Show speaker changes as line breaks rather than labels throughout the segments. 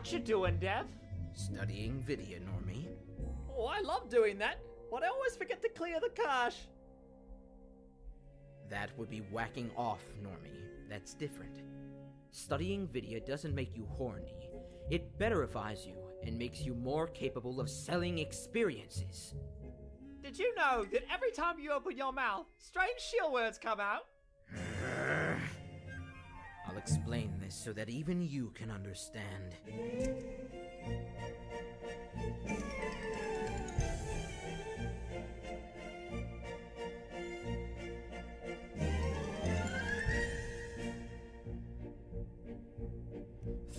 What you doing, Dev?
Studying video, Normie.
Oh, I love doing that, but I always forget to clear the cache.
That would be whacking off, Normie. That's different. Studying video doesn't make you horny. It betterifies you and makes you more capable of selling experiences.
Did you know that every time you open your mouth, strange shield words come out?
I'll explain this so that even you can understand.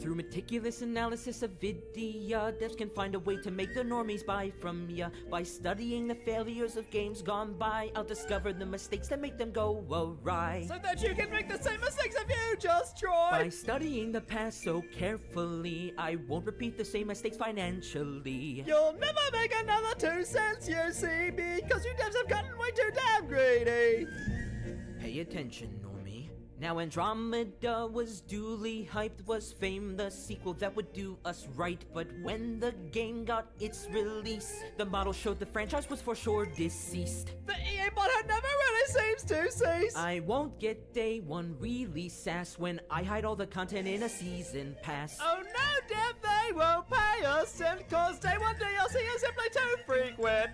Through meticulous analysis of video, devs can find a way to make the normies buy from ya. By studying the failures of games gone by, I'll discover the mistakes that make them go awry.
So that you can make the same mistakes if you just try.
By studying the past so carefully, I won't repeat the same mistakes financially.
You'll never make another 2 cents, you see, because you devs have gotten way too damn greedy.
Pay attention, Normie. Now Andromeda was duly hyped, was famed the sequel that would do us right. But when the game got its release, the model showed the franchise was for sure deceased.
The EA button never really seems to cease.
I won't get day one release sass when I hide all the content in a season pass.
Oh no, Dev, they won't pay us, cause day one DLC is simply too frequent.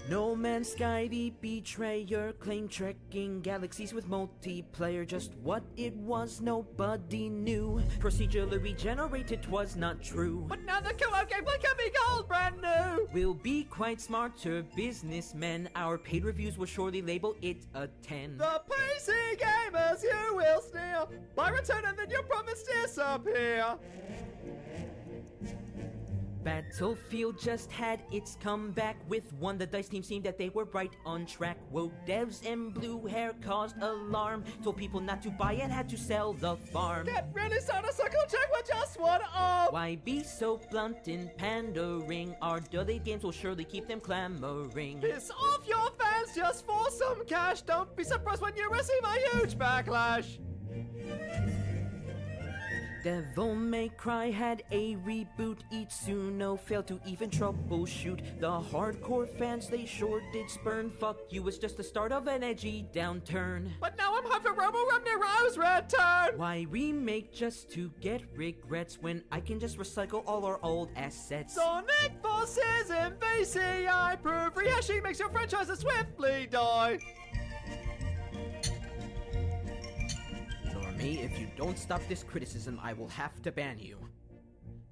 No Man's Sky, the betrayer, claimed trekking galaxies with multiplayer. Just what it was, nobody knew. Procedurally regenerated, 'twas not true.
But now the co-op gameplay can be called brand new.
We'll be quite smarter businessmen. Our paid reviews will surely label it a 10.
The PC gamers you will sneer. By returning, then your profits disappear.
Battlefield just had its comeback with one. The DICE team seemed that they were right on track. Whoa, devs in blue hair caused alarm. Told people not to buy and had to sell the farm.
Get really started, circle check with just one arm.
Why be so blunt in pandering? Our delayed games will surely keep them clamoring.
Piss off your fans just for some cash. Don't be surprised when you receive a huge backlash.
Devil May Cry had a reboot. Itsuno failed to even troubleshoot. The hardcore fans, they sure did spurn. Fuck you, it's just the start of an edgy downturn.
But now I'm hyped for Robo-Rum Nero's return.
Why remake just to get regrets when I can just recycle all our old assets?
Sonic Forces in VCI prove rehashing makes your franchises swiftly die.
Normie, if you don't stop this criticism, I will have to ban you.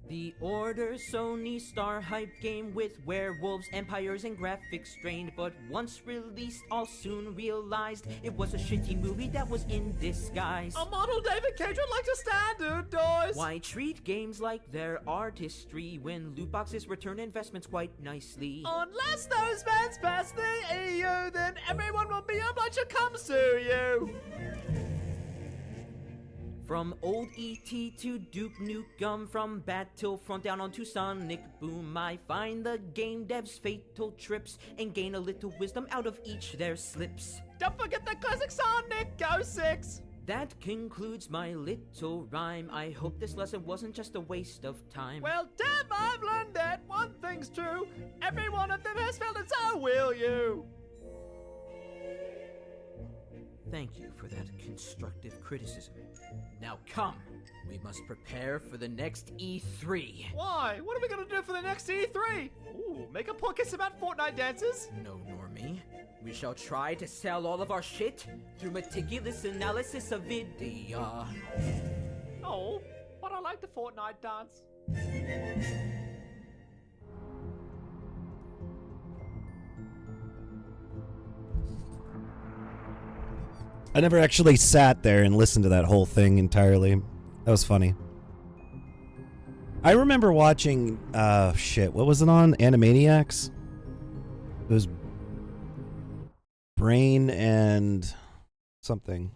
The Order Sony Star hype game with werewolves, empires, and graphics strained. But once released, all soon realized it was a shitty movie that was in disguise.
A model David Cage would like to standardize.
Why treat games like their artistry when loot boxes return investments quite nicely?
Unless those bans pass the EU, then everyone will be obliged to come sue you.
From old E.T. to Duke Nukem, from Battlefront down onto Sonic Boom, I find the game devs' fatal trips and gain a little wisdom out of each their slips.
Don't forget the classic Sonic 06.
That concludes my little rhyme. I hope this lesson wasn't just a waste of time.
Well, Dev, I've learned that one thing's true. Every one of them has failed, and so will you.
Thank you for that constructive criticism. Now come, we must prepare for the next E3.
Why? What are we gonna do for the next E3? Ooh, make a podcast about Fortnite dances?
No, Normie. We shall try to sell all of our shit through meticulous analysis of video.
Oh, but I like the Fortnite dance.
I never actually sat there and listened to that whole thing entirely. That was funny. I remember watching, shit, what was it on? Animaniacs? It was Brain and something.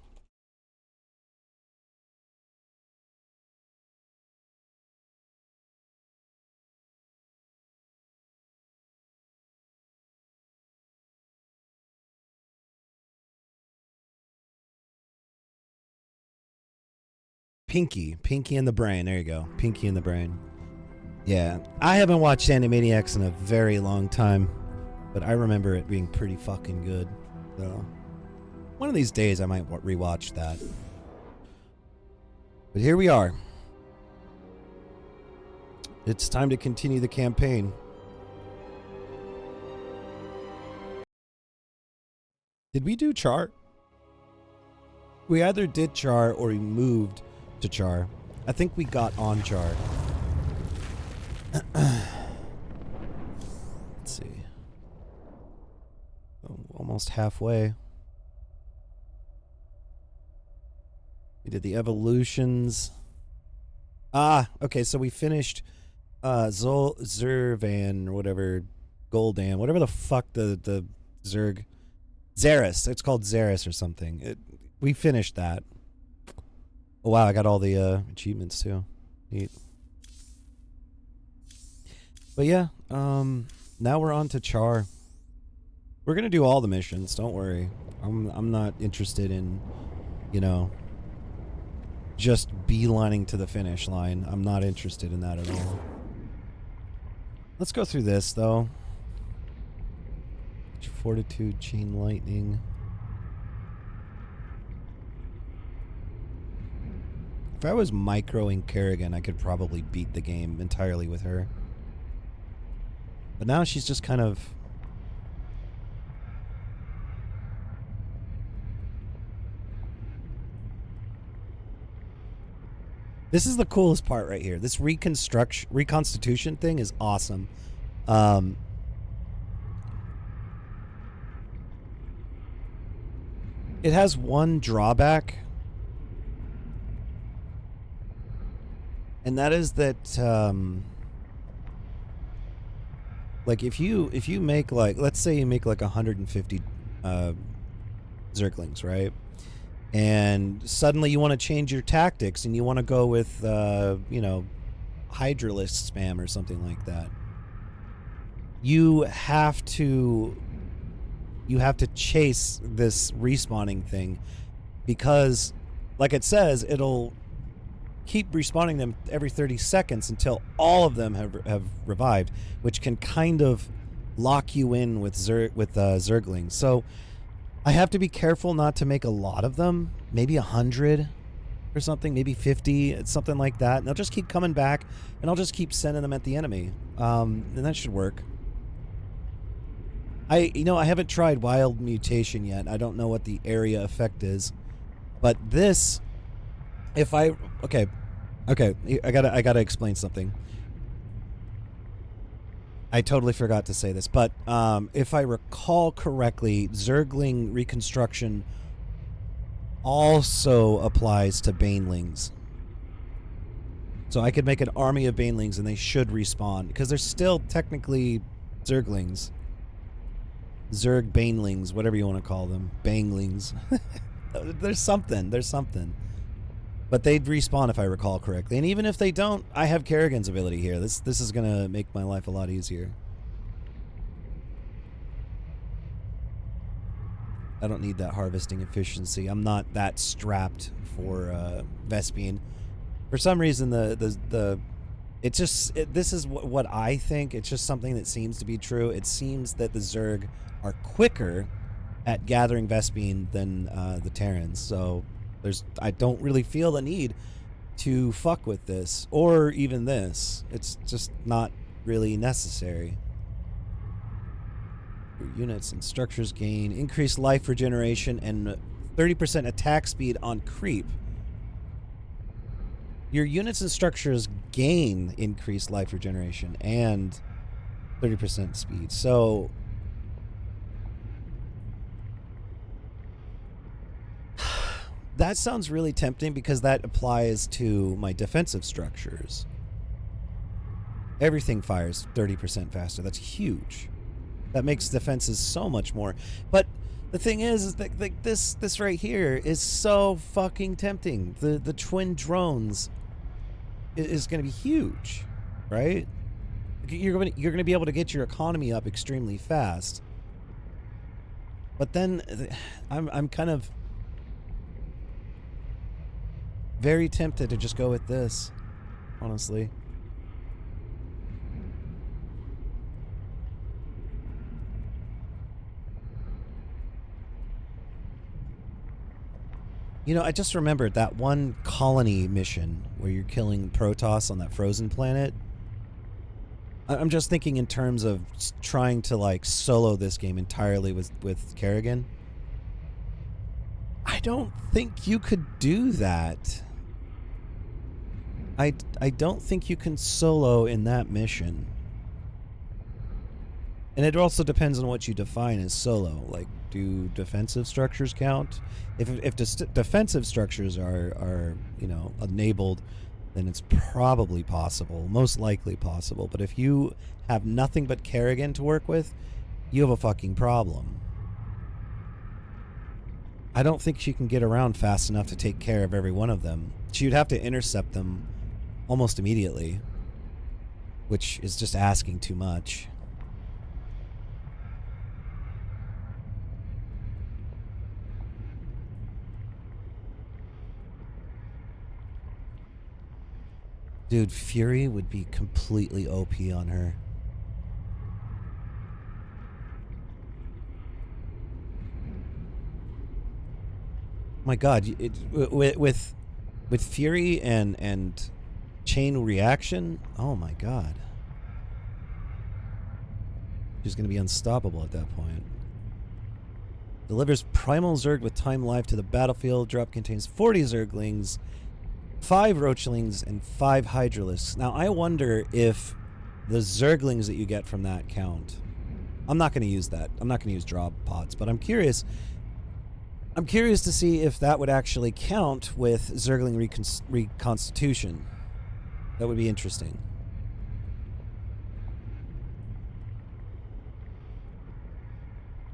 Pinky in the Brain. There you go. Pinky in the Brain. Yeah, I haven't watched Animaniacs in a very long time, but I remember it being pretty fucking good. So one of these days I might rewatch that. But here we are. It's time to continue the campaign. Did we do Char? We either did Char or we moved to Char. I think we got on Char. Let's see. Oh, almost halfway. We did the evolutions. Ah, okay, so we finished Zervan or whatever, Goldan, whatever the fuck the Zerg. Xeris. It's called Xeris or something. We finished that. Oh wow, I got all the achievements too. Neat. But yeah, now we're on to Char. We're gonna do all the missions, don't worry. I'm not interested in, you know, just beelining to the finish line. I'm not interested in that at all. Let's go through this though. Fortitude, Chain Lightning. If I was microing Kerrigan, I could probably beat the game entirely with her. But now she's just kind of... This is the coolest part right here. This reconstitution thing is awesome. It has one drawback, and that is that like if you make, like, let's say you make like 150 Zerglings, right? And suddenly you want to change your tactics and you want to go with you know, Hydralisk spam or something like that. You have to chase this respawning thing, because like it says, it'll keep respawning them every 30 seconds until all of them have revived, which can kind of lock you in with Zerglings. So I have to be careful not to make a lot of them, maybe 100 or something, maybe 50, it's something like that. And they'll just keep coming back, and I'll just keep sending them at the enemy, and that should work. I haven't tried Wild Mutation yet. I don't know what the area effect is, but this, if I okay, I gotta explain something. I totally forgot to say this, but if I recall correctly, Zergling reconstruction also applies to Banelings. So I could make an army of Banelings and they should respawn, because they're still technically Zerglings. Zerg Banelings, whatever you want to call them. Banglings. There's something. But they'd respawn if I recall correctly. And even if they don't, I have Kerrigan's ability here. This is going to make my life a lot easier. I don't need that harvesting efficiency. I'm not that strapped for Vespene. For some reason, this is what I think. It's just something that seems to be true. It seems that the Zerg are quicker at gathering Vespene than the Terrans. So I don't really feel the need to fuck with this, or even this. It's just not really necessary. Your units and structures gain increased life regeneration and 30% attack speed on creep. Your units and structures gain increased life regeneration and 30% speed. So that sounds really tempting, because that applies to my defensive structures. Everything fires 30% faster. That's huge. That makes defenses so much more. But the thing is that like this right here is so fucking tempting. The twin drones is going to be huge, right? You're going to be able to get your economy up extremely fast. But then I'm kind of Very tempted to just go with this, honestly. You know, I just remembered that one colony mission where you're killing Protoss on that frozen planet. I'm just thinking in terms of trying to like solo this game entirely with Kerrigan. I don't think you could do that. I don't think you can solo in that mission. And it also depends on what you define as solo. Like, do defensive structures count? If defensive structures are you know enabled, then it's probably possible, most likely possible. But if you have nothing but Kerrigan to work with, you have a fucking problem. I don't think she can get around fast enough to take care of every one of them. She'd have to intercept them almost immediately, which is just asking too much. Dude, Fury would be completely OP on her. My God, with Fury and chain reaction, oh my God, she's gonna be unstoppable at that point. Delivers primal Zerg with time life to the battlefield. Drop contains 40 Zerglings, 5 Roachlings, and 5 Hydralisks. Now I wonder if the Zerglings that you get from that count. I'm not going to use that. I'm not going to use drop pods, but I'm curious. I'm curious to see if that would actually count with Zergling reconstitution. That would be interesting.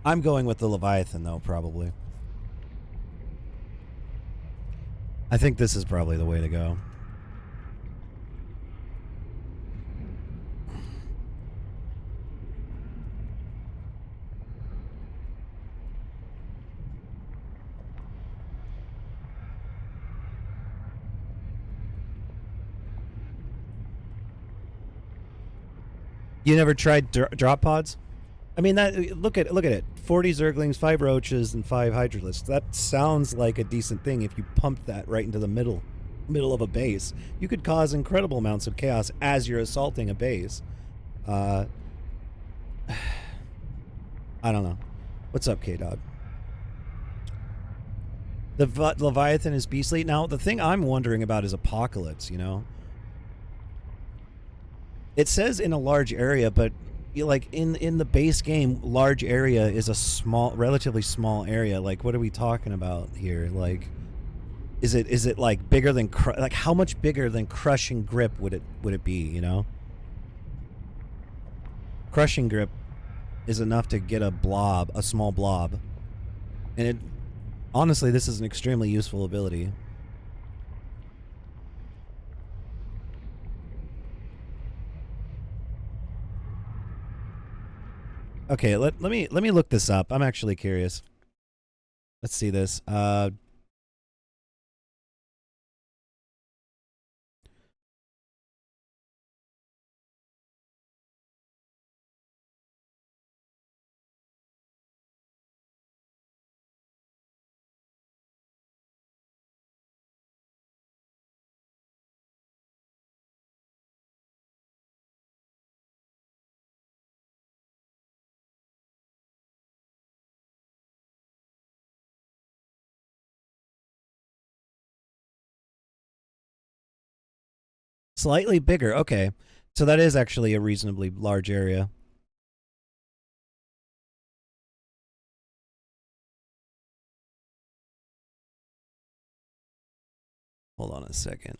I'm going with the Leviathan, though, probably. I think this is probably the way to go. You never tried drop pods? I mean, that look at it. 40 Zerglings, 5 Roaches, and 5 Hydralisks. That sounds like a decent thing if you pumped that right into the middle of a base. You could cause incredible amounts of chaos as you're assaulting a base. I don't know. What's up, K-Dog? The Leviathan is beastly. Now, the thing I'm wondering about is Apocalypse, you know? It says in a large area, but like in the base game, large area is a relatively small area. Like, what are we talking about here? Like, is it like bigger than like how much bigger than Crushing Grip would it be? You know, Crushing Grip is enough to get a small blob, and it honestly, this is an extremely useful ability. Okay, let me look this up. I'm actually curious. Let's see this. Slightly bigger. Okay. So that is actually a reasonably large area. Hold on a second.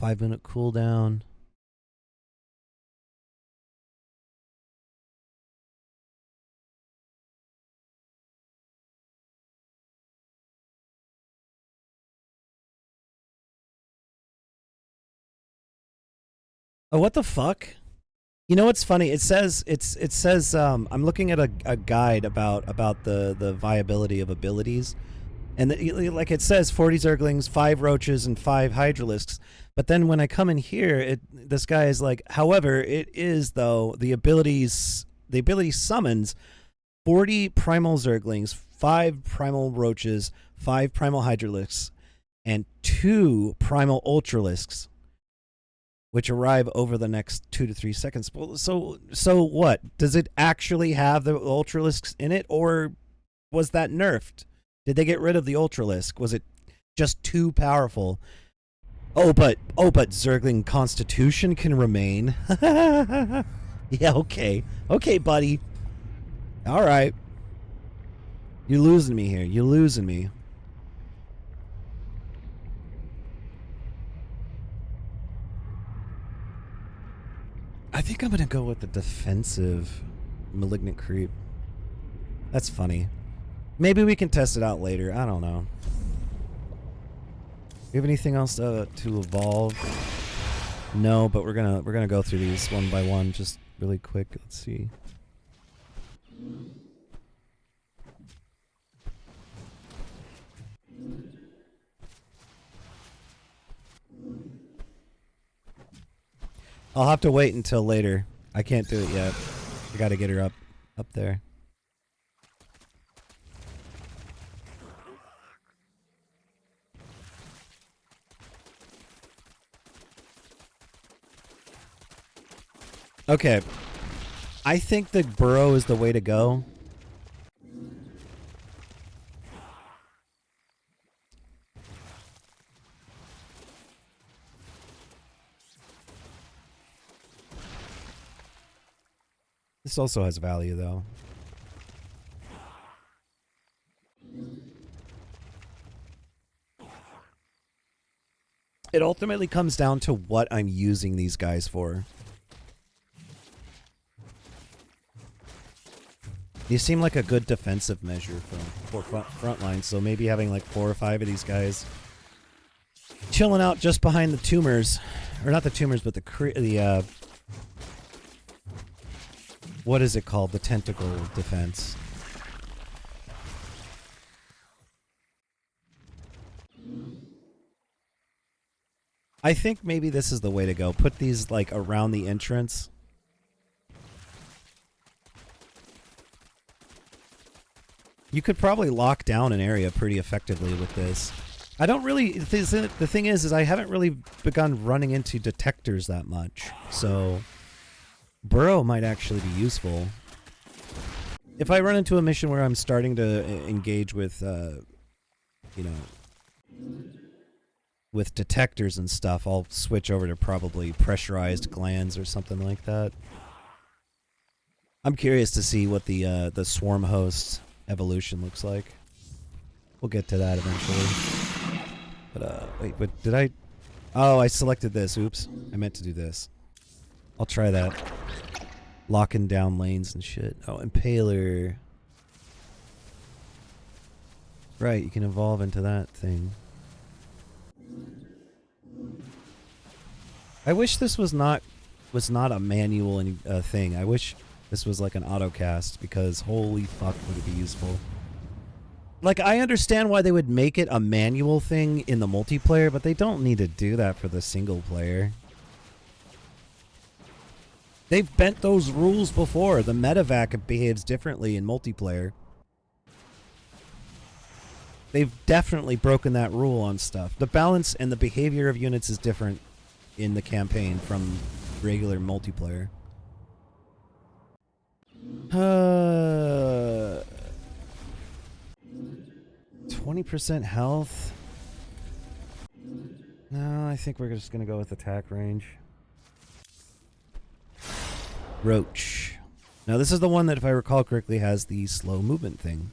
5-minute cooldown. Oh, what the fuck? You know what's funny? It says I'm looking at a guide about the viability of abilities, and like it says 40 Zerglings, 5 Roaches, and 5 Hydralisks. But then when I come in here, this guy is like, however, it is though the ability summons 40 Primal Zerglings, 5 Primal Roaches, 5 Primal Hydralisks, and 2 Primal Ultralisks, which arrive over the next 2 to 3 seconds. So what? Does it actually have the Ultralisks in it, or was that nerfed? Did they get rid of the Ultralisk? Was it just too powerful? Oh, but Zergling Constitution can remain. Yeah, okay. Okay, buddy. All right. You're losing me here. You're losing me. I think I'm going to go with the defensive Malignant Creep. That's funny. Maybe we can test it out later. I don't know. Do you have anything else to evolve? No, but we're gonna go through these one by one, just really quick. Let's see. I'll have to wait until later. I can't do it yet. I gotta get her up there. Okay. I think the burrow is the way to go. This also has value, though. It ultimately comes down to what I'm using these guys for. These seem like a good defensive measure for front line, so maybe having like 4 or 5 of these guys chilling out just behind the tumors, or not the tumors, but the what is it called? The tentacle defense. I think maybe this is the way to go. Put these like around the entrance. You could probably lock down an area pretty effectively with this. I don't really... The thing is I haven't really begun running into detectors that much. So, burrow might actually be useful. If I run into a mission where I'm starting to engage with, you know, with detectors and stuff, I'll switch over to probably pressurized glands or something like that. I'm curious to see what the swarm host evolution looks like. We'll get to that eventually. But wait, but did I? Oh, I selected this. Oops, I meant to do this. I'll try that. Locking down lanes and shit. Oh, impaler. Right, you can evolve into that thing. I wish this was not a manual thing. I wish this was like an autocast, because holy fuck would it be useful. Like, I understand why they would make it a manual thing in the multiplayer, but they don't need to do that for the single player. They've bent those rules before. The medevac behaves differently in multiplayer. They've definitely broken that rule on stuff. The balance and the behavior of units is different in the campaign from regular multiplayer. 20% health? No, I think we're just gonna go with attack range. Roach. Now this is the one that, if I recall correctly, has the slow movement thing.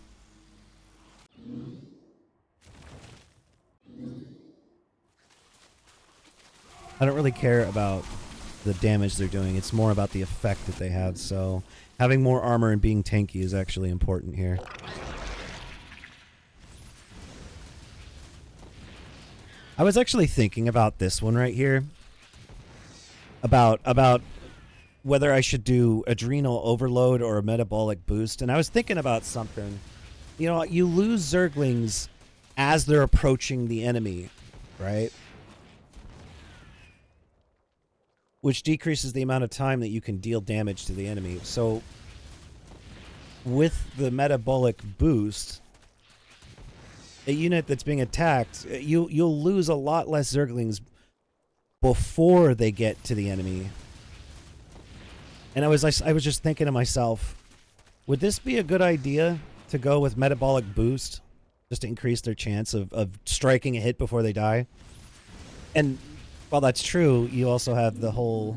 I don't really care about the damage they're doing. It's more about the effect that they have. So having more armor and being tanky is actually important here. I was actually thinking about this one right here. About whether I should do adrenal overload or a metabolic boost. And I was thinking about something. You know, you lose Zerglings as they're approaching the enemy, right? Which decreases the amount of time that you can deal damage to the enemy. So with the metabolic boost, a unit that's being attacked, you'll lose a lot less Zerglings before they get to the enemy. And I was just thinking to myself, would this be a good idea to go with metabolic boost just to increase their chance of striking a hit before they die? And while that's true, you also have the whole,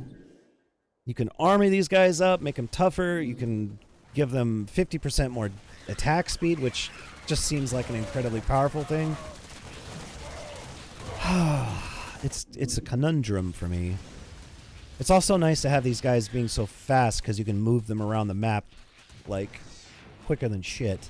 you can army these guys up, make them tougher, you can give them 50% more attack speed, which just seems like an incredibly powerful thing. It's a conundrum for me. It's also nice to have these guys being so fast because you can move them around the map like quicker than shit.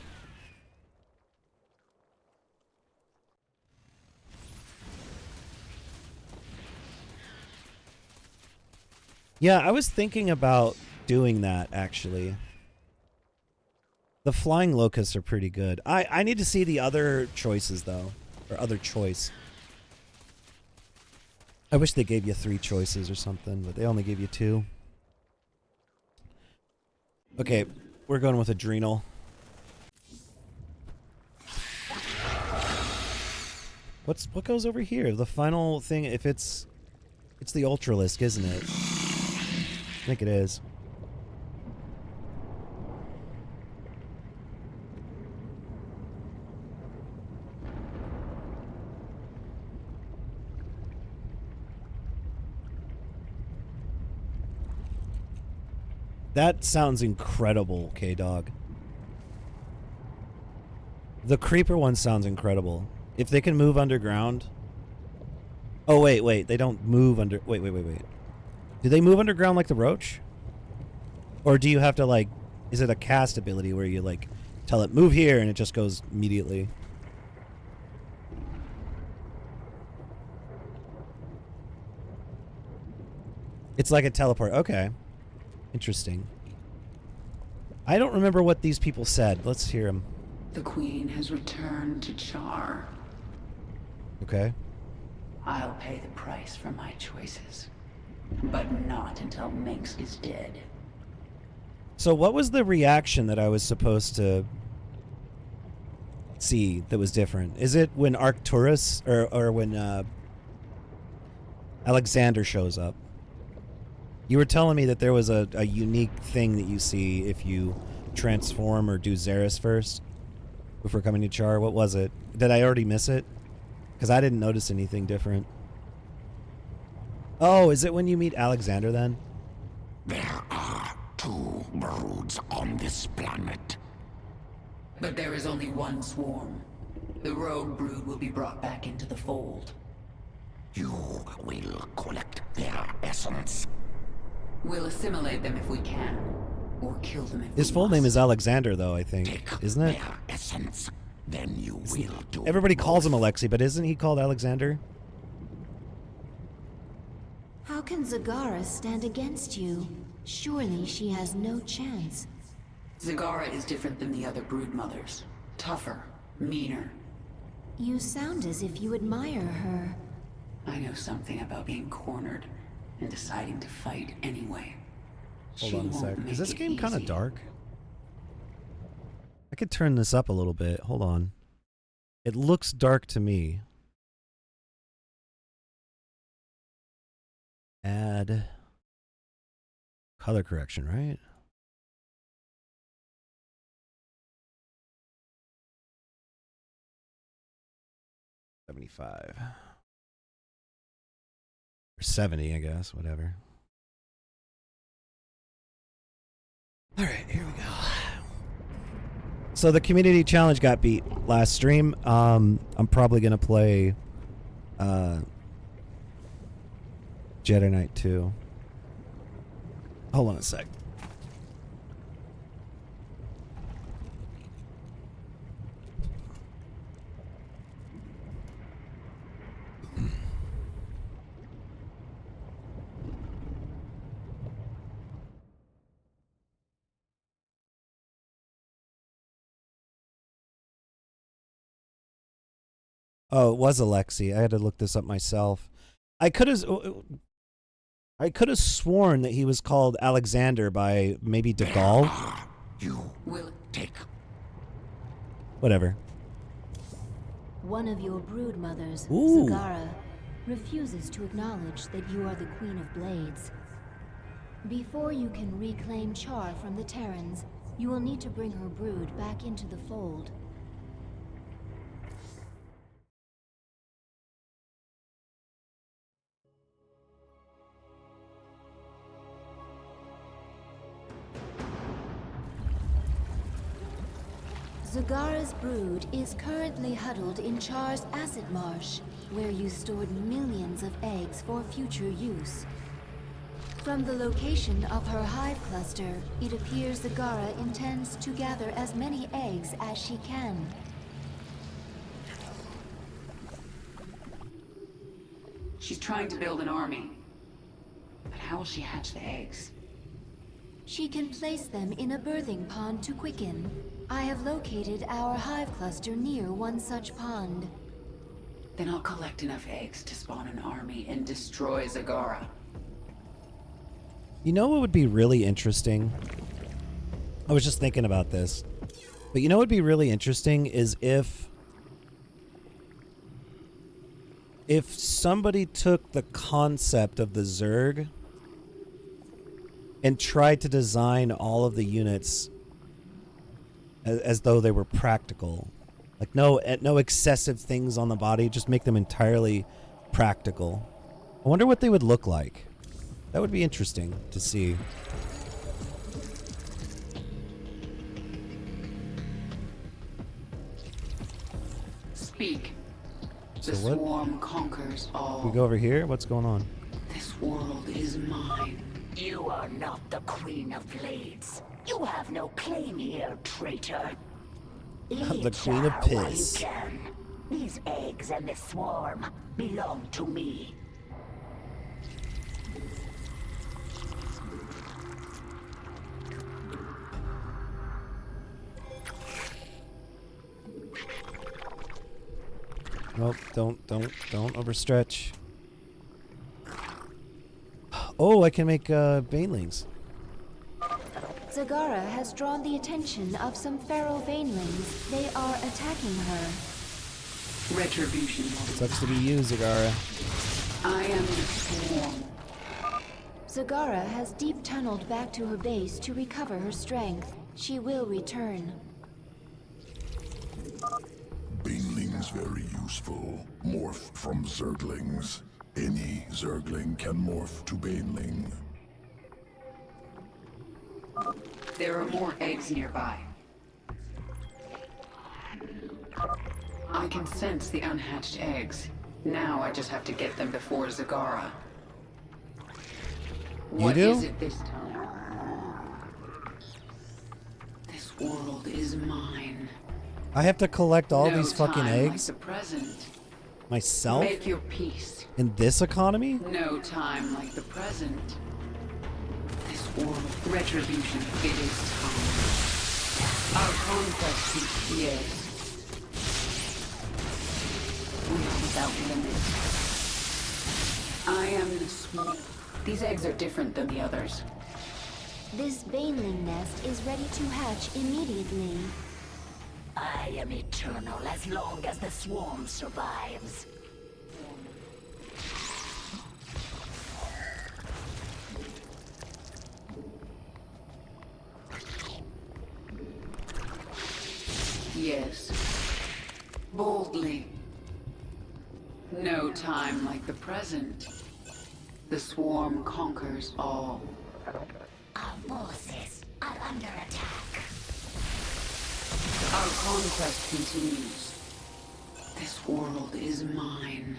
Yeah, I was thinking about doing that actually. The flying locusts are pretty good. I need to see the other choices though, or other choice. I wish they gave you 3 choices or something, but they only gave you 2. Okay, we're going with adrenal. What goes over here? The final thing, if it's the Ultralisk, isn't it? I think it is. That sounds incredible, K-Dog. The creeper one sounds incredible. If they can move underground... Oh, wait. They don't move under... Wait. Do they move underground like the roach? Or do you have to, like... Is it a cast ability where you, like, tell it, move here, and it just goes immediately? It's like a teleport. Okay. Interesting. I don't remember what these people said. Let's hear them.
The Queen has returned to Char.
Okay.
I'll pay the price for my choices. But not until Minx is dead.
So what was the reaction that I was supposed to see that was different? Is it when Arcturus or when Alexander shows up? You were telling me that there was a unique thing that you see if you transform or do Xeris first before coming to Char. What was it? Did I already miss it? Because I didn't notice anything different. Oh, is it when you meet Alexander then?
There are 2 broods on this planet.
But there is only one swarm. The rogue brood will be brought back into the fold.
You will collect their essence.
We'll assimilate them if we can, or kill them if
His
we
full name
must.
is Alexander, though, I think.
Take
Isn't it?
their essence, then you will do.
Everybody calls him
both.
Alexei, but isn't he called Alexander?
How can Zagara stand against you? Surely she has no chance.
Zagara is different than the other brood mothers. Tougher, meaner.
You sound as if you admire her.
I know something about being cornered and deciding to fight anyway.
Hold
She
on a
won't
sec.
make
Is this
it
game kind of
easy.
dark? I could turn this up a little bit. Hold on. It looks dark to me. Add color correction, right? $75. Or 70, I guess, whatever. All right, here we go. So the community challenge got beat last stream. I'm probably gonna play Jedi Knight 2. Hold on a sec. Oh, it was Alexi. I had to look this up myself. I could have sworn that he was called Alexander by maybe De Gaulle.
You will take.
Whatever.
One of your brood mothers,
Ooh.
Zagara, refuses to acknowledge that you are the Queen of Blades. Before you can reclaim Char from the Terrans, you will need to bring her brood back into the fold. Zagara's brood is currently huddled in Char's acid marsh, where you stored millions of eggs for future use. From the location of her hive cluster, it appears Zagara intends to gather as many eggs as she can.
She's trying to build an army. But how will she hatch the eggs?
She can place them in a birthing pond to quicken. I have located our hive cluster near one such pond.
Then I'll collect enough eggs to spawn an army and destroy Zagara.
You know what would be really interesting? I was just thinking about this. But you know what would be really interesting is if somebody took the concept of the Zerg and tried to design all of the units as though they were practical. Like no excessive things on the body, just make them entirely practical. I wonder what they would look like. That would be interesting to see.
Speak.
So
The
what?
swarm conquers all.
We go over here? What's going on?
This world is mine.
You are not the Queen of Blades. You have no claim here, traitor.
I'm the Queen of Piss.
You can. These eggs and this swarm belong to me.
Nope, don't overstretch. Oh, I can make banelings.
Zagara has drawn the attention of some feral banelings. They are attacking her.
Retribution.
Sucks to be you, Zagara.
I am the swarm.
Zagara has deep tunneled back to her base to recover her strength. She will return.
Banelings very useful. Morph from Zerglings. Any Zergling can morph to Baneling.
There are more eggs nearby. I can sense the unhatched eggs. Now I just have to get them before Zagara. What
do?
is it this time? This world is mine.
I have to collect all
No
these fucking
time
eggs
like the present.
myself
Make your peace.
in this economy?
No time like the present. This world, retribution, it is time. Our conquest is yes. We are without limit. I am the swarm. These eggs are different than the others.
This baneling nest is ready to hatch immediately.
I am eternal as long as the swarm survives.
Yes. Boldly. No time like the present. The swarm conquers all.
Our forces are under attack.
Our conquest continues. This world is mine.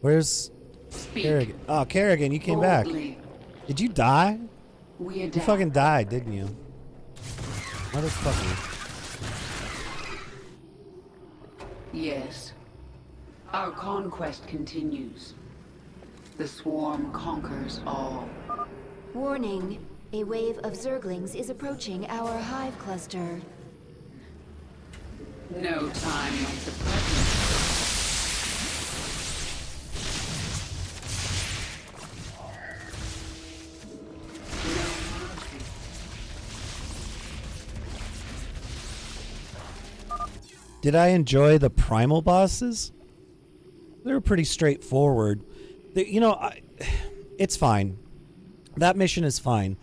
Where's
Speak.
Kerrigan? Oh, Kerrigan, you came back.
Boldly.
Did you die?
We
You
adapt.
fucking died, didn't you? Motherfucker.
Yes. Our conquest continues. The swarm conquers all.
Warning. A wave of Zerglings is approaching our hive cluster.
No time like the present. No mercy.
Did I enjoy the primal bosses? They were pretty straightforward. You know, it's fine. That mission is fine.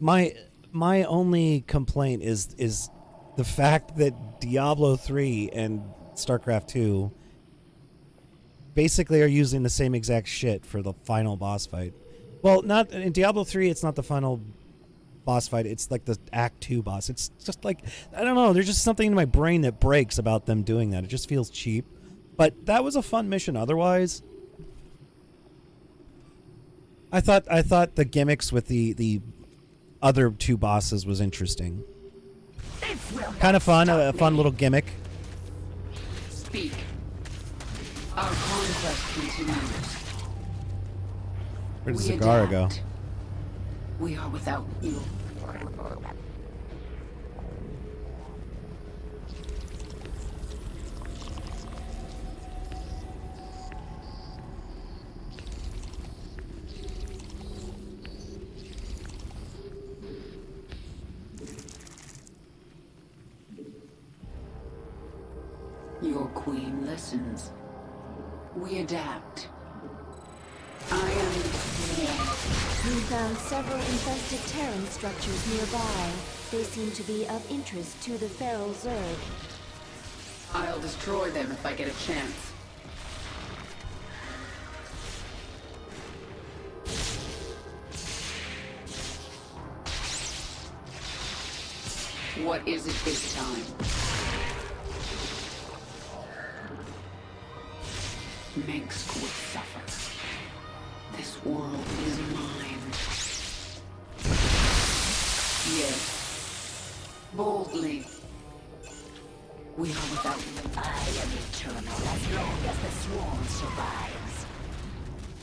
My only complaint is the fact that Diablo 3 and Starcraft 2 basically are using the same exact shit for the final boss fight. Well, not in Diablo 3, it's not the final boss fight. It's like the Act 2 boss. It's just like, I don't know, there's just something in my brain that breaks about them doing that. It just feels cheap. But that was a fun mission otherwise. I thought the gimmicks with the other two bosses was interesting. Kind of fun, a fun little gimmick.
Speak. Our conquest continues.
Where did
We
Zagara go?
adapt. We are without you. Your queen listens. We adapt. I am the swarm.
We found several infested Terran structures nearby. They seem to be of interest to the feral Zerg.
I'll destroy them if I get a chance. What is it this time? Minx will suffer. This world is mine. Yes. Boldly. We are without limit.
I am eternal as long as the swarm survives.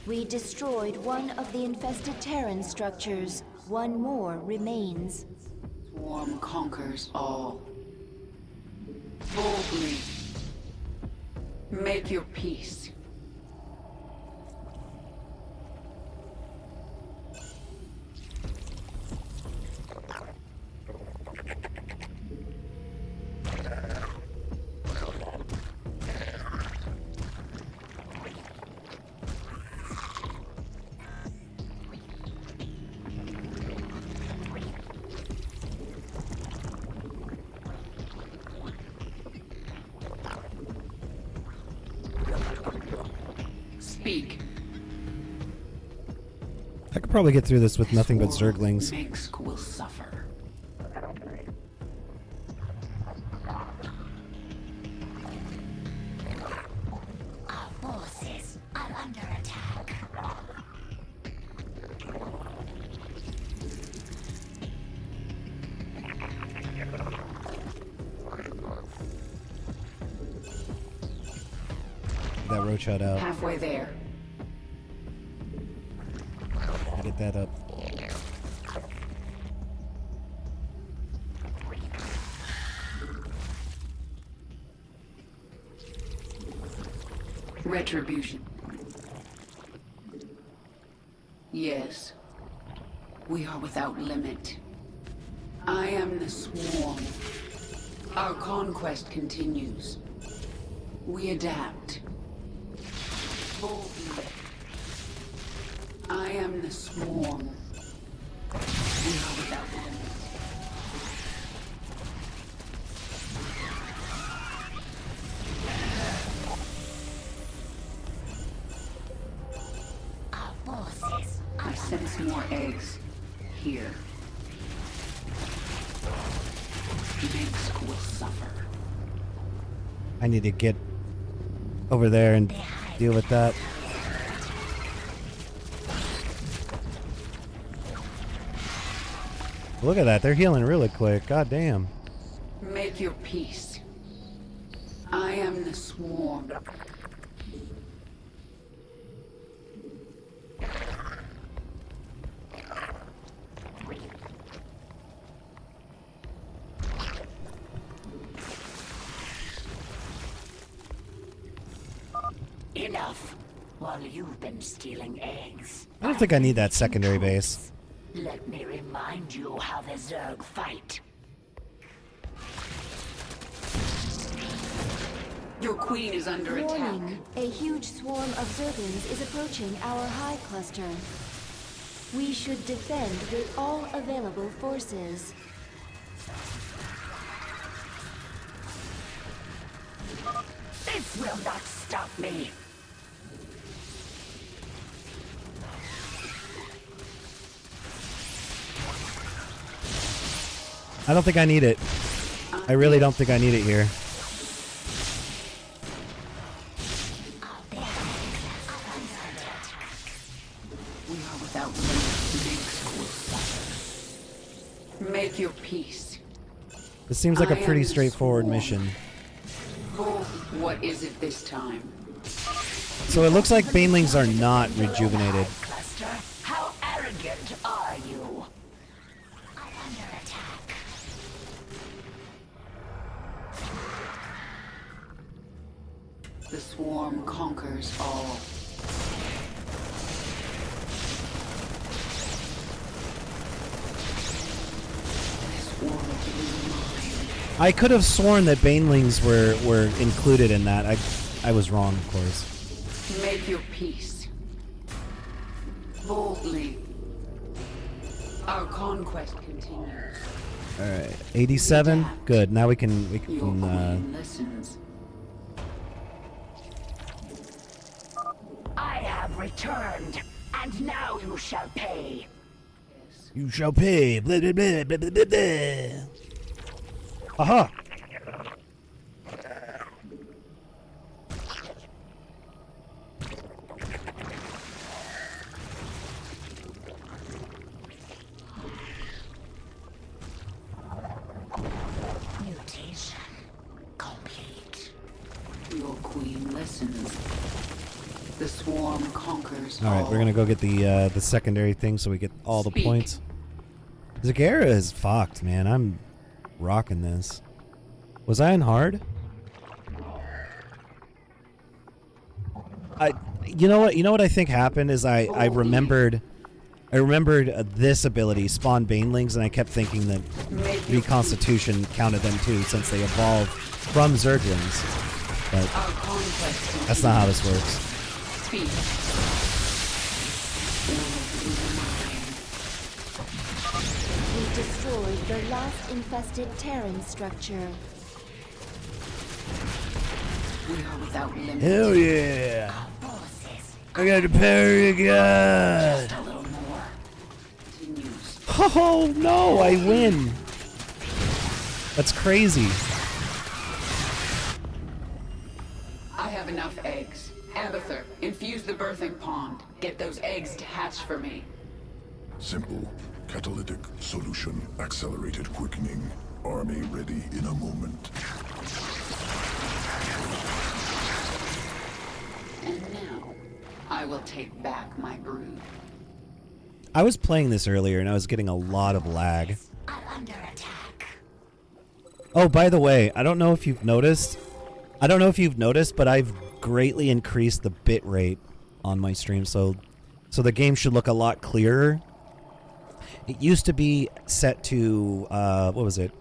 We destroyed one of the infested Terran structures. One more remains.
Swarm conquers all. Boldly. Make your peace. Speak.
I could probably get through this with nothing but Zerglings.
Minx will suffer.
Our forces are under attack.
Get that roach head out.
Halfway there.
Get that up.
Retribution. Yes. We are without limit. I am the swarm. Our conquest continues. We adapt. Boldly. I am the swarm. We are without limit.
Our forces
I sense more eggs here. Minx will suffer.
I need to get over there and deal with that. Look at that. They're healing really quick. God damn.
Make your peace. I am the swarm.
Enough. While you've been stealing eggs.
I don't think I need that secondary base.
Let me remind you how the Zerg fight.
Your queen is under attack.
Warning, a huge swarm of Zerglings is approaching our high cluster. We should defend with all available forces.
This will not stop me.
I don't think I need it. I really don't think I need it here.
We are without limit. Make your peace.
This seems like a
I
pretty
am
straightforward
sworn.
mission.
Oh, what is it this time?
So it looks like banelings are not rejuvenated.
Cluster, how arrogant are you? I'm under attack.
The swarm conquers all. This world is mine.
I could have sworn that banelings were included in that. I was wrong, of course.
Make your peace. Boldly. Our conquest continues.
All right, 87. Good. Now we can
Your queen listens.
I have returned, and now you shall pay.
You shall pay. Blah, blah, blah, blah, blah, blah, blah. Aha.
Mutation complete.
Your queen listens. The swarm conquers
All right, we're gonna go get the secondary thing so we get all the
Speak.
points. Zagara is fucked, man. I'm rocking this. Was I on hard? You know what I think happened is I remembered this ability, spawn banelings, and I kept thinking that reconstitution counted them too since they evolved from Zerglings. But
Our conquest
that's not how this works.
Speak.
We destroyed the last infested Terran structure.
We are without limit.
Hell yeah!
Forces.
I got the power of God!
A little more.
Continues.
Oh no, I win! That's crazy.
I have enough eggs. Abather, infuse the birthing pond. Get those eggs to hatch for me.
Simple. Catalytic solution. Accelerated quickening. Army ready in a moment.
And now, I will take back my brood.
I was playing this earlier and I was getting a lot of lag.
I'm under attack.
Oh, by the way, I don't know if you've noticed, but I've greatly increased the bit rate on my stream, so the game should look a lot clearer. It used to be set to what was it,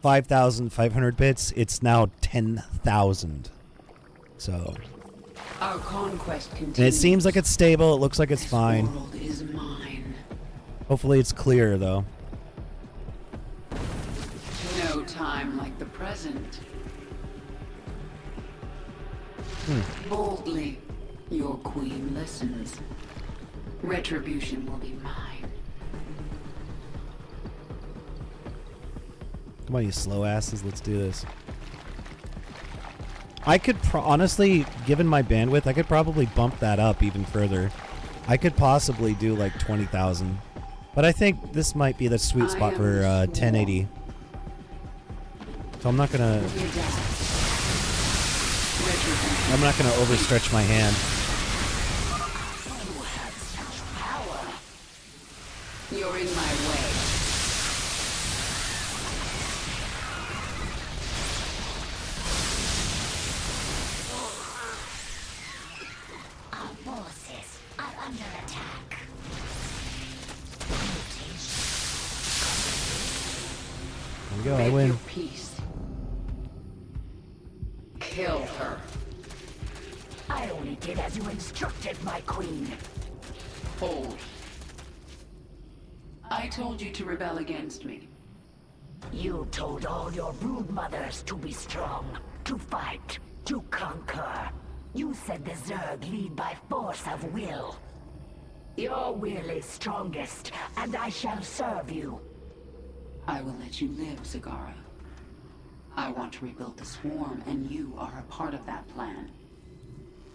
5,500 bits. It's now 10,000. So,
Our conquest continues.
and it seems like it's stable. It looks like it's fine.
This world is mine.
Hopefully, it's clearer though.
No time like the present. Boldly, your queen listens. Retribution will be mine.
Come on, you slow asses. Let's do this. I could honestly, given my bandwidth, I could probably bump that up even further. I could possibly do like 20,000 But I think this might be the sweet spot for 1080. So I'm not gonna overstretch my hand.
You have such power. You're in my way.
Our forces are under attack.
There we go, I
Make
win.
your peace. Kill her.
I only did as you instructed, my queen.
Hold. I told you to rebel against me.
You told all your brood mothers to be strong, to fight, to conquer. You said the Zerg lead by force of will. Your will is strongest, and I shall serve you.
I will let you live, Zagara. I want to rebuild the swarm, and you are a part of that plan.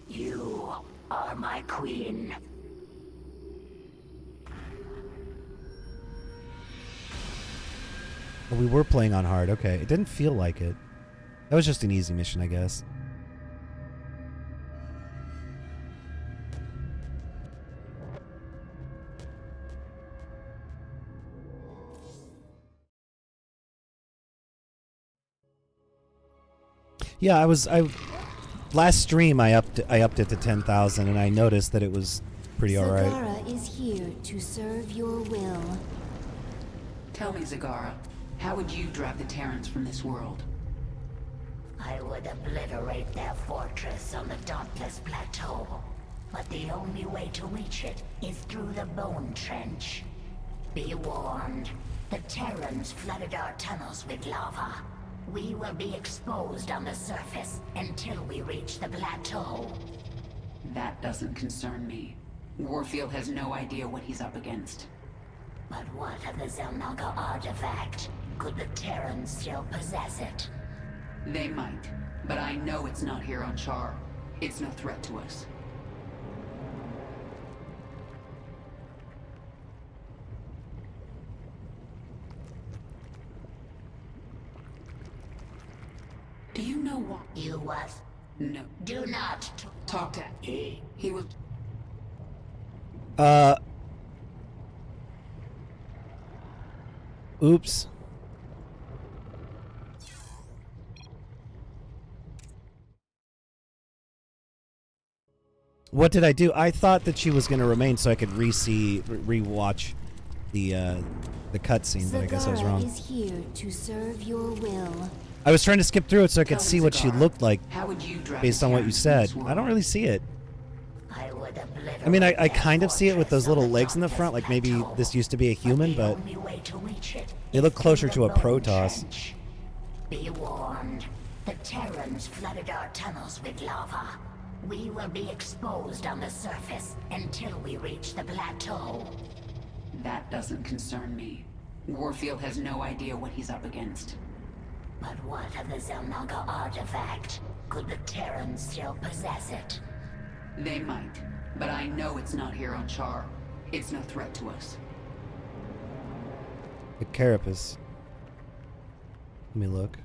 You are my queen.
Well, we were playing on hard. Okay, it didn't feel like it. That was just an easy mission, I guess. Yeah, last stream I upped it to 10,000 and I noticed that it was pretty alright.
Zagara is here to serve your will.
Tell me, Zagara, how would you drive the Terrans from this world?
I would obliterate their fortress on the Dauntless Plateau. But the only way to reach it is through the Bone Trench. Be warned, the Terrans flooded our tunnels with lava. We will be exposed on the surface until we reach the plateau.
That doesn't concern me. Warfield has no idea what he's up against.
But what of the Zelnaga artifact? Could the Terrans still possess it?
They might, but I know it's not here on Char. It's no threat to us. Do you know what?
You what?
No.
Do not
Talk to
He
will.
Oops. What did I do? I thought that she was going to remain so I could re-watch the cutscene, but I guess I was wrong.
Zagara is here to serve your will.
I was trying to skip through it so I could
Tell
see
me,
what she
Zagara,
looked like
How would you drive
based
the
on what you
Terrans from
said.
this world?
I don't really see it.
I would obliterate
I mean, I
their
kind of see it with those
fortress
little
on the
legs in the
Dauntless
front, like maybe
Plateau.
this used to be a human,
the
but
only way to reach it
they
is
look
through
closer
the
to a
Bone
Protoss.
Trench. Be warned, the Terrans flooded our tunnels with lava. We will be exposed on the surface until we reach the plateau.
That doesn't concern me. Warfield has no idea what he's up against.
But what of the Zelnaga artifact? Could the Terrans still possess it?
They might, but I know it's not here on Char. It's no threat to us.
The carapace. Let me look.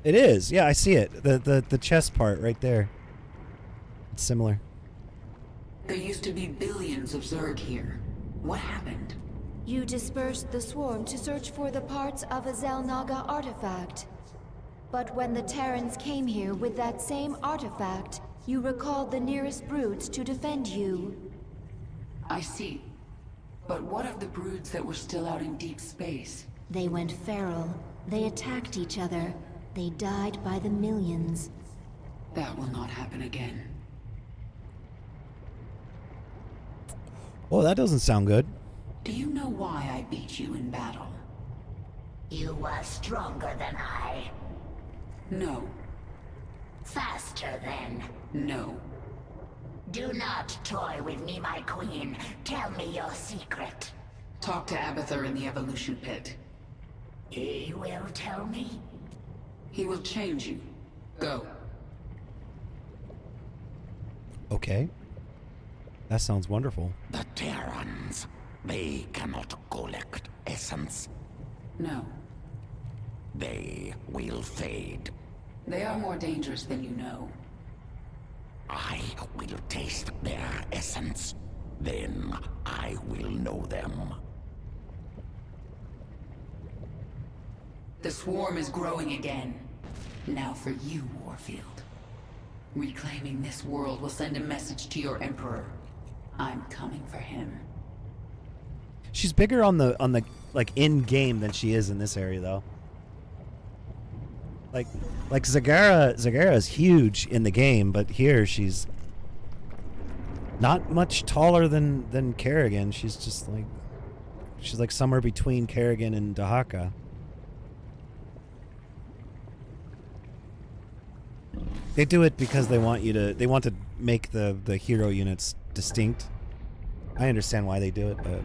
It is. Yeah, I see it. The chest part right there. It's similar.
There used to be billions of Zerg here. What happened?
You dispersed the swarm to search for the parts of a Zelnaga artifact. But when the Terrans came here with that same artifact, you recalled the nearest broods to defend you.
I see. But what of the broods that were still out in deep space?
They went feral. They attacked each other. They died by the millions.
That will not happen again.
Oh, that doesn't sound good.
Do you know why I beat you in battle?
You were stronger than I.
No.
Faster than.
No.
Do not toy with me, my queen. Tell me your secret.
Talk to Abathur in the evolution pit.
He will tell me.
He will change you. Go.
Okay. That sounds wonderful.
The Terrans, they cannot collect essence.
No,
They will fade.
they are more dangerous than you know.
I will taste their essence. Then I will know them.
The swarm is growing again. Now for you, Warfield. Reclaiming this world will send a message to your Emperor. I'm coming for him.
She's bigger on the like in game than she is in this area though. Like Zagara is huge in the game, but here she's not much taller than Kerrigan. She's just like she's like somewhere between Kerrigan and Dahaka. They do it because they want to make the hero units distinct. I understand why they do it, but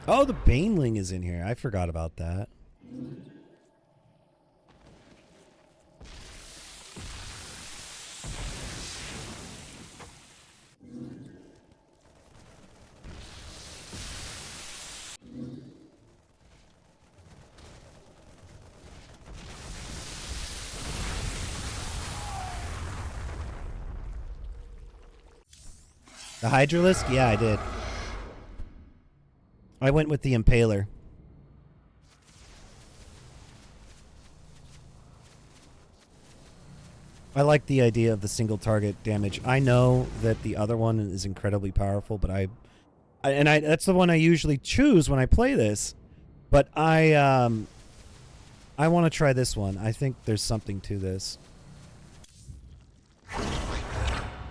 oh, the Baneling is in here. I forgot about that. The Hydralisk? Yeah, I did. I went with the Impaler. I like the idea of the single target damage. I know that the other one is incredibly powerful, but that's the one I usually choose when I play this. But I want to try this one. I think there's something to this.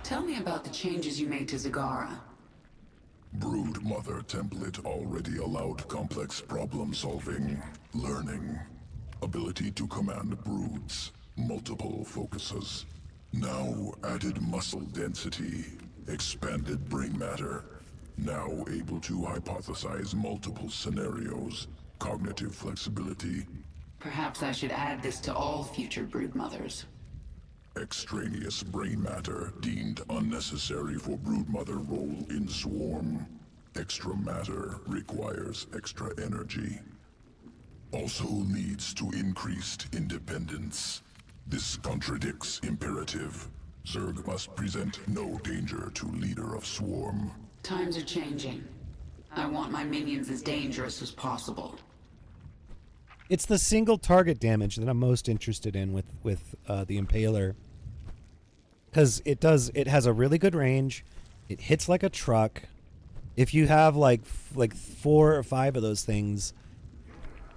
Tell me about the changes you made to Zagara.
Brood Mother template already allowed complex problem solving, learning, ability to command broods, multiple focuses. Now added muscle density, expanded brain matter. Now able to hypothesize multiple scenarios, cognitive flexibility.
Perhaps I should add this to all future brood mothers.
Extraneous brain matter deemed unnecessary for broodmother role in swarm. Extra matter requires extra energy. Also leads to increased independence. This contradicts imperative. Zerg must present no danger to leader of swarm.
Times are changing. I want my minions as dangerous as possible.
It's the single target damage that I'm most interested in with the Impaler, because it has a really good range. It hits like a truck. If you have like 4 or 5 of those things,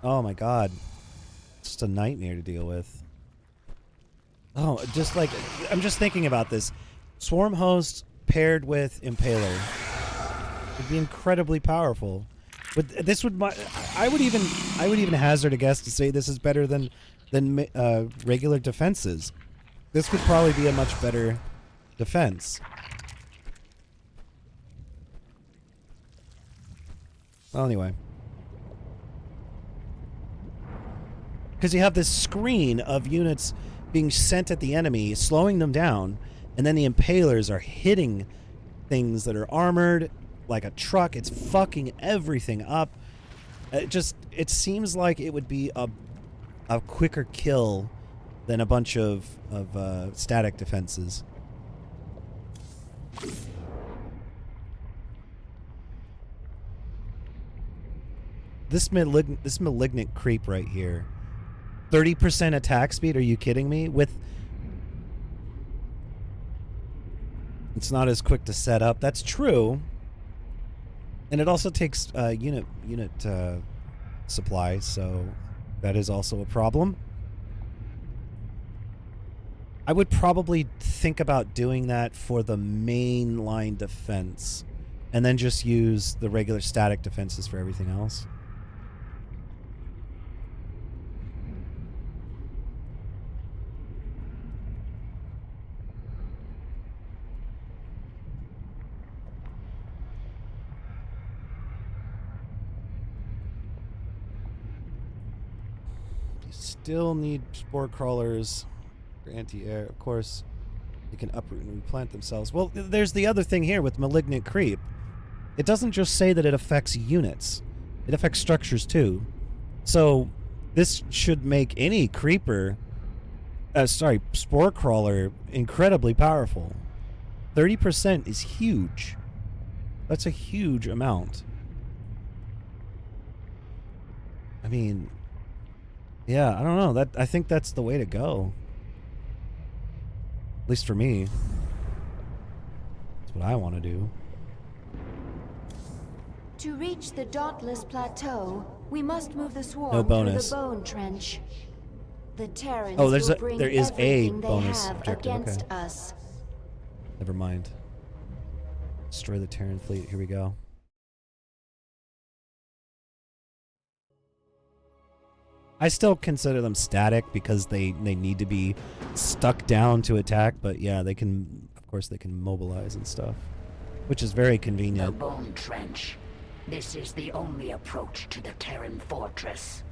oh my god, it's just a nightmare to deal with. Oh, just like I'm just thinking about this, Swarm Host paired with Impaler would be incredibly powerful. But this would I would even hazard a guess to say this is better than regular defenses. This would probably be a much better defense. Well, anyway, because you have this screen of units being sent at the enemy, slowing them down, and then the Impalers are hitting things that are armored like a truck. It's fucking everything up. It seems like it would be a quicker kill than a bunch of static defenses. This malignant creep right here, 30% attack speed. Are you kidding me? It's not as quick to set up. That's true. And it also takes unit supply, so that is also a problem. I would probably think about doing that for the main line defense, and then just use the regular static defenses for everything else. still need spore crawlers for anti-air. Of course, they can uproot and replant themselves. Well, there's the other thing here with malignant creep. It doesn't just say that it affects units. It affects structures too. So this should make any creeper, spore crawler, incredibly powerful. 30% is huge. That's a huge amount. I mean, yeah, I don't know. I think that's the way to go. At least for me. That's what I want to do.
To reach the Dauntless Plateau, we must move the swarm
No bonus.
through the Bone Trench. The Terrans
Oh,
there
is a
they
bonus
have
objective,
against
okay.
us.
Never mind. Destroy the Terran fleet. Here we go. I still consider them static because they need to be stuck down to attack, but yeah, they can, of course, they can mobilize and stuff, which is very
The
convenient.
Bone Trench. This is the only approach to the Terran fortress.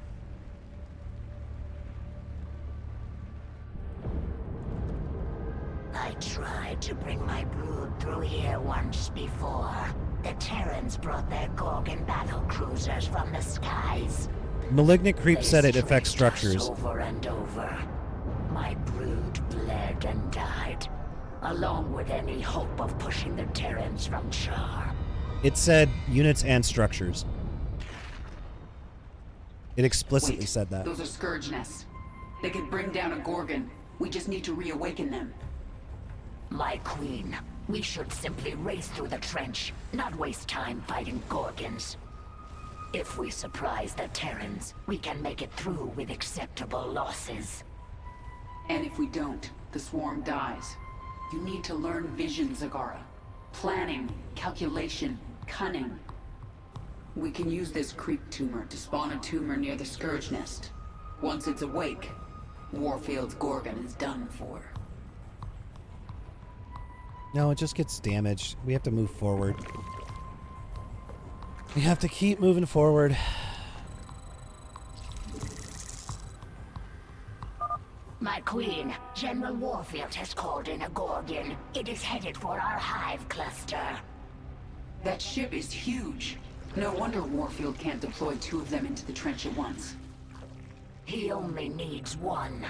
I tried to bring my brood through here once before. The Terrans brought their Gorgon battle cruisers from the skies.
Malignant Creep
They
said it affects
stripped us
structures.
over and over. My brood bled and died, along with any hope of pushing the Terrans from Char.
It said units and structures. It explicitly
Wait,
said that.
Those are Scourge nests. They could bring down a Gorgon. We just need to reawaken them.
My queen, we should simply race through the trench, not waste time fighting Gorgons. If we surprise the Terrans, we can make it through with acceptable losses.
And if we don't, the swarm dies. You need to learn vision, Zagara. Planning, calculation, cunning. We can use this creep tumor to spawn a tumor near the Scourge nest. Once it's awake, Warfield's Gorgon is done for.
No, it just gets damaged. We have to move forward. We have to keep moving forward.
My queen, General Warfield has called in a Gorgon. It is headed for our hive cluster.
That ship is huge. No wonder Warfield can't deploy 2 of them into the trench at once.
He only needs one.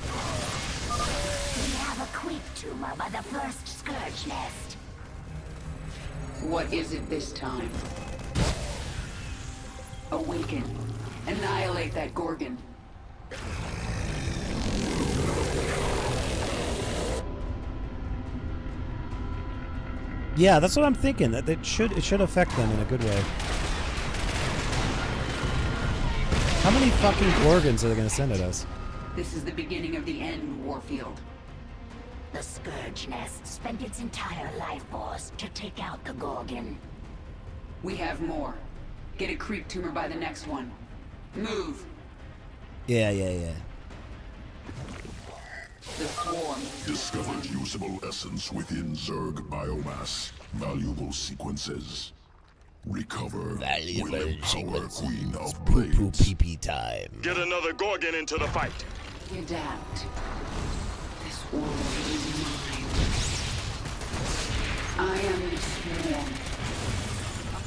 We have a creep tumor by the first Scourge nest.
What is it this time? Awaken. Annihilate that Gorgon.
Yeah, that's what I'm thinking. That it should affect them in a good way. How many fucking Gorgons are they gonna send at us?
This is the beginning of the end, Warfield.
The Scourge nest spent its entire life force to take out the Gorgon.
We have more. Get a creep tumor by the next one. Move.
Yeah.
The swarm.
Discovered usable essence within Zerg biomass. Valuable sequences. Recover.
Valuable
will empower
sequences.
Queen of
Poo poo
Blades.
pee pee time.
Get another Gorgon into the fight.
Adapt. This world is mine. I am the swarm.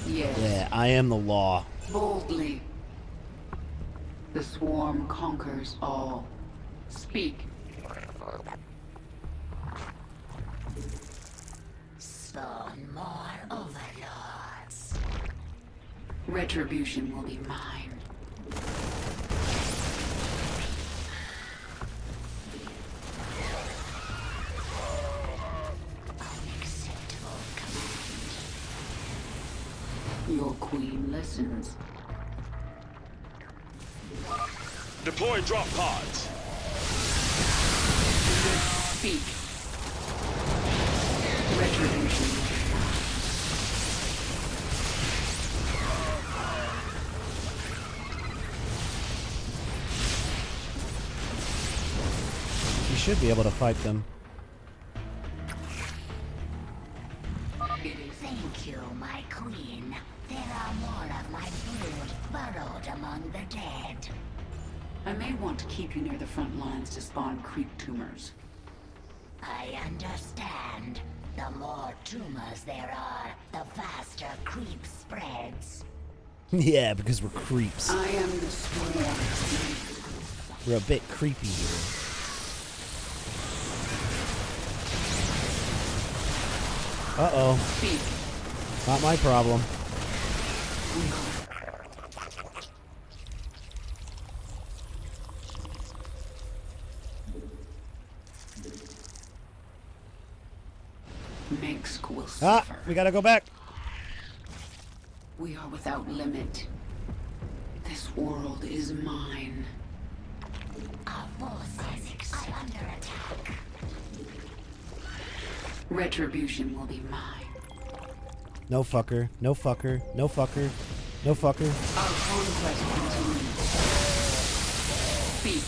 Yes.
Yeah, I am the law.
Boldly. The swarm conquers all. Speak.
Spawn more overlords.
Retribution will be mine.
Unacceptable command.
Your queen listens.
Deploy drop pods.
Speak. Retribution.
You should be able to fight them.
Thank you, my queen. There are more of my brood burrowed among the dead.
I want to keep you near the front lines to spawn creep tumors.
I understand. The more tumors there are, the faster creep spreads.
Yeah, because we're creeps.
I am the swarm.
We're a bit creepy here. Uh-oh.
Speak.
Not my problem.
Mengsk will
Ah,
suffer.
we gotta go back.
We are without limit. This world is mine.
Our forces are under attack.
Retribution will be mine.
No fucker. No fucker. No fucker. No fucker.
Our conquest continues. Speak.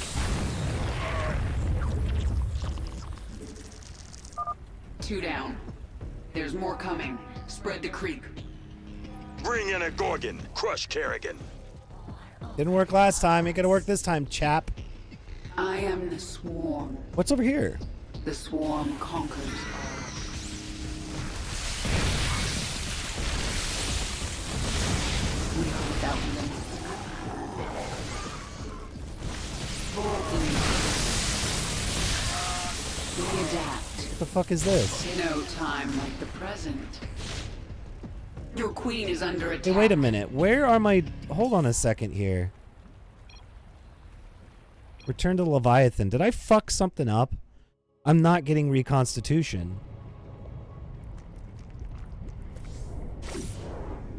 2 down. There's more coming. Spread the creep.
Bring in a Gorgon. Crush Kerrigan.
Didn't work last time. Ain't gonna work this time, chap.
I am the swarm.
What's over here?
The swarm conquers all. We are without limit. Boldly. We adapt.
What the fuck is this?
No time like the present. Your queen is under attack.
Hey, wait a minute. Where are my... Hold on a second here. Return to Leviathan. Did I fuck something up? I'm not getting reconstitution.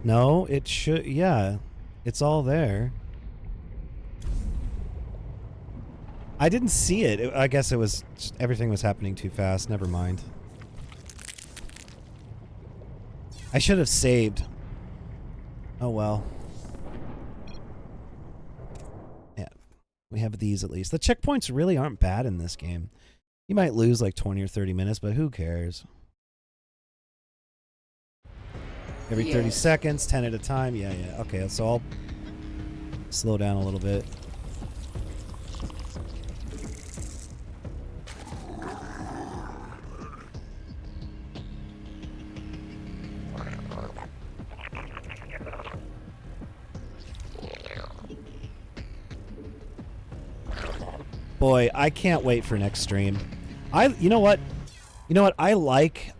No, it should... Yeah. It's all there. I didn't see it. I guess it was... Everything was happening too fast. Never mind. I should have saved. Oh well. Yeah. We have these at least. The checkpoints really aren't bad in this game. You might lose like 20 or 30 minutes, but who cares? Every 30 seconds, 10 at a time. Yeah, yeah. Okay, so I'll slow down a little bit. Boy, I can't wait for next stream. You know what? I like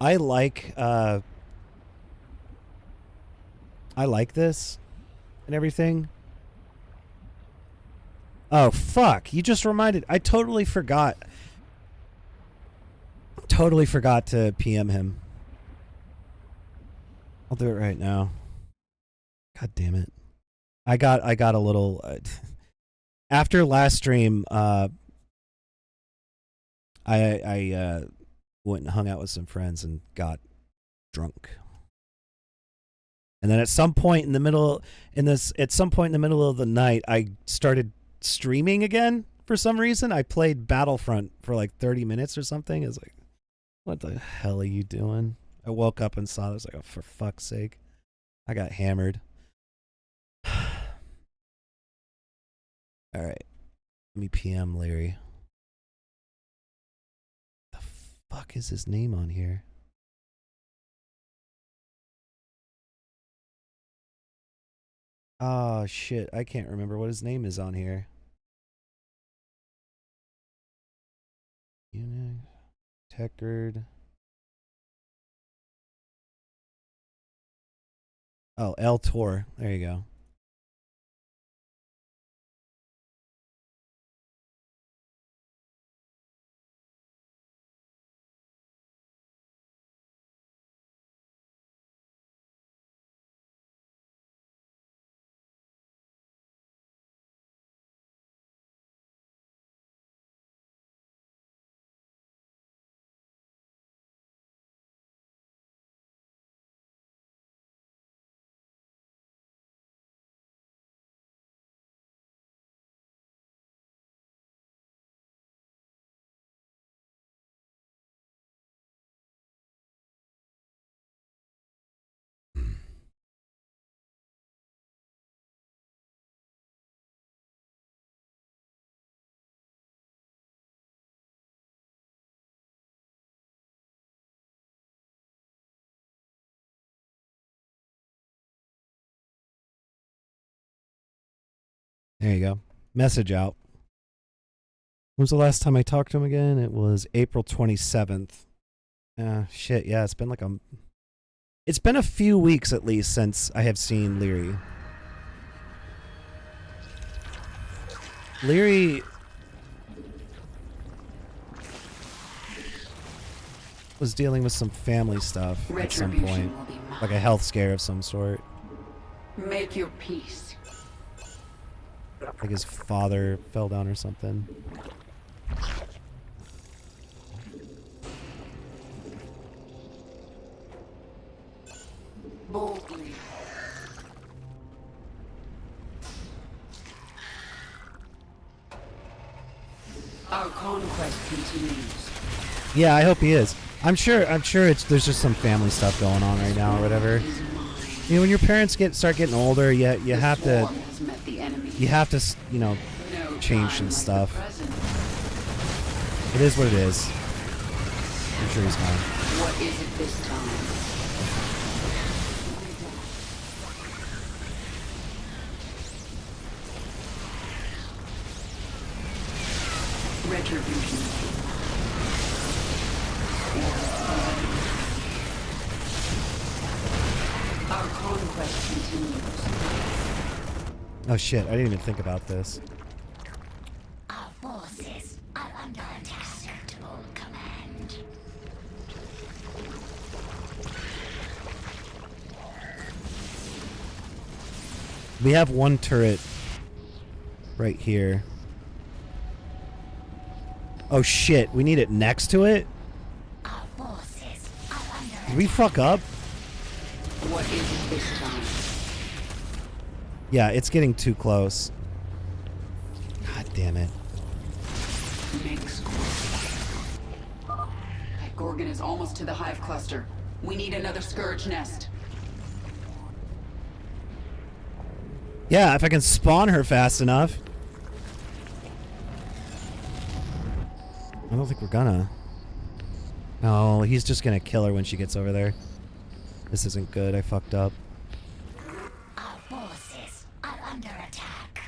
this and everything. Oh fuck, you just reminded. I totally forgot. Totally forgot to PM him. I'll do it right now. God damn it. I got a little after last stream, I went and hung out with some friends and got drunk. And then at some point in the middle of the night, I started streaming again for some reason. I played Battlefront for like 30 minutes or something. I was like, what the hell are you doing? I woke up and saw it. I was like, oh, for fuck's sake. I got hammered. All right. Let me PM Larry. The fuck is his name on here? Oh shit, I can't remember what his name is on here. Unix, Techgird. Oh, L Tor. There you go. There you go. Message out. When was the last time I talked to him again? It was April 27th. Shit, yeah, it's been like it's been a few weeks at least since I have seen Leary. Leary was dealing with some family stuff at some point. Like a health scare of some sort.
Make your peace.
Like his father fell down or something.
Boldly. Our conquest continues.
Yeah, I hope he is. I'm sure there's just some family stuff going on right now or whatever. You know, when your parents start getting older, you have to change some stuff. It is what it is. I'm sure he's fine.
What is it this time? Retribution. Our conquest continues.
Oh shit, I didn't even think about this.
Our forces are under attack. Acceptable command.
We have one turret right here. Oh shit, we need it next to it?
Our forces are under
Did we fuck up?
What is it this time?
Yeah, it's getting too close. God damn it.
Makes that Gorgon is almost to the hive cluster. We need another Scourge nest.
Yeah, if I can spawn her fast enough. I don't think we're gonna. No, he's just gonna kill her when she gets over there. This isn't good. I fucked up.
Our forces are under attack.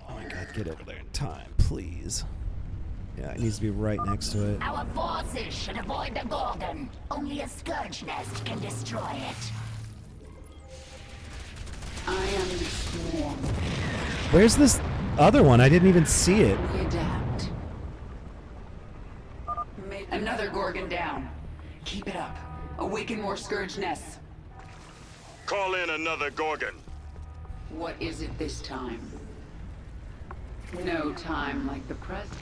Oh my god, get over there in time, please. Yeah, it needs to be right next to it.
Our forces should avoid the Gorgon. Only a Scourge nest can destroy it.
I am the swarm.
Where's this other one? I didn't even see it.
We adapt. Another Gorgon down. Keep it up. Awaken more Scourge nests.
Call in another Gorgon.
What is it this time? No time like the present.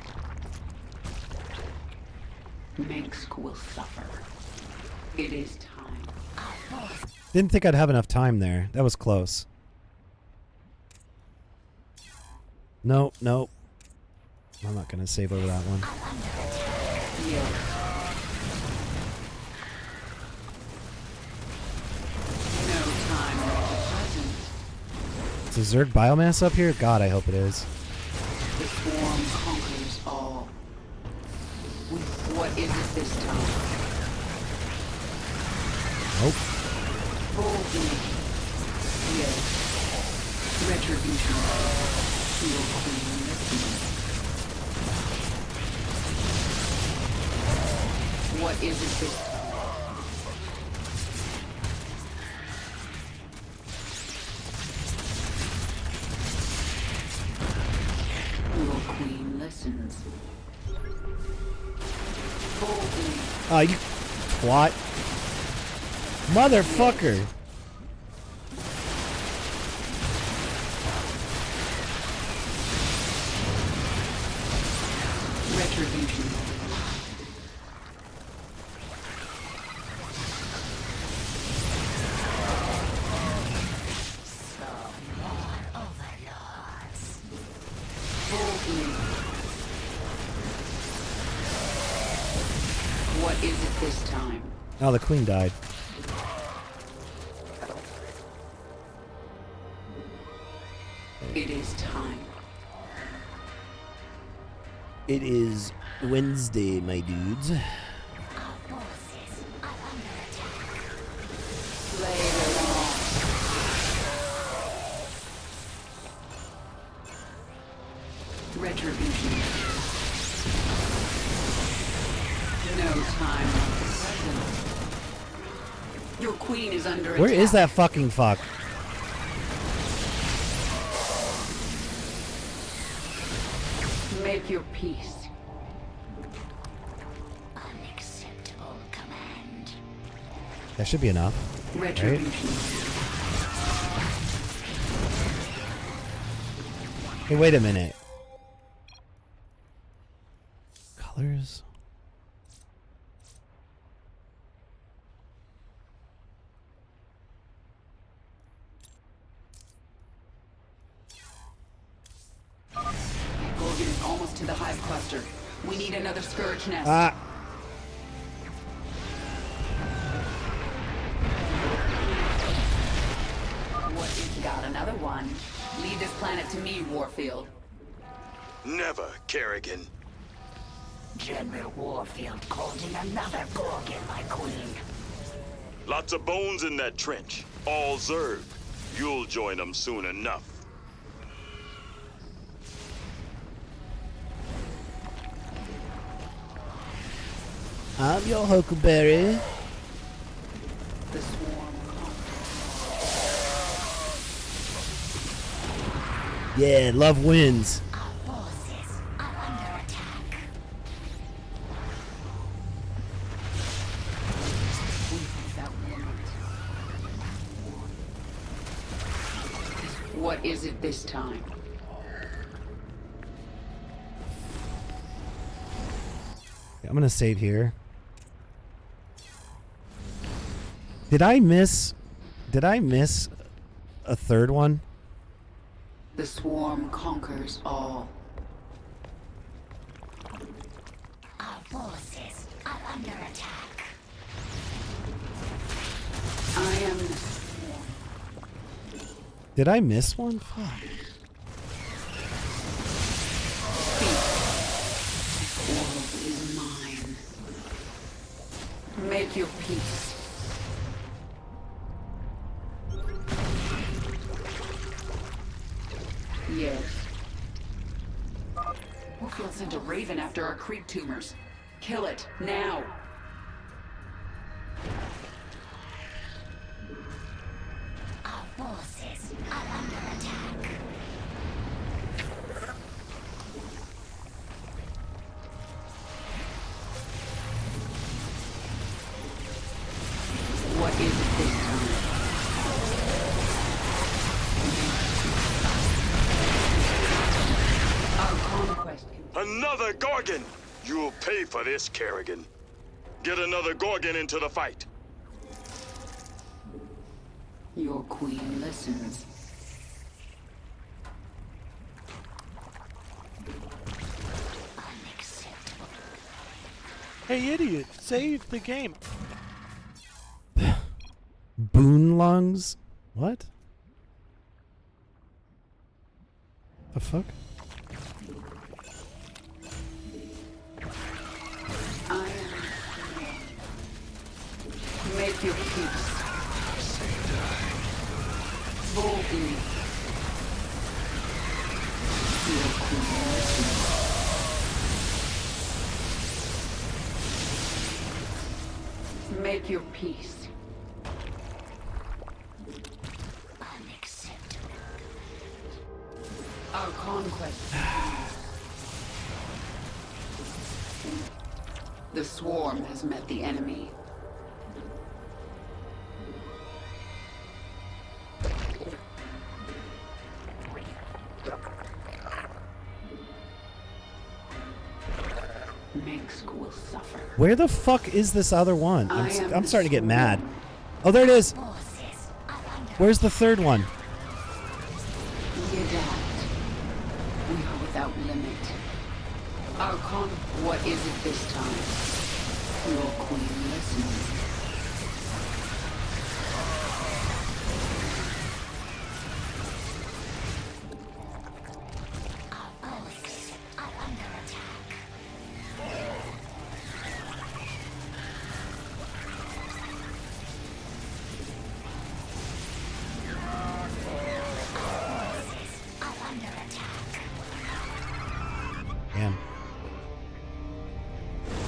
Mengsk will suffer. It is time.
Didn't think I'd have enough time there. That was close. Nope, nope. I'm not gonna save over that one.
Yes. No time like the present.
Is Zerg biomass up here? God, I hope it is.
The swarm conquers all. What is it this time?
Nope.
Boldly. Yes. Retribution. Shield Queen listening. What is it this time? Your queen listens. Boldly.
Oh, you twat. Motherfucker.
Retribution. Boldly. What is it this time?
Oh, the queen died.
It is time.
It is Wednesday, my dudes.
Our forces are under attack.
Slay them all. No time like the present. Your queen is under
Where
attack.
is that fucking fuck?
Make your peace.
Unacceptable command.
That should be enough.
Retribution.
Hey, wait a minute. Colors.
Gorgon is almost to the hive cluster. We need another scourge nest.
Ah.
What if you got another one? Leave this planet to me, Warfield.
Never, Kerrigan.
General Warfield called in another Gorgon, my queen.
Lots of bones in that trench. All Zerg. You'll join them soon enough.
I'm your Huckleberry.
The swarm conquers.
Yeah, love wins.
Our forces are under attack.
Without limit. What is it this time?
I'm gonna save here. Did I miss a third one?
The swarm conquers all.
Our forces are under attack.
I am the swarm.
Did I miss one? Fuck.
This world is mine. Make your peace. Yes. Warfield sent a raven after our creep tumors. Kill it, now!
Our forces are under attack.
What is it this time? Our conquest can...
Another Gorgon! You'll pay for this, Kerrigan. Get another Gorgon into the fight.
Your queen listens.
Unacceptable.
Hey, idiot, save the game.
Boon lungs? What? The fuck?
I am... Make your peace. Boldly. Your queen listens. Make your peace.
Unacceptable.
Our conquest. The swarm has met the enemy. Minsk will suffer.
Where the fuck is this other one?
I am
I'm starting to get
the
mad. Oh, there it is.
Forces are under
Where's the third one?
We adapt. We are without limit. Our what is it this time? Your queen listens.
Our forces are under attack. Our forces are under attack.
Damn.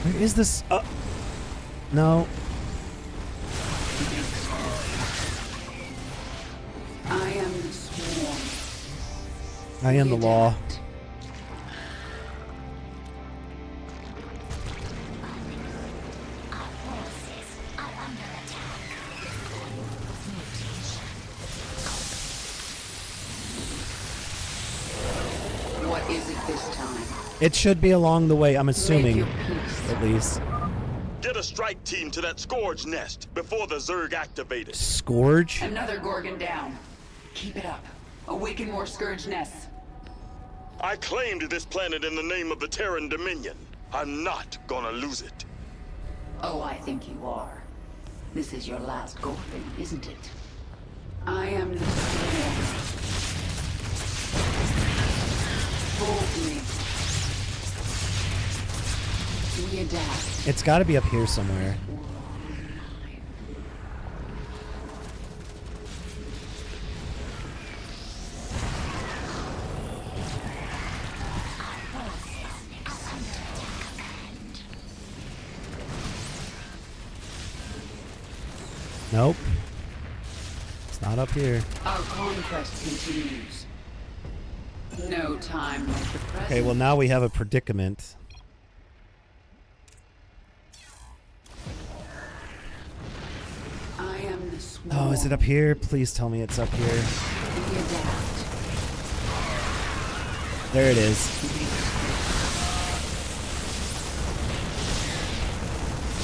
Where is this? No.
I am the swarm.
I am the law.
Adapt.
Our forces are under attack.
What is it this time?
It should be along the way, I'm assuming,
Make your peace.
at least.
Get a strike team to that Scourge nest before the Zerg activate it.
Scourge?
Another Gorgon down. Keep it up. Awaken more Scourge nests.
I claimed this planet in the name of the Terran Dominion. I'm not gonna lose it.
Oh, I think you are. This is your last Gorgon, isn't it? I am the swarm. Hold me. We adapt.
It's got to be up here somewhere. Nope. It's not up here.
Our conquest continues. No time like the present.
Okay, well now we have a predicament.
I am the swarm.
Oh, is it up here? Please tell me it's up here.
We adapt.
There it is.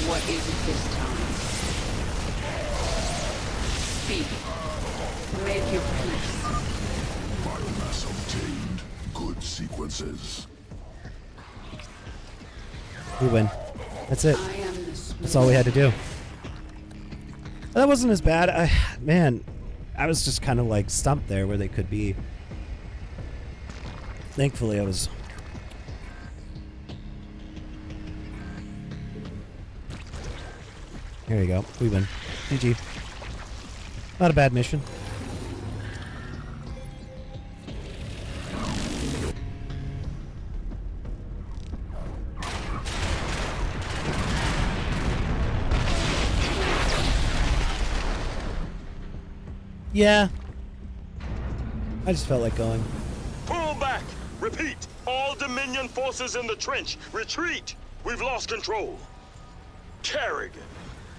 What is it this time? Speak. Make your peace.
Biomass obtained. Good sequences.
We win. That's it.
I am the swarm.
That's all we had to do. That wasn't as bad. Man, I was just kind of like stumped there where they could be. Thankfully, I was. Here you go. We win. GG. Not a bad mission. Yeah. I just felt like going.
Pull back! Repeat! All Dominion forces in the trench! Retreat! We've lost control! Kerrigan,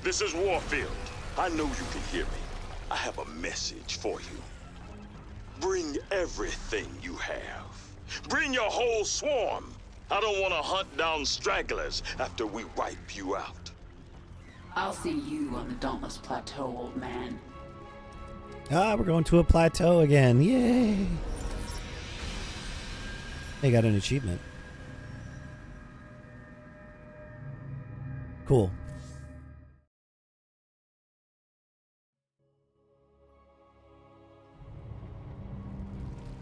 this is Warfield. I know you can hear me. I have a message for you. Bring everything you have. Bring your whole swarm. I don't want to hunt down stragglers after we wipe you out.
I'll see you on the Dauntless Plateau, old man.
Ah, we're going to a plateau again. Yay! They got an achievement. Cool.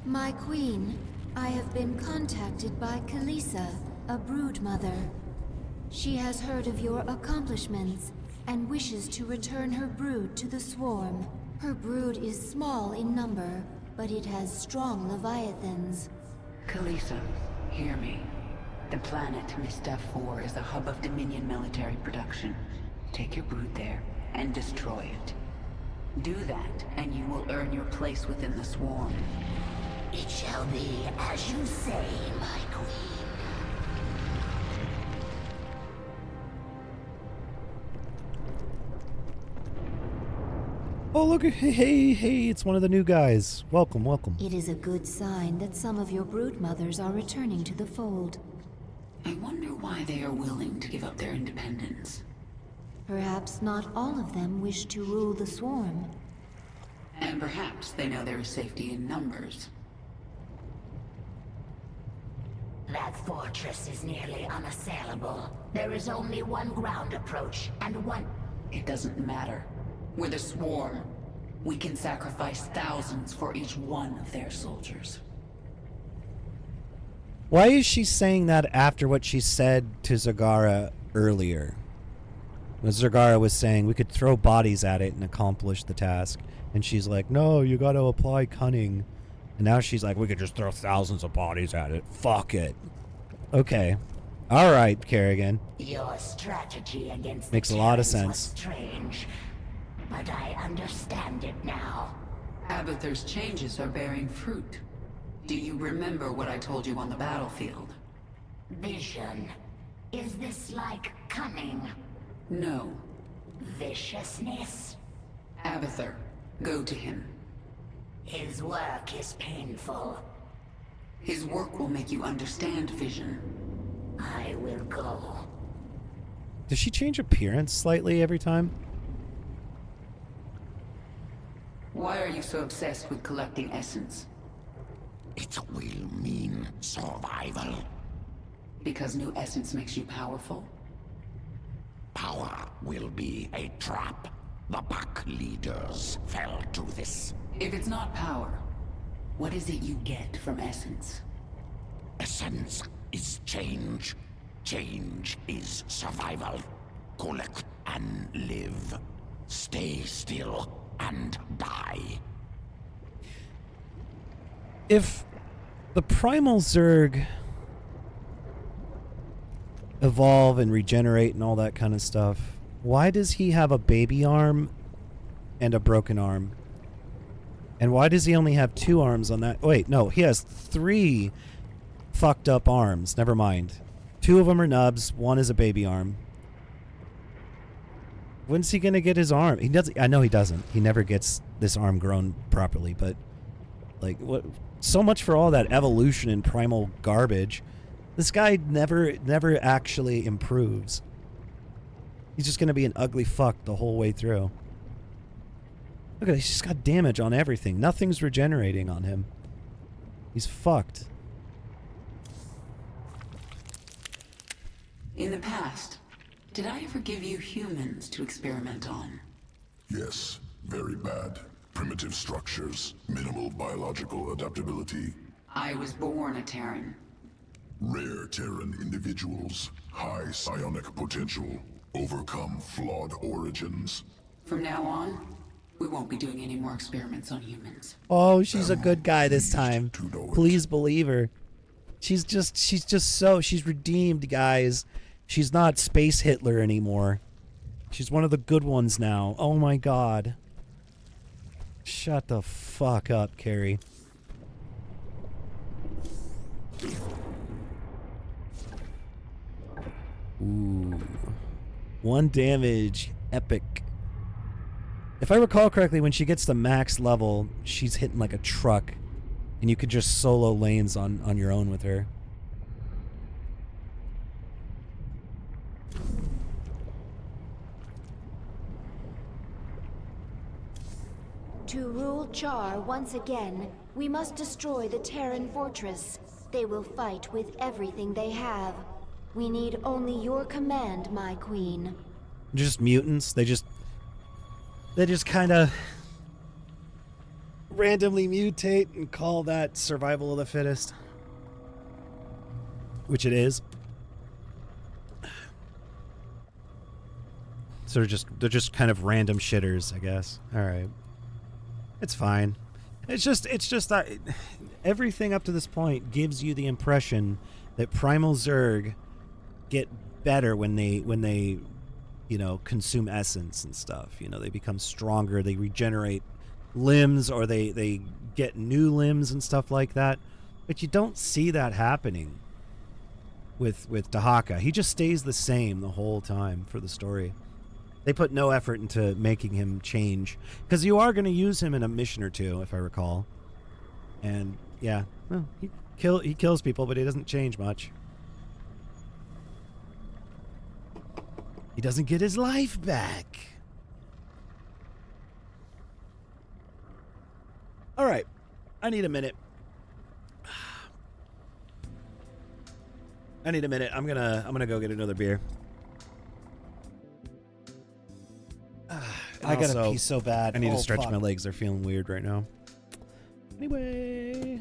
My queen, I have been contacted by Kalisa, a brood mother. She has heard of your accomplishments and wishes to return her brood to the swarm. Her brood is small in number, but it has strong leviathans.
Kalisa, hear me. The planet Mistaf 4 is the hub of Dominion military production. Take your brood there and destroy it. Do that, and you will earn your place within the swarm.
It shall be as you say, my queen.
Oh, look. Hey, it's one of the new guys. Welcome, welcome.
It is a good sign that some of your brood mothers are returning to the fold.
I wonder why they are willing to give up their independence.
Perhaps not all of them wish to rule the swarm.
And perhaps they know there is safety in numbers.
That fortress is nearly unassailable. There is only one ground approach, and one...
It doesn't matter. We're the swarm. We can sacrifice thousands for each one of their soldiers.
Why is she saying that after what she said to Zagara earlier? When Zagara was saying we could throw bodies at it and accomplish the task. And she's like, no, you gotta apply cunning. And now she's like, we could just throw thousands of bodies at it. Fuck it. Okay. All right, Kerrigan.
Your strategy against
Makes
the
a lot of
Terrans was
sense.
strange, but I understand it now.
Abathur's changes are bearing fruit. Do you remember what I told you on the battlefield?
Vision. Is this like cunning?
No.
Viciousness?
Abathur, go to him.
His work is painful.
His work will make you understand Vision.
I will go.
Does she change appearance slightly every time?
Why are you so obsessed with collecting essence?
It will mean survival.
Because new essence makes you powerful?
Power will be a trap. The pack leaders fell to this.
If it's not power, what is it you get from essence?
Essence is change. Change is survival. Collect and live. Stay still and die.
If the primal Zerg evolve and regenerate and all that kind of stuff, why does he have a baby arm and a broken arm? And why does he only have 2 arms on that? Wait, no, he has 3 fucked up arms. Never mind. 2 of them are nubs, 1 is a baby arm. When's he gonna get his arm? He doesn't. I know he doesn't. He never gets this arm grown properly. But like, what? So much for all that evolution and primal garbage. This guy never actually improves. He's just gonna be an ugly fuck the whole way through. Look at it, he's just got damage on everything. Nothing's regenerating on him. He's fucked.
In the past, did I ever give you humans to experiment on?
Yes, very bad. Primitive structures, minimal biological adaptability,
I was born a Terran.
rare Terran individuals, high psionic potential, overcome flawed origins.
From now on, we won't be doing any more experiments on humans.
Oh, she's a good guy this time.
To know it.
Please believe her. She's redeemed, guys. She's not Space Hitler anymore. She's one of the good ones now. Oh my god. Shut the fuck up, Carrie. Ooh. 1 damage. Epic. If I recall correctly, when she gets to max level, she's hitting like a truck. And you could just solo lanes on your own with her.
To rule Char once again, we must destroy the Terran fortress. They will fight with everything they have. We need only your command, my queen.
Just mutants. They just kind of randomly mutate and call that survival of the fittest. Which it is. So they're just kind of random shitters, I guess. All right. It's fine. It's just that everything up to this point gives you the impression that primal Zerg get better when they consume essence and stuff. They become stronger, they regenerate limbs, or they get new limbs and stuff like that. But you don't see that happening with Dahaka. He just stays the same the whole time for the story. They put no effort into making him change, because you are going to use him in a mission or 2, if I recall. And yeah, well, he kills people, but he doesn't change much. He doesn't get his life back. All right, I need a minute. I'm gonna go get another beer. I gotta pee so bad. I need to stretch my legs. They're feeling weird right now. Anyway.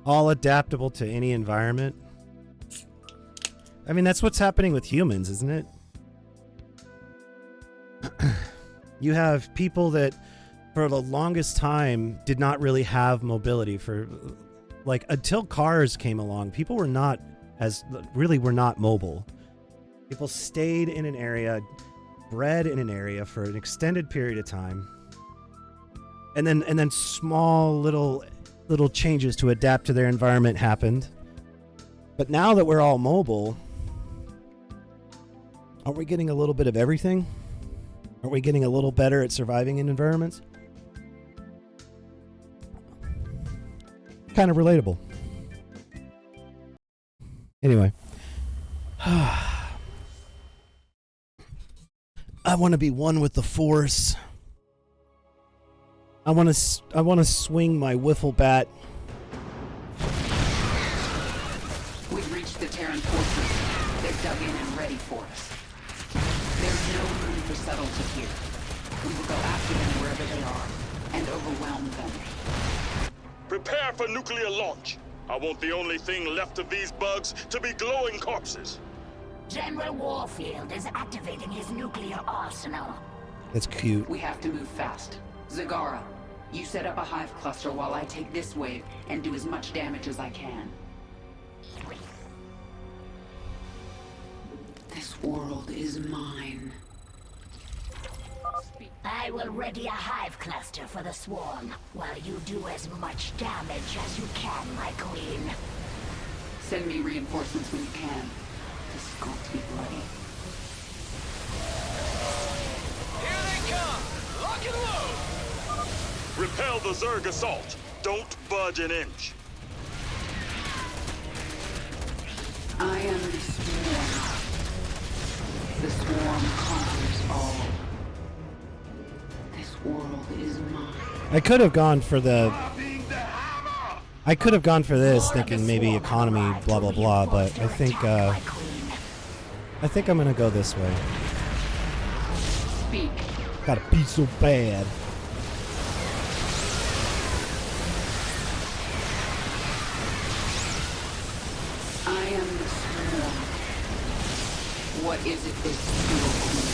all adaptable to any environment. I mean, that's what's happening with humans, isn't it? You have people that for the longest time did not really have mobility for like until cars came along. People were not mobile. People stayed in an area, bred in an area for an extended period of time. And then small little changes to adapt to their environment happened. But now that we're all mobile, aren't we getting a little bit of everything? Aren't we getting a little better at surviving in environments? Kind of relatable. Anyway. I want to be one with the Force. I want to swing my wiffle bat.
We've reached the Terran forces. They're dug in and ready for us. There's no room for subtlety here. We will go after them wherever they are and overwhelm them.
Prepare for nuclear launch. I want the only thing left of these bugs to be glowing corpses.
General Warfield is activating his nuclear arsenal.
That's cute.
We have to move fast. Zagara, you set up a hive cluster while I take this wave and do as much damage as I can. This world is mine.
I will ready a hive cluster for the swarm, while you do as much damage as you can, my queen.
Send me reinforcements when you can. This is going to be bloody.
Here they come! Lock and load!
Repel the Zerg assault. Don't budge an inch.
I am the swarm. The swarm conquers all. This world is mine.
I could have gone for the... I could have gone for this, thinking maybe economy, blah blah blah, but I think I'm gonna go this way.
Speak.
Gotta be so bad.
I am the swarm. What is it this pure queen?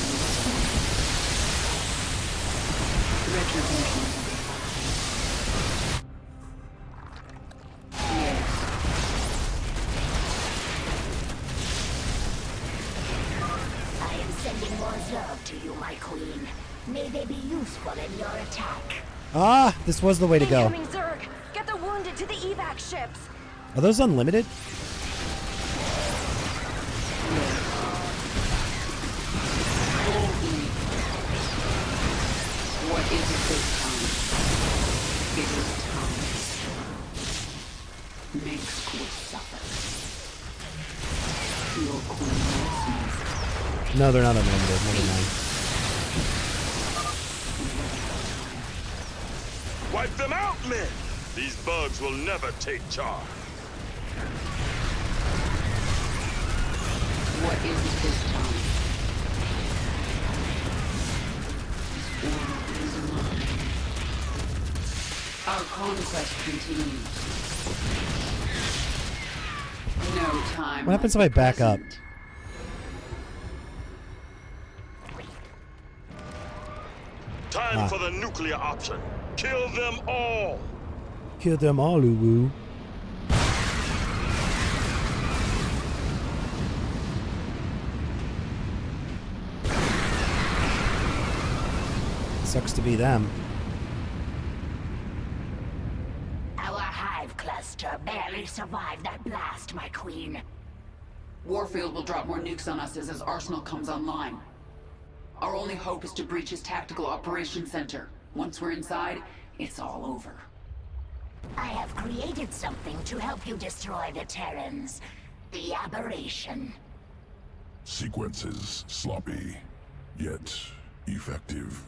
Retribution.
Sending more Zerg to you, my queen. May they be useful in your attack.
Ah, this was the way to go.
Incoming Zerg! Get the wounded to the evac ships!
Are those unlimited?
What is it this time? It is time. Make Squid suffer. Your queen listens.
No, they're not unlimited. Never mind.
Wipe them out, men! These bugs will never take charge.
What is it this time? This world is mine. Our conquest continues. No time.
What happens if I back up?
Time for the nuclear option. Kill them all!
Kill them all, Uwu. Sucks to be them.
Our hive cluster barely survived that blast, my queen.
Warfield will drop more nukes on us as his arsenal comes online. Our only hope is to breach his tactical operations center. Once we're inside, it's all over.
I have created something to help you destroy the Terrans. The aberration.
Sequences sloppy, yet effective.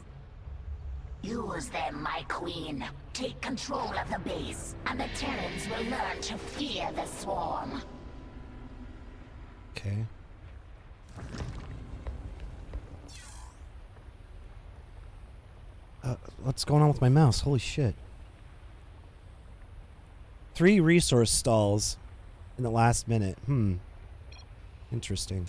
Use them, my queen. Take control of the base, and the Terrans will learn to fear the swarm.
Okay. What's going on with my mouse? Holy shit. 3 resource stalls in the last minute. Interesting.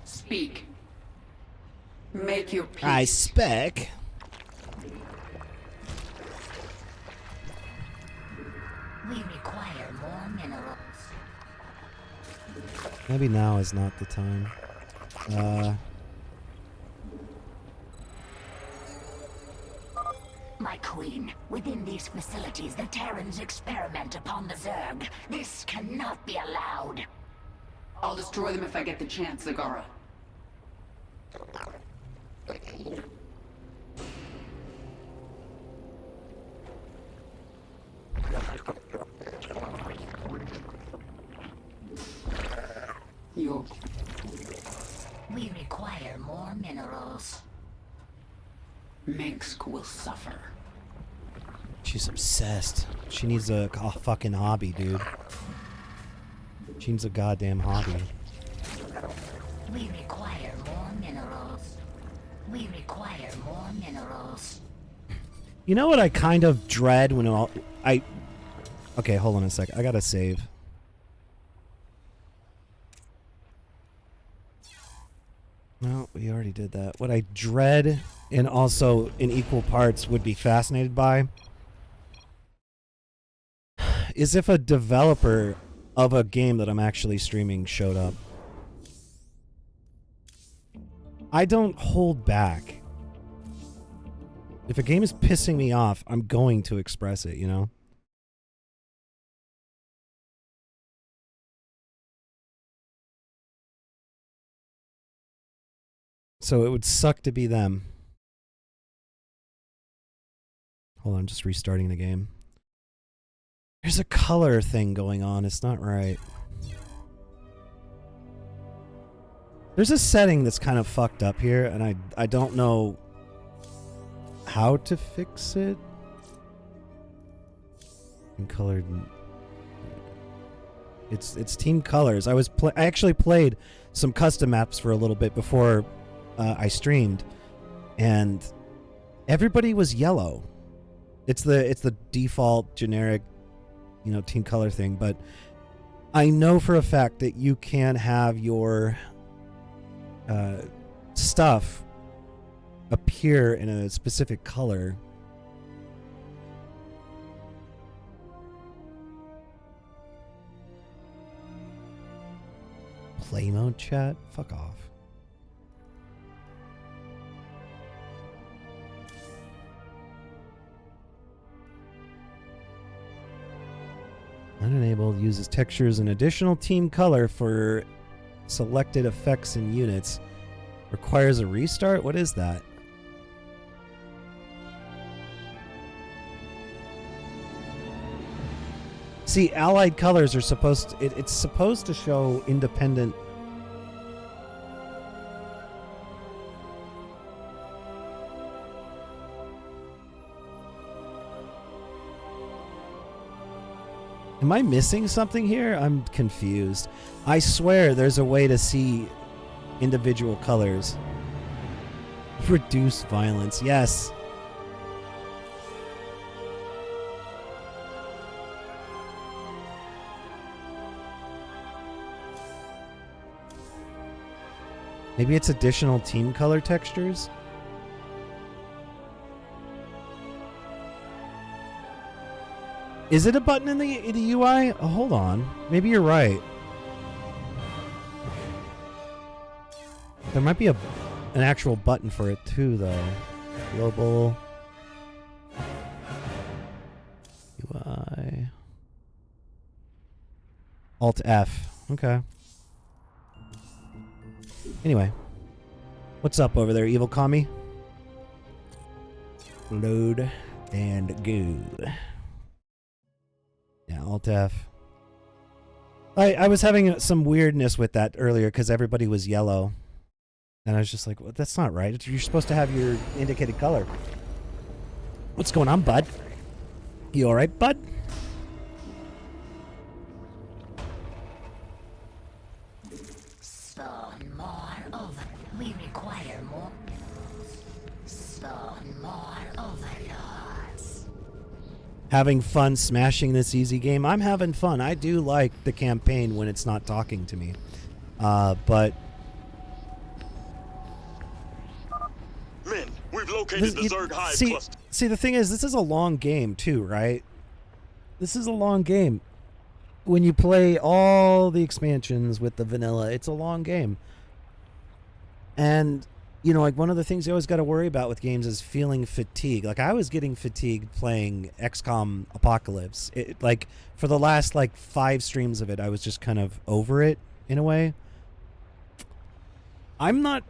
Speak. Make your peace.
I spec.
We require more minerals.
Maybe now is not the time.
My queen, within these facilities, the Terrans experiment upon the Zerg. This cannot be allowed.
I'll destroy them if I get the chance, Zagara.
We require more minerals.
Mengsk will suffer.
She's obsessed. She needs a fucking hobby, dude. She needs a goddamn hobby.
We require more minerals. We require more minerals.
You know what I kind of dread when Okay, hold on a sec. I gotta save. No, we already did that. What I dread, and also in equal parts would be fascinated by, is if a developer of a game that I'm actually streaming showed up. I don't hold back. If a game is pissing me off, I'm going to express it, you know? So it would suck to be them. Hold on, I'm just restarting the game. There's a color thing going on. It's not right. There's a setting that's kind of fucked up here, and I don't know how to fix it. And colored. It's team colors. I actually played some custom maps for a little bit before I streamed, and everybody was yellow. It's the default generic, you know, team color thing, but I know for a fact that you can have your stuff appear in a specific color. Play mode chat? Fuck off. Unenabled uses textures and additional team color for selected effects and units. Requires a restart? What is that? See, allied colors are supposed to, it's supposed to show independent. Am I missing something here? I'm confused. I swear there's a way to see individual colors. Reduce violence. Yes. Maybe it's additional team color textures? Is it a button in the UI? Oh, hold on. Maybe you're right. There might be an actual button for it too, though. Global UI. Alt F. Okay. Anyway. What's up over there, Evil Commie? Load and go. Yeah, Alt F. I was having some weirdness with that earlier because everybody was yellow. And I was just like, well, that's not right. You're supposed to have your indicated color. What's going on, bud? You alright, bud?
Spawn more over. We require more. Spawn more overlords.
Having fun smashing this easy game. I'm having fun. I do like the campaign when it's not talking to me. But
Men, we've located the Zerg Hive cluster.
See, the thing is, this is a long game too, right? This is a long game. When you play all the expansions with the vanilla, it's a long game. And, you know, like one of the things you always got to worry about with games is feeling fatigue. Like I was getting fatigued playing XCOM Apocalypse. Like for the last like 5 streams of it, I was just kind of over it in a way. I'm not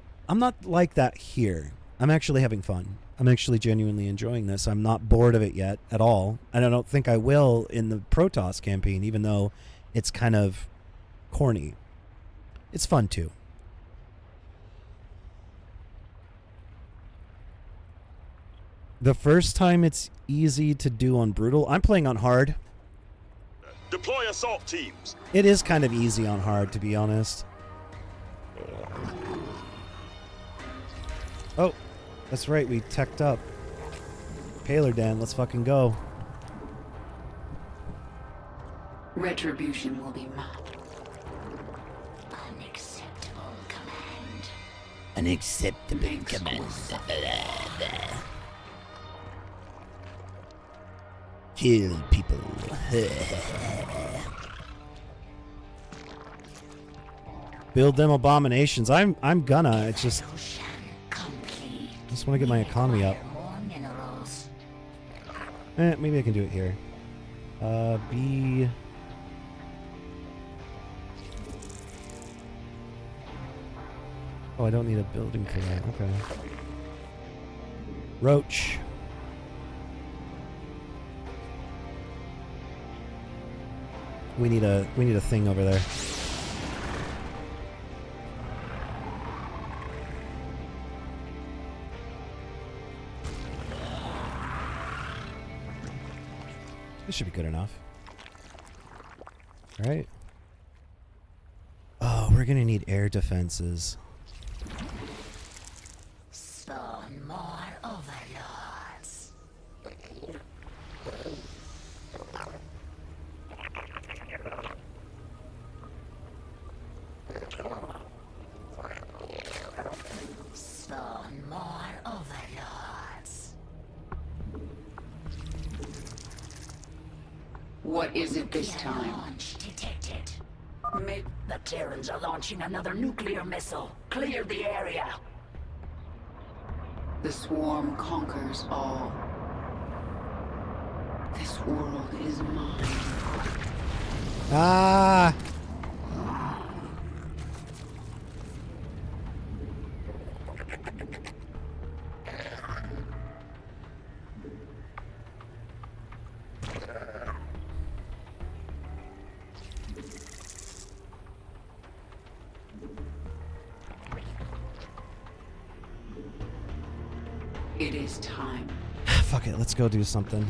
like that here. I'm actually having fun. I'm actually genuinely enjoying this. I'm not bored of it yet at all. And I don't think I will in the Protoss campaign, even though it's kind of corny. It's fun too. The first time it's easy to do on Brutal. I'm playing on hard.
Deploy assault teams.
It is kind of easy on hard, to be honest. Oh, that's right. We teched up. Paler Dan, let's fucking go.
Retribution will be mine.
Unacceptable command.
Unacceptable command. Kill people.
Build them abominations. I'm gonna. It's just. I just want to get my economy up. Maybe I can do it here. B. Oh, I don't need a building for that. Okay. Roach. We need a thing over there. This should be good enough. All right. Oh, we're gonna need air defenses.
Spawn more overlords. Spawn more overlords.
What is it this time?
Launch detected.
Mid
The Terrans are launching another nuclear missile. Clear the area.
The swarm conquers all. This world is mine.
Ah!
It is time.
Fuck it, let's go do something.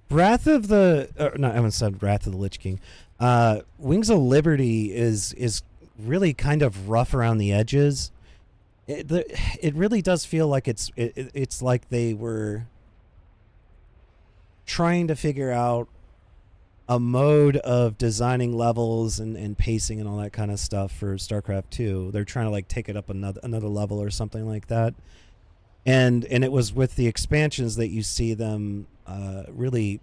Wrath of the... no, I haven't said Wrath of the Lich King. Wings of Liberty is really kind of rough around the edges. It really does feel like it's like they were trying to figure out a mode of designing levels and pacing and all that kind of stuff for StarCraft 2. They're trying to like take it up another level or something like that. And it was with the expansions that you see them really,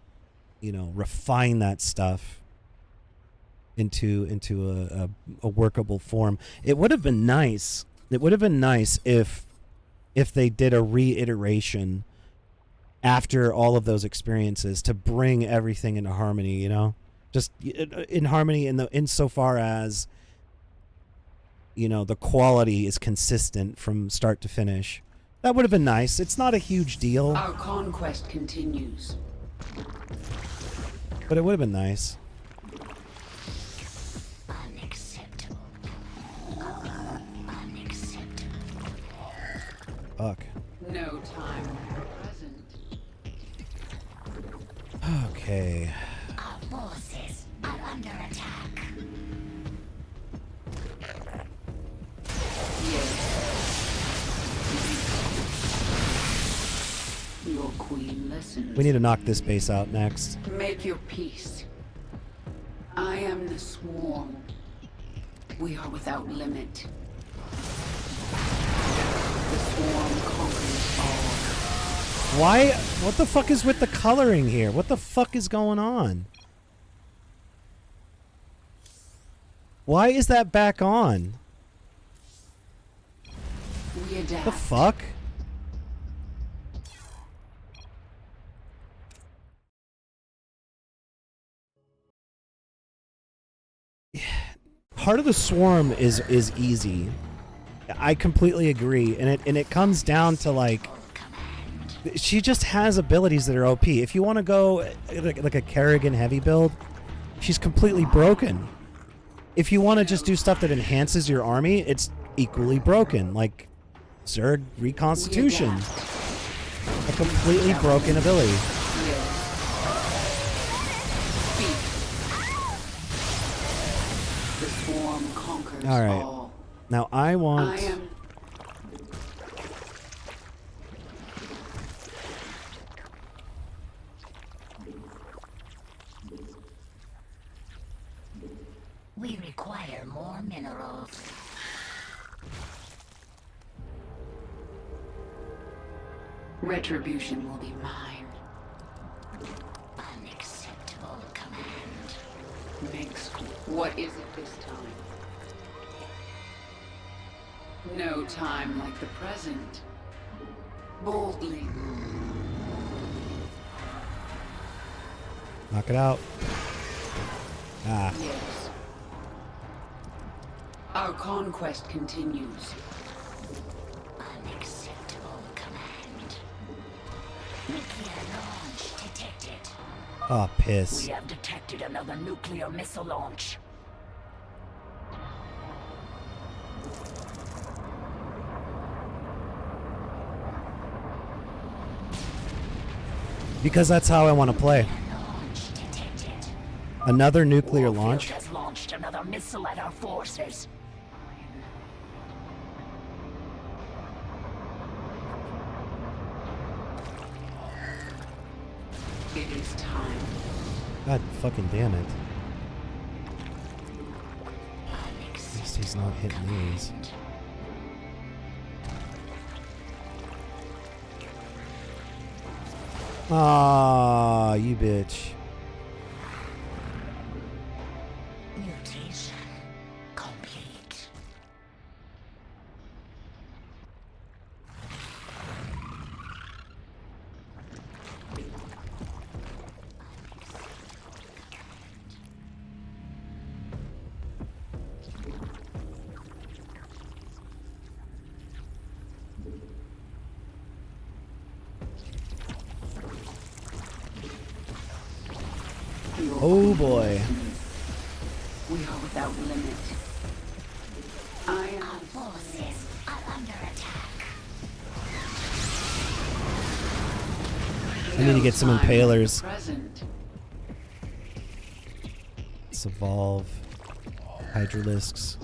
you know, refine that stuff into a workable form. It would have been nice. It would have been nice if they did a reiteration after all of those experiences to bring everything into harmony, you know? Just in harmony insofar as, you know, the quality is consistent from start to finish. That would have been nice. It's not a huge deal.
Our conquest continues.
But it would have been nice.
Unacceptable.
Fuck.
No time present.
Okay.
Our forces are under attack.
Your queen listens.
We need to knock this base out next.
Make your peace. I am the swarm. We are without limit. The swarm conquers all.
Why? What the fuck is with the coloring here? What the fuck is going on? Why is that back on?
We adapt.
The fuck? Part of the swarm is easy. I completely agree, and it comes down to like she just has abilities that are OP. If you want to go like a Kerrigan heavy build, she's completely broken. If you want to just do stuff that enhances your army, it's equally broken. Like Zerg Reconstitution, a completely broken ability.
The swarm conquers
All right.
all.
Now I want.
I am.
We require more minerals.
Retribution will be mine.
Unacceptable command.
Mixed. What is it this time? No time like the present. Boldly.
Knock it out. Ah.
Yes. Our conquest continues.
Unacceptable command. Nuclear launch detected.
Oh, piss.
We have detected another nuclear missile launch.
Because that's how I want to play.
Launch detected.
Another nuclear
Warfield
launch.
has launched another missile at our forces.
It is time.
God fucking damn it. At
Unacceptable
least he's not hitting these.
command.
Ah, you bitch.
Mutation complete.
Oh boy.
We are without limit. I am.
Our forces are under attack.
I need to get some
No time like the
impalers.
present.
Let's evolve. Hydralisks.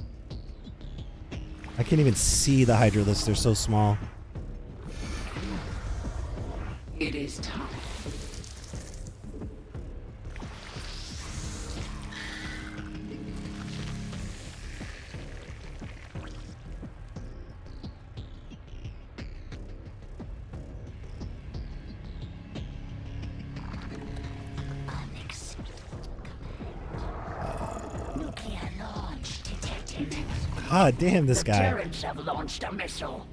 I can't even see the hydralisks, they're so small.
It is time.
Nuclear launch detected.
God damn this
The
guy.
Terrans have launched a missile.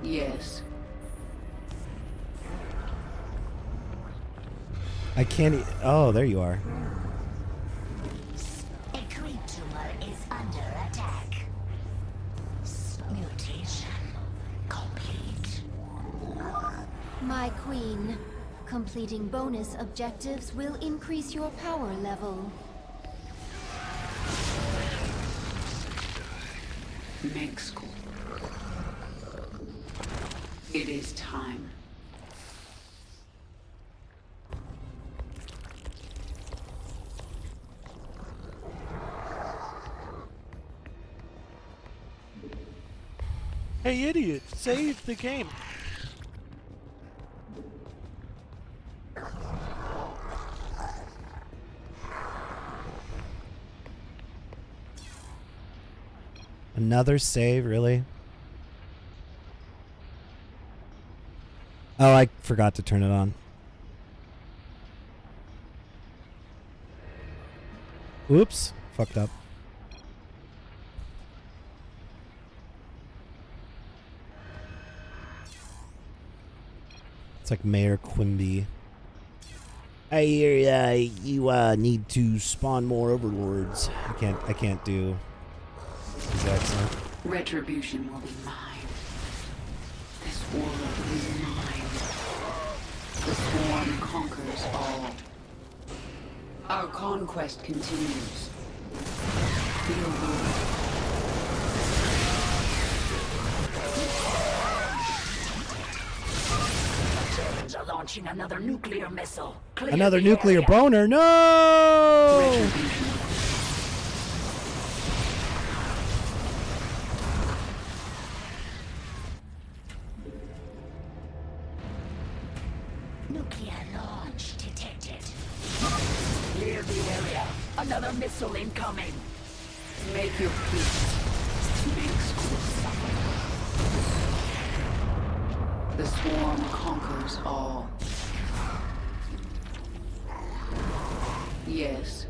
Yes.
I can't. Oh, there you are.
A creep tumor is under attack. Mutation complete.
My queen, completing bonus objectives will increase your power level.
Make school. It is time.
Hey, idiot! Save the game.
Another save, really? Oh, I forgot to turn it on. Oops, fucked up. It's like Mayor Quimby. I hear you need to spawn more overlords. I can't do his accent.
Retribution will be mine. This world is mine. The swarm conquers all. Our conquest continues. Feel good.
Germans are launching another nuclear missile. Clear
Another
the
nuclear
area.
boner. No!
Retribution.
Nuclear launch detected. Clear the area. Another missile incoming.
Make your peace. Make school suffer. The swarm conquers all. Yes.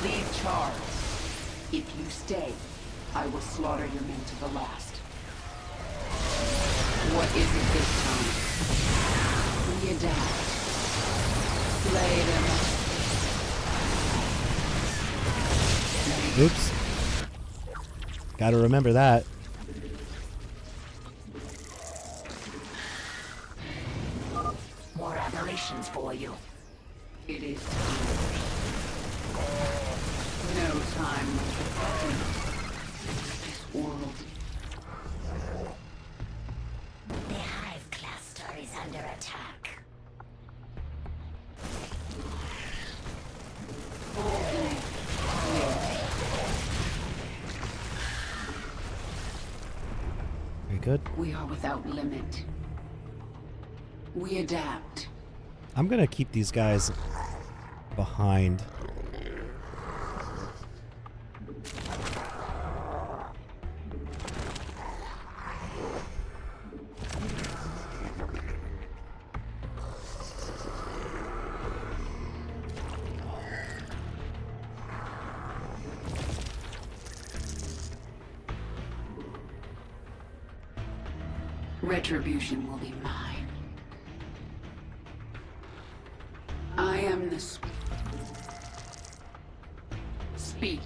Lead charge. If you stay, I will slaughter your men to the last. What is it this time? We adapt. Slay them.
Oops. Gotta remember that.
More aberrations for you.
It is time. No time. This world.
The hive cluster is under attack.
Very good.
We are without limit. We adapt.
I'm gonna keep these guys behind.
Retribution will be mine. I am the Speak.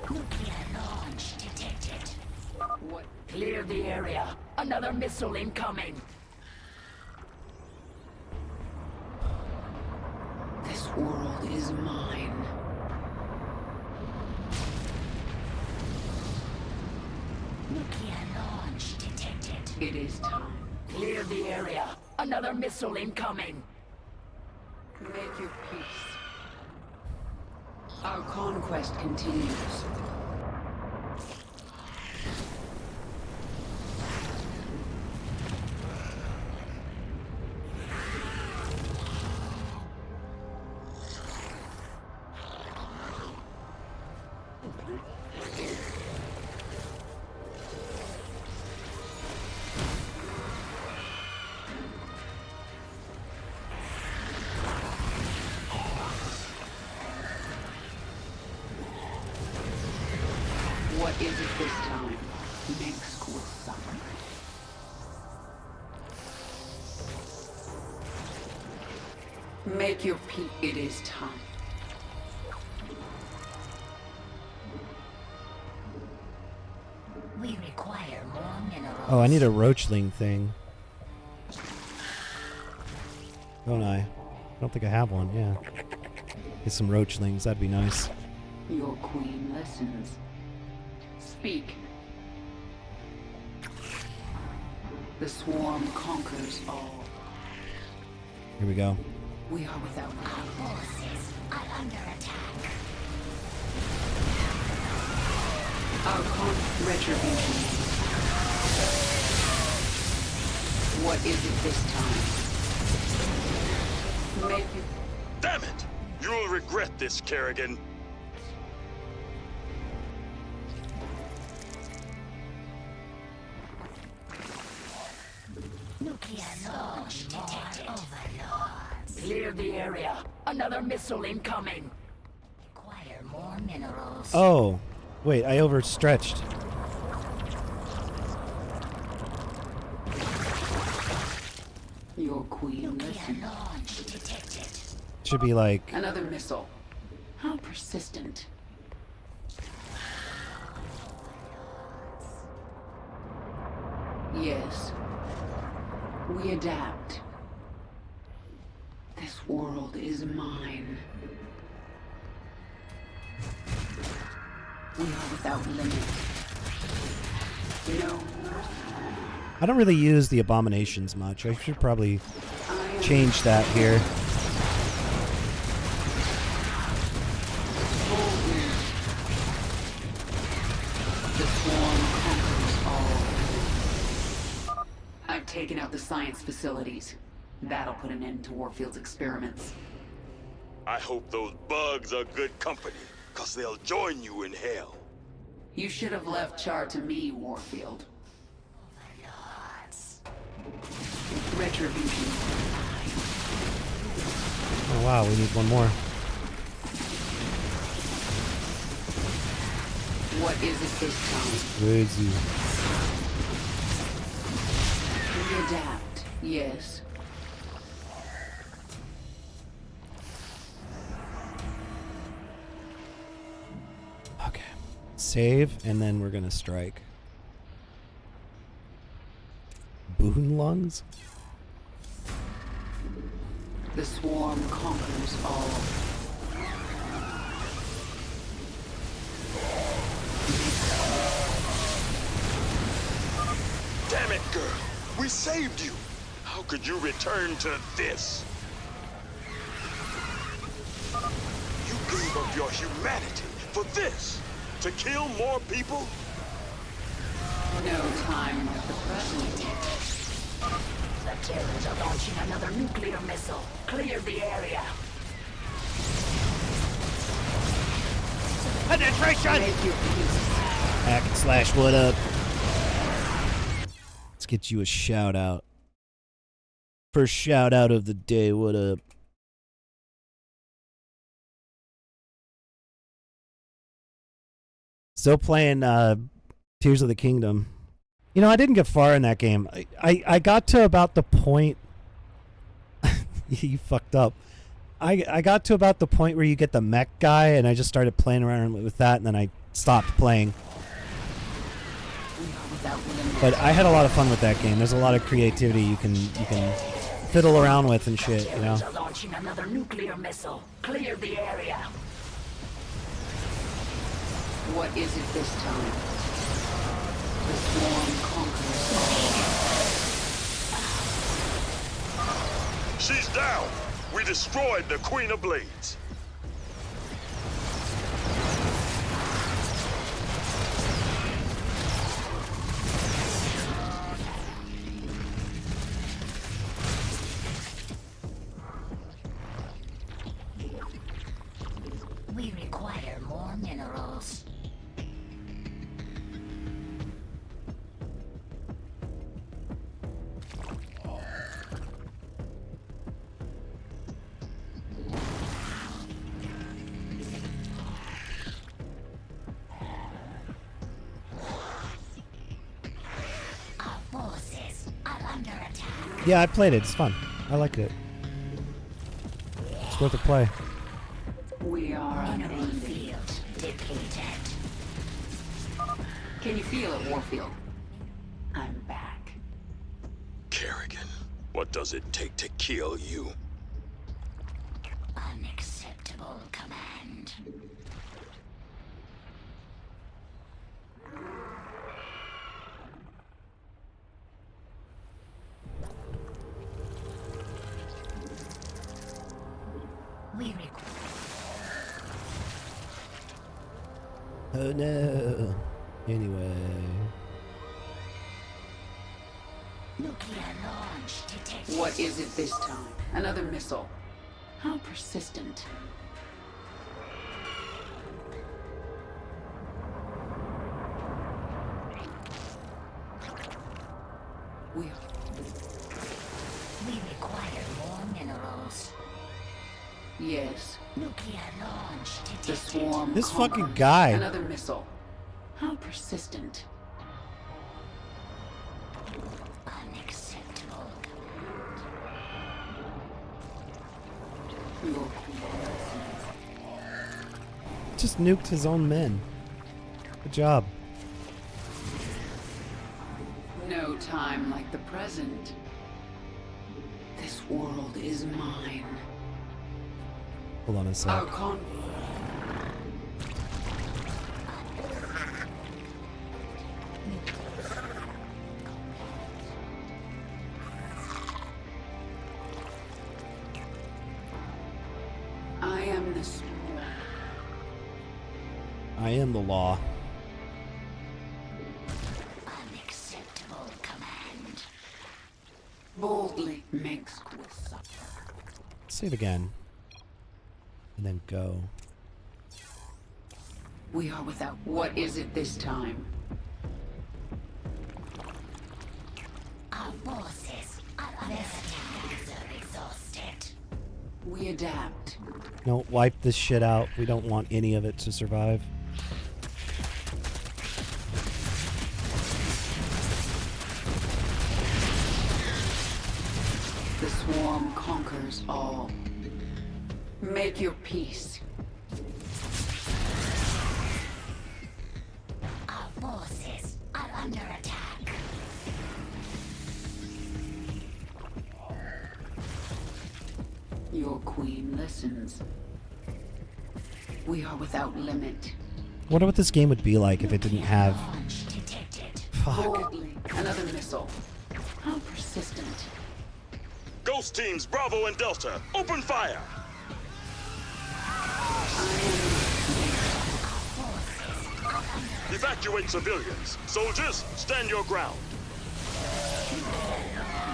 Nuclear launch detected.
What?
Clear the area. Another missile incoming.
This world is mine.
Nuclear launch detected.
It is time.
Clear the area. Another missile incoming.
Make your peace. Our conquest continues. What is it this time? Mengsk will suffer. Make your peace. It is time.
We require more minerals.
Oh, I need a roachling thing. Don't I? I don't think I have one, yeah. Get some roachlings, that'd be nice.
Your queen listens. Speak. The swarm conquers all.
Here we go.
We are without
Our forces are under attack.
our retribution. What is it this time? Make it.
Damn it! You'll regret this, Kerrigan.
Nuclear launch detected. Overlords.
Clear the area. Another missile incoming.
Require more minerals.
Oh, wait, I overstretched.
Your queen
Nuclear
listens.
launch detected.
Should be like...
Another missile. How persistent. Yes. We adapt. This world is mine. We are without limit. No.
I don't really use the abominations much. I should probably change that here.
The swarm conquers all. I've taken out the science facilities. That'll put an end to Warfield's experiments.
I hope those bugs are good company, 'cause they'll join you in hell.
You should have left Char to me, Warfield.
Overlords.
Retribution.
Oh wow, we need one more.
What is it this time?
Where is he?
We adapt, yes.
Okay. Save, and then we're gonna strike. Boon lungs?
The swarm conquers all.
Damn it, girl! We saved you! How could you return to this? You gave up your humanity for this! To kill more people?
No time like the present.
The Terrans are launching another nuclear missile. Clear the area.
Penetration!
Make your peace.
Hack and slash, what up? Let's get you a shout out. First shout out of the day, what up? Still playing Tears of the Kingdom. You know, I didn't get far in that game. I got to about the point... You fucked up. I got to about the point where you get the mech guy, and I just started playing around with that, and then I stopped playing. But I had a lot of fun with that game. There's a lot of creativity you can fiddle around with and shit, you know?
Terrans are launching another nuclear missile. Clear the area.
What is it this time? The swarm conquers.
She's down! We destroyed the Queen of Blades.
We require more minerals.
Yeah, I played it. It's fun. I liked it. It's worth a play.
We are
Mineral field depleted. Can you feel it, Warfield? I'm back.
Kerrigan, what does it take to kill you?
Unacceptable command. We require.
Oh no. Anyway.
Nuclear launch detected.
What is it this time? Another missile. How persistent. We
require more minerals.
Yes.
Nuclear launch detected.
The swarm.
This
conquers.
fucking guy.
Another missile. How persistent.
Unacceptable
Your
Just nuked his own men. Good job.
No time like the present. This world is mine.
Hold on a
Our
sec.
I am the swarm.
I am the law.
Unacceptable command.
Boldly makes quick suffer.
Save again. And then go.
We are without. What is it this time?
Our forces are exhausted.
We adapt.
No, wipe this shit out. We don't want any of it to survive.
The swarm conquers all. Make your peace.
Our forces are under attack.
Your queen listens. We are without limit.
Wonder what this game would be like if it didn't have.
Launch detected.
Fuck.
Boldly. Another missile. How persistent.
Ghost teams Bravo and Delta, open fire! Evacuate civilians. Soldiers, stand your ground.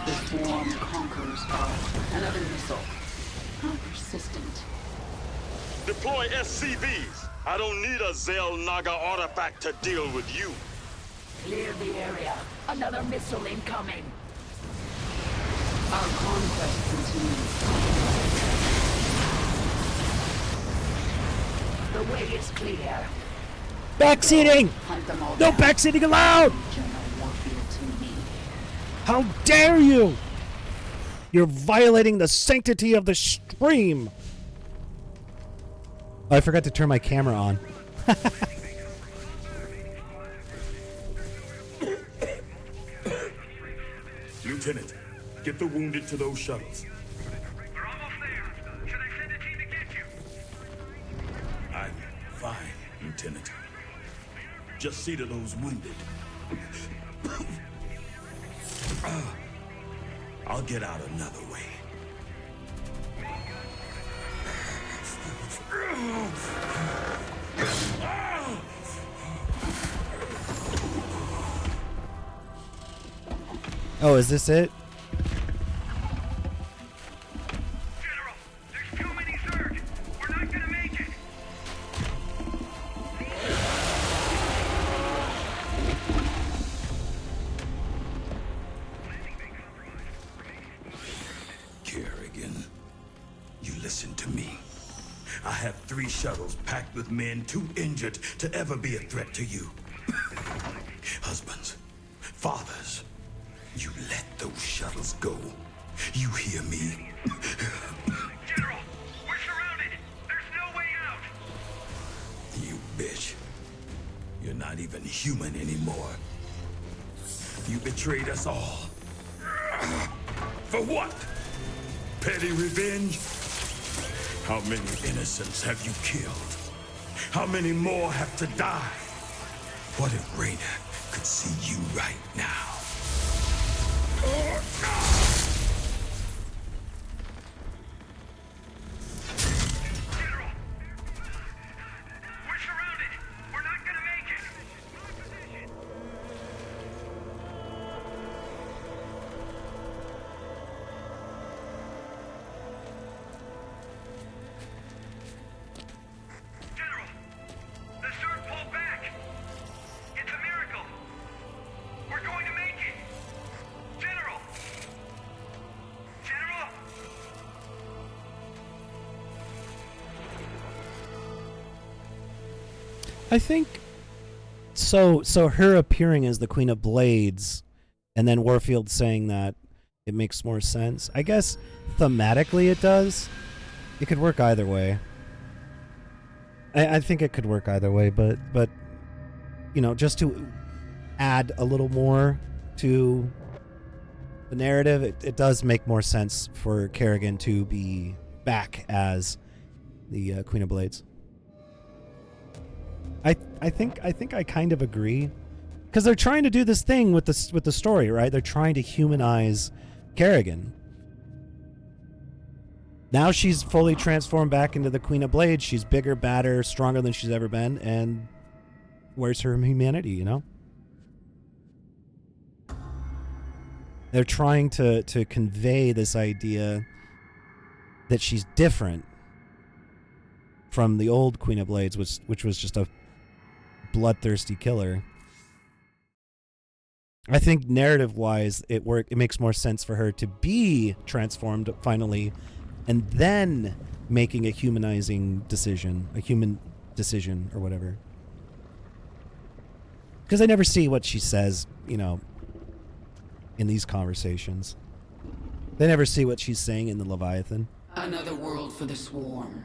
The swarm conquers all. Another missile. How persistent.
Deploy SCVs. I don't need a Zell Naga artifact to deal with you.
Clear the area. Another missile incoming.
Our conquest continues.
The way is clear.
Backseating!
Hunt them all
No
down.
backseating allowed!
General Warfield to me.
How dare you! You're violating the sanctity of the stream! Oh, I forgot to turn my camera on.
Lieutenant, get the wounded to those shuttles.
We're almost there. Should I send a team to get you?
I'm fine, Lieutenant. Just see to those wounded. I'll get out another way.
Oh, is this it?
General, there's too many Zerg. We're not gonna make it.
Kerrigan, you listen to me. I have 3 shuttles packed with men too injured to ever be a threat to you. Husbands, fathers, you let those shuttles go, You hear me?
General, we're surrounded. There's no way out.
You bitch. You're not even human anymore. You betrayed us all. For what? Petty revenge? How many innocents have you killed? How many more have to die? What if Raina could see you right now?
General, we're surrounded. We're not gonna make it. General, the Zerg pulled back. It's a miracle. We're going to make it. General! General!
I think so. So her appearing as the Queen of Blades, and then Warfield saying that, it makes more sense. I guess thematically it does. It could work either way. I think it could work either way, but you know, just to add a little more to the narrative, it does make more sense for Kerrigan to be back as the Queen of Blades. I think I kind of agree, because they're trying to do this thing with the story, right? They're trying to humanize Kerrigan. Now she's fully transformed back into the Queen of Blades. She's bigger, badder, stronger than she's ever been, and where's her humanity, you know? They're trying to convey this idea that she's different from the old Queen of Blades, which was just a bloodthirsty killer. I think narrative-wise, it makes more sense for her to be transformed finally, and then making a humanizing decision, a human decision or whatever. Because I never see what she says, you know, in these conversations. They never see what she's saying in the Leviathan.
Another world for the swarm.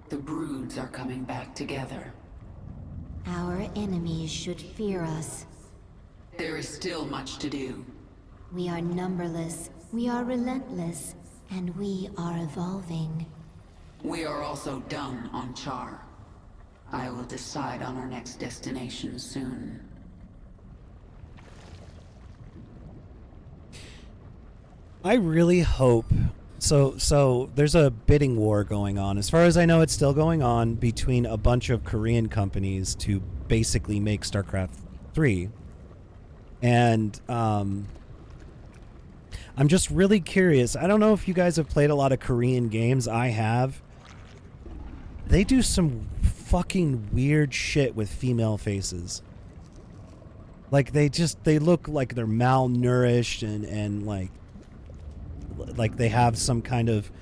The broods are coming back together.
Our enemies should fear us.
There is still much to do.
We are numberless, we are relentless, and we are evolving.
We are also done on Char. I will decide on our next destination soon.
I really hope... So there's a bidding war going on. As far as I know, it's still going on between a bunch of Korean companies to basically make StarCraft 3. And I'm just really curious. I don't know if you guys have played a lot of Korean games. I have. They do some fucking weird shit with female faces. Like, they look like they're malnourished and like they have some kind of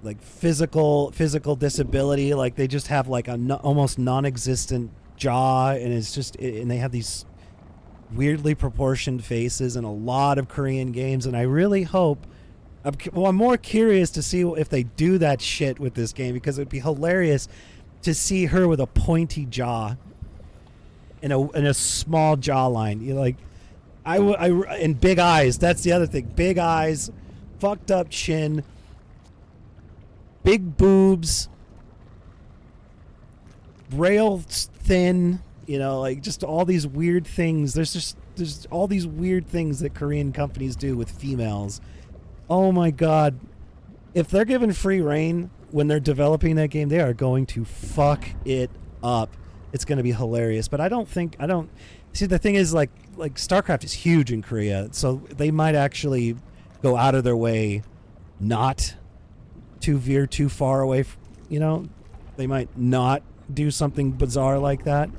like physical disability. Like they just have like a almost non-existent jaw, and it's just, and they have these weirdly proportioned faces in a lot of Korean games. And I really hope, I'm more curious to see if they do that shit with this game, because it'd be hilarious to see her with a pointy jaw and a small jawline. You know, like and big eyes. That's the other thing. Big eyes, fucked up chin, big boobs, rail thin. You know, like just all these weird things. There's all these weird things that Korean companies do with females. Oh my god. If they're given free reign when they're developing that game, they are going to fuck it up. It's going to be hilarious. But I don't see, the thing is, like StarCraft is huge in Korea, so they might actually go out of their way not to veer too far away you know, they might not do something bizarre like that,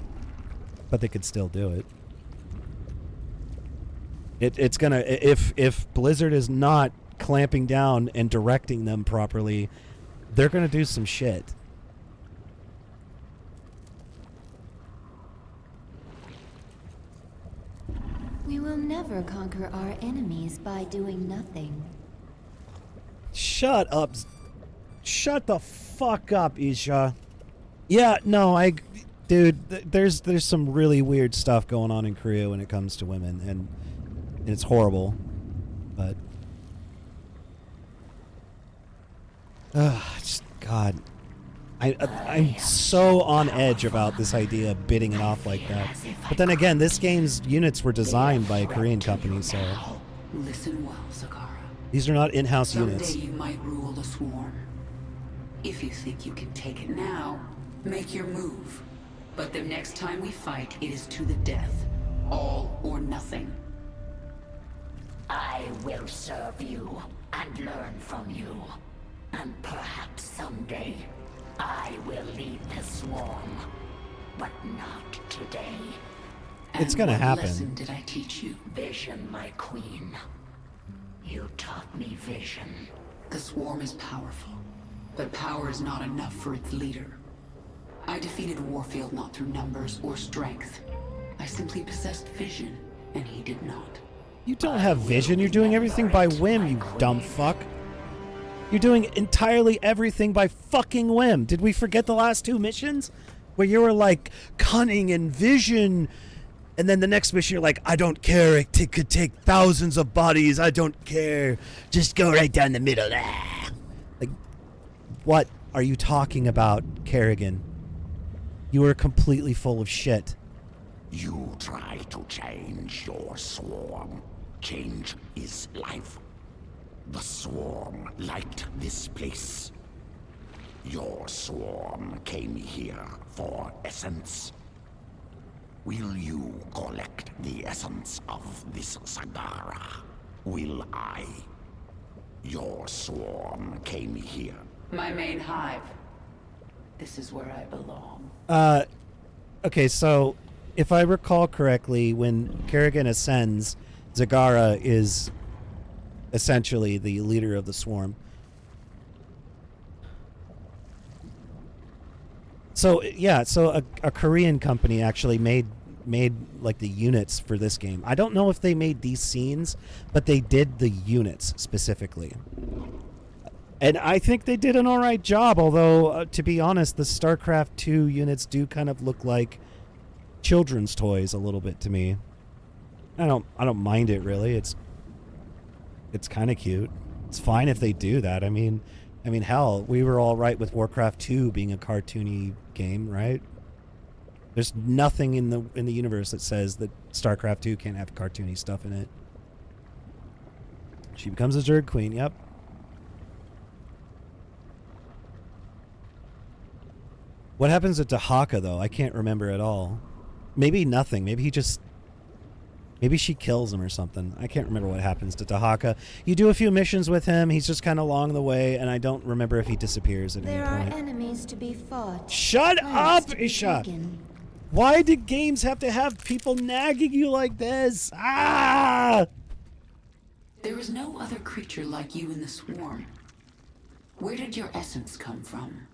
but they could still do it. It's gonna, if Blizzard is not clamping down and directing them properly, they're gonna do some shit.
We will never conquer our enemies by doing nothing.
Shut up. Shut the fuck up, Isha. Yeah, no, dude, there's some really weird stuff going on in Korea when it comes to women, and it's horrible. But just God, I'm so on edge about this idea of bidding it off like that. But then again, this game's units were designed by a Korean company, so
Listen well, Zagara.
these are not in-house units.
Someday you might rule the swarm. If you think you can take it now, make your move. But the next time we fight, it is to the death. All or nothing.
I will serve you and learn from you. And perhaps someday, I will lead the swarm. But not today.
It's gonna
what
happen.
lesson did I teach you?
Vision, my queen. You taught me vision.
The swarm is powerful, but power is not enough for its leader. I defeated Warfield not through numbers or strength. I simply possessed vision, and he did not.
You don't have vision. You're doing everything by whim, you dumb fuck. You're doing entirely everything by fucking whim. Did we forget the last two missions? Where you were like, cunning and vision. And then the next mission, you're like, I don't care. It could take thousands of bodies. I don't care. Just go right down the middle. Ah. Like, what are you talking about, Kerrigan? You are completely full of shit.
You try to change your swarm. Change is life. The swarm liked this place. Your swarm came here for essence. Will you collect the essence of this Sagara? Will I? Your swarm came here.
My main hive. This is where I belong.
Okay, so if I recall correctly, when Kerrigan ascends, Zagara is essentially the leader of the swarm. So yeah, so a Korean company actually made like the units for this game. I don't know if they made these scenes, but they did the units specifically. And I think they did an all right job, although to be honest, the StarCraft 2 units do kind of look like children's toys a little bit to me. I don't mind it really. It's kind of cute. It's fine if they do that. I mean hell, we were all right with Warcraft 2 being a cartoony game, right? There's nothing in the universe that says that StarCraft 2 can't have cartoony stuff in it. She becomes a Zerg Queen, yep. What happens to Dahaka, though? I can't remember at all. Maybe nothing. Maybe she kills him or something. I can't remember what happens to Dahaka. You do a few missions with him. He's just kind of along the way, and I don't remember if he disappears at
There
any
are
point.
enemies to be fought.
Shut up, Isha! Why do games have to have people nagging you like this? Ah!
There is no other creature like you in the swarm. Where did your essence come from?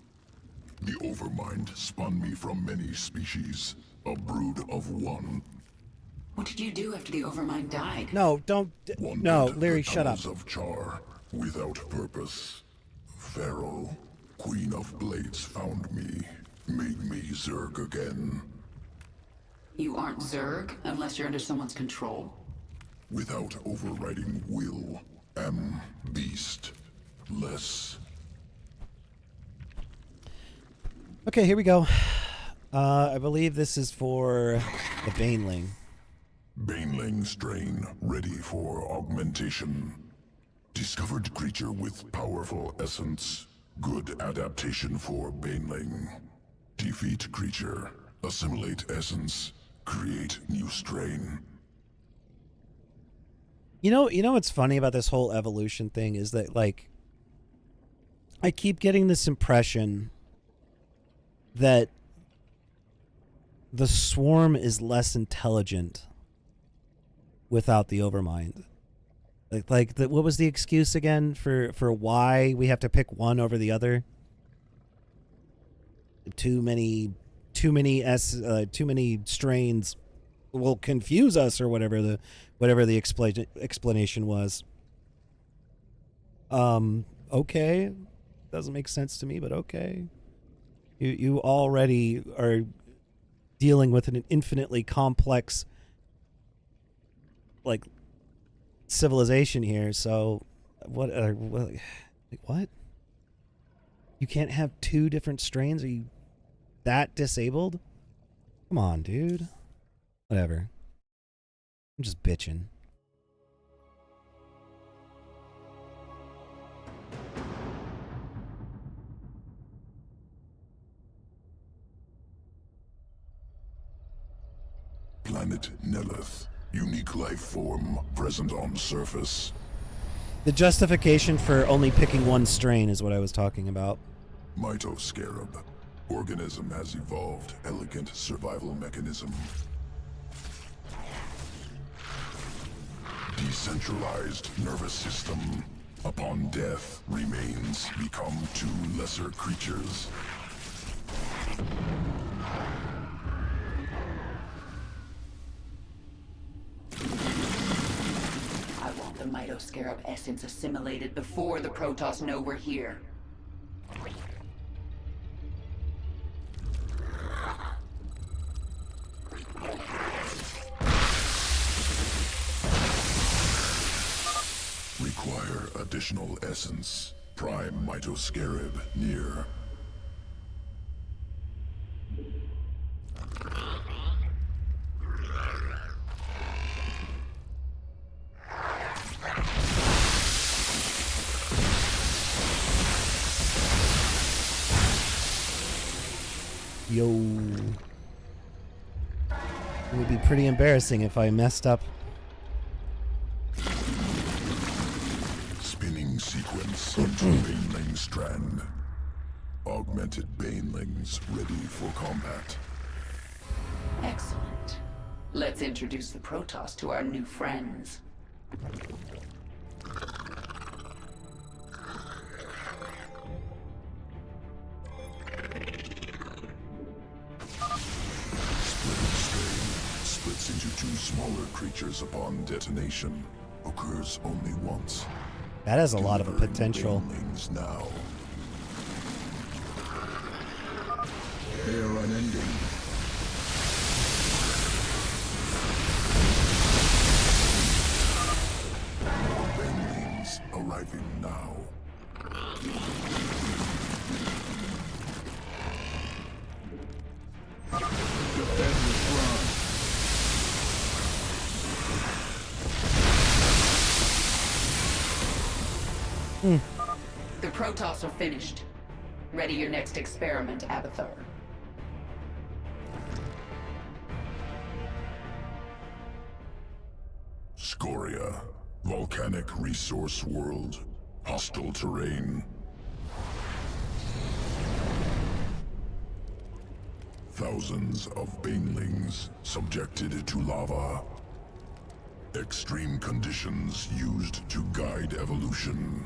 The Overmind spun me from many species, a brood of one.
What did you do after the Overmind died?
No, don't. No, Leary, shut up.
Of Char, without purpose. Pharaoh, Queen of Blades, found me, made me Zerg again.
You aren't Zerg unless you're under someone's control.
Without overriding will, am beast. Less.
Okay, here we go. I believe this is for the Baneling.
Baneling strain ready for augmentation. Discovered creature with powerful essence. Good adaptation for Baneling. Defeat creature. Assimilate essence. Create new strain.
You know what's funny about this whole evolution thing is that, like, I keep getting this impression that the swarm is less intelligent without the Overmind. What was the excuse again for why we have to pick one over the other? Too many strains will confuse us, or whatever the explanation was. Okay. Doesn't make sense to me, but okay. You already are dealing with an infinitely complex, like, civilization here, so what, what? You can't have two different strains? Are you that disabled? Come on, dude. Whatever. I'm just bitching.
Planet Nelith. Unique life form present on surface.
The justification for only picking one strain is what I was talking about.
Mitoscarab. Organism has evolved elegant survival mechanism. Decentralized nervous system. Upon death, remains become two lesser creatures.
I want the Mitoscarab essence assimilated before the Protoss know we're here.
Require additional essence. Prime Mitoscarab near.
Yo. It would be pretty embarrassing if I messed up.
Spinning sequence into Baneling strand. Augmented Banelings ready for combat.
Excellent. Let's introduce the Protoss to our new friends.
Splits into two smaller creatures upon detonation. Occurs only once.
That has a lot of a potential.
Banelings now. They are unending. More Banelings arriving now. Defend the front.
The Protoss are finished. Ready your next experiment, Abathar.
Scoria. Volcanic resource world. Hostile terrain. Thousands of Banelings subjected to lava. Extreme conditions used to guide evolution.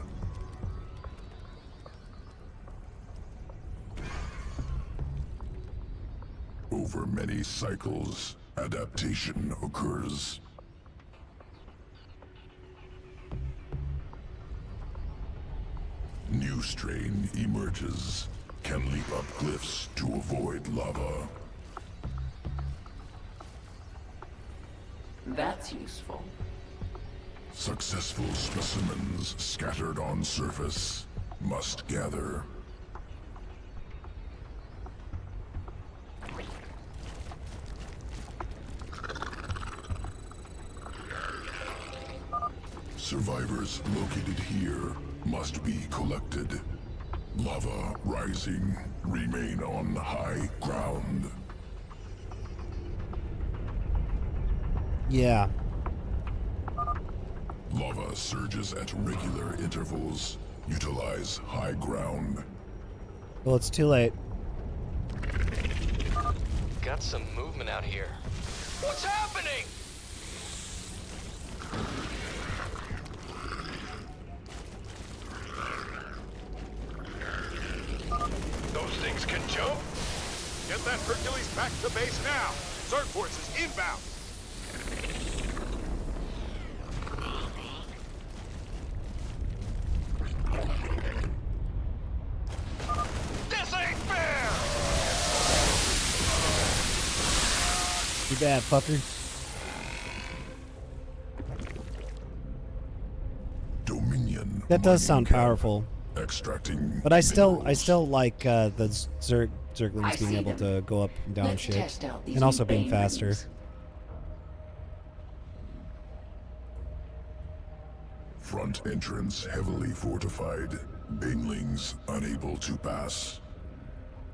Over many cycles, adaptation occurs. New strain emerges. Can leap up cliffs to avoid lava.
That's useful.
Successful specimens scattered on surface must gather. Survivors located here must be collected. Lava rising, remain on high ground.
Yeah.
Lava surges at regular intervals. Utilize high ground.
Well, it's too late.
Got some movement out here. What's happening?
Those things can jump. Get that Hercules back to base now. Zerg forces inbound.
that, fucker.
Dominion.
That does sound powerful.
Extracting.
But I still like the Zerglings being able to go up and down
Let's
shit,
test out these
and also
new
being
Bane
faster.
rings.
Front entrance heavily fortified. Banelings unable to pass.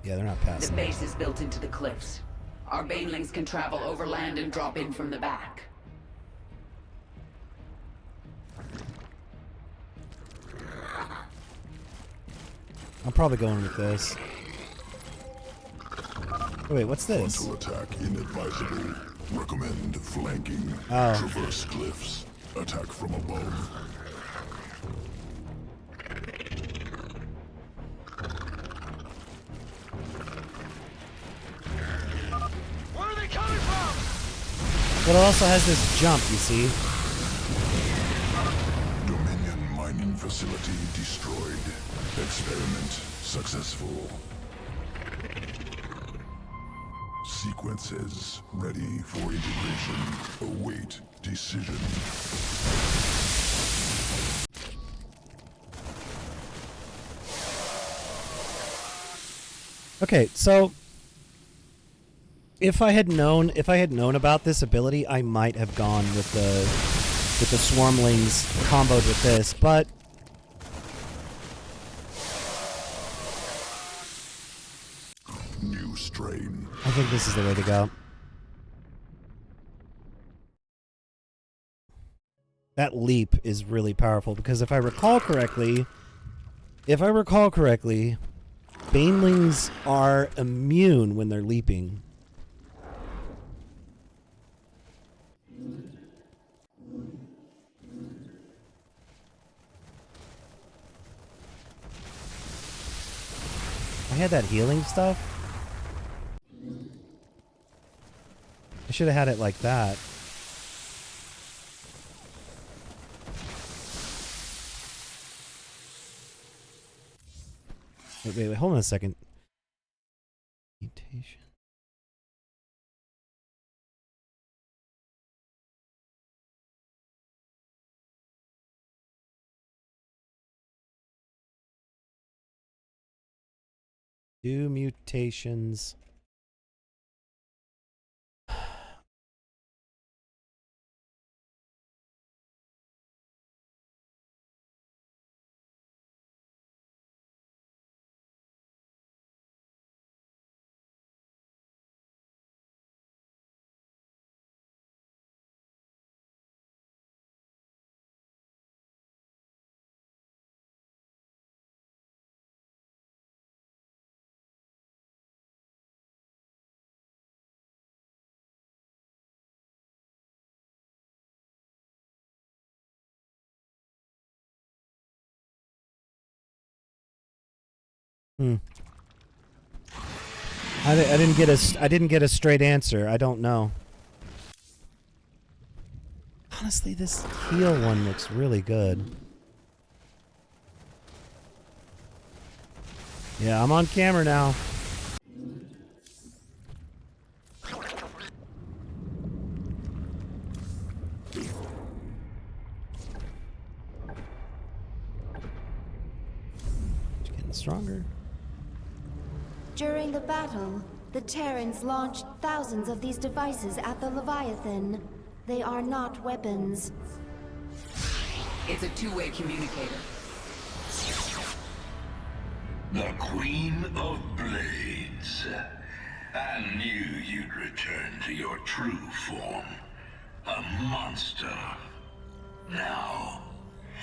Yeah, they're not
The
passing.
base is built into the cliffs. Our banelings can travel overland and drop in from the back.
I'm probably going with this. Oh, wait, what's this?
Frontal attack inadvisable. Recommend flanking.
Oh.
Traverse cliffs. Attack from above.
Where are they coming from?
But it also has this jump, you see.
Dominion mining facility destroyed. Experiment successful. Sequences ready for integration. Await decision.
Okay, so if I had known about this ability, I might have gone with the Swarmlings comboed with this, but
New strain.
I think this is the way to go. That leap is really powerful because if I recall correctly, Banelings are immune when they're leaping. I had that healing stuff. I should have had it like that. Wait, hold on a second. Mutation. Do mutations. I didn't get a straight answer. I don't know. Honestly, this heal one looks really good. Yeah, I'm on camera now. It's getting stronger.
During the battle, the Terrans launched thousands of these devices at the Leviathan. They are not weapons.
It's a two-way communicator.
The Queen of Blades. I knew you'd return to your true form. A monster. Now,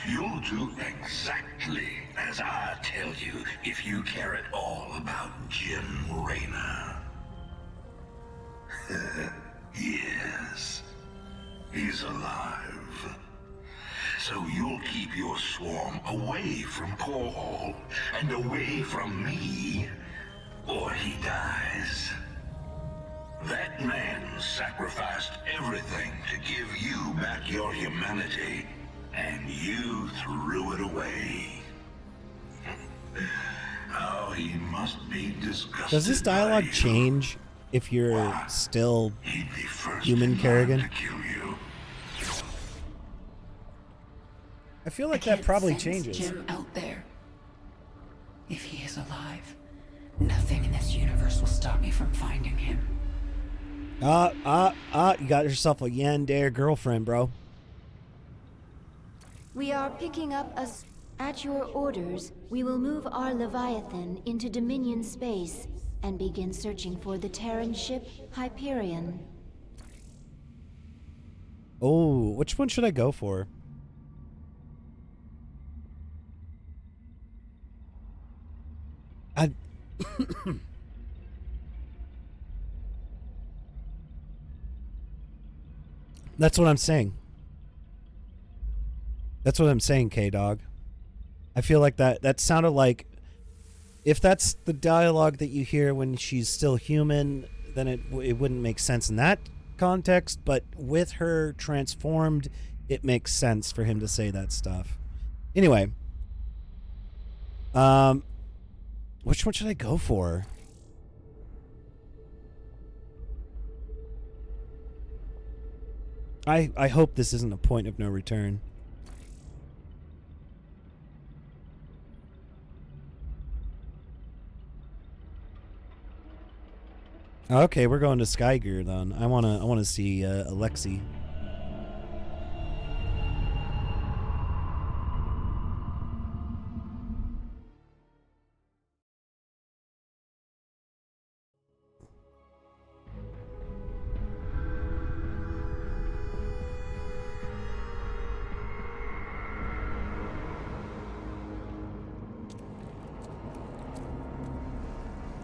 you'll do exactly as I tell you if you care at all about Jim Raynor. Yes, he's alive. So you'll keep your swarm away from Core and away from me, or he dies. That man sacrificed everything to give you back your humanity, and you threw it away. Oh, he must be disgusted.
Does this dialogue change if you're still human, Kerrigan? I feel like that probably
Sense
changes.
Jim out there. If he is alive, nothing in this universe will stop me from finding him.
You got yourself a Yandere girlfriend, bro.
We are picking up At your orders, we will move our Leviathan into Dominion space and begin searching for the Terran ship Hyperion.
Oh, which one should I go for? That's what I'm saying. That's what I'm saying, K-Dog. I feel like that sounded like, if that's the dialogue that you hear when she's still human, then it wouldn't make sense in that context, but with her transformed, it makes sense for him to say that stuff. Anyway, which one should I go for? I hope this isn't a point of no return. Okay, we're going to Skygear then. I wanna see Alexi.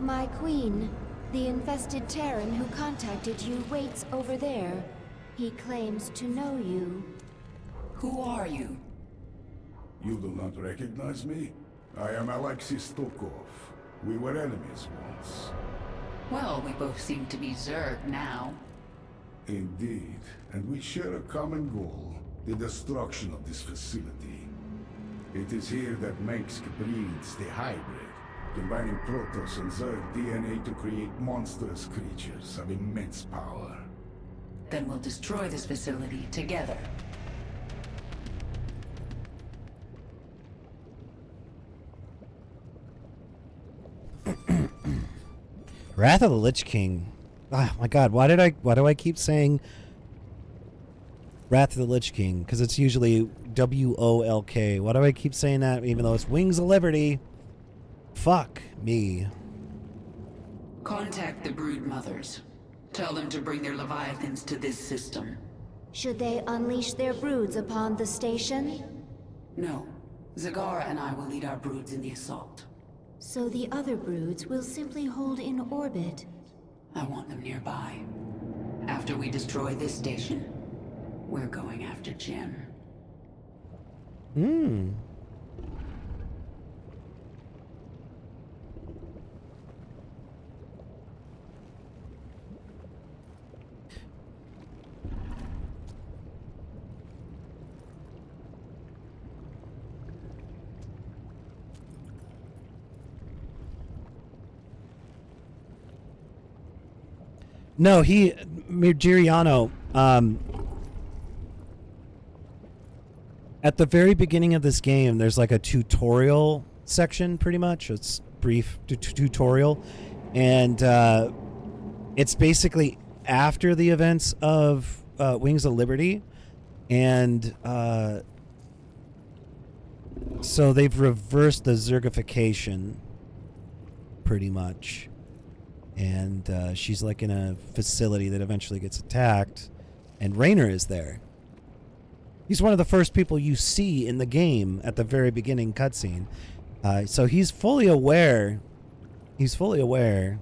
My queen, the infested Terran who contacted you waits over there. He claims to know you.
Who are you?
You do not recognize me? I am Alexis Stokov. We were enemies once.
Well, we both seem to be Zerg now.
Indeed, and we share a common goal, the destruction of this facility. It is here that Mengsk breeds the hybrid, combining Protoss and Zerg DNA to create monstrous creatures of immense power.
Then we'll destroy this facility together.
Wrath of the Lich King. Oh my god, why do I keep saying Wrath of the Lich King? Because it's usually WOLK. Why do I keep saying that even though it's Wings of Liberty? Fuck me.
Contact the Brood Mothers. Tell them to bring their Leviathans to this system.
Should they unleash their broods upon the station?
No. Zagara and I will lead our broods in the assault.
So the other broods will simply hold in orbit.
I want them nearby. After we destroy this station, we're going after Jim.
No, Mirgiriano, at the very beginning of this game, there's like a tutorial section, pretty much. It's brief tutorial. And it's basically after the events of Wings of Liberty. And so they've reversed the Zergification, pretty much. And she's like in a facility that eventually gets attacked, and Raynor is there. He's one of the first people you see in the game at the very beginning cutscene. So he's fully aware. He's fully aware.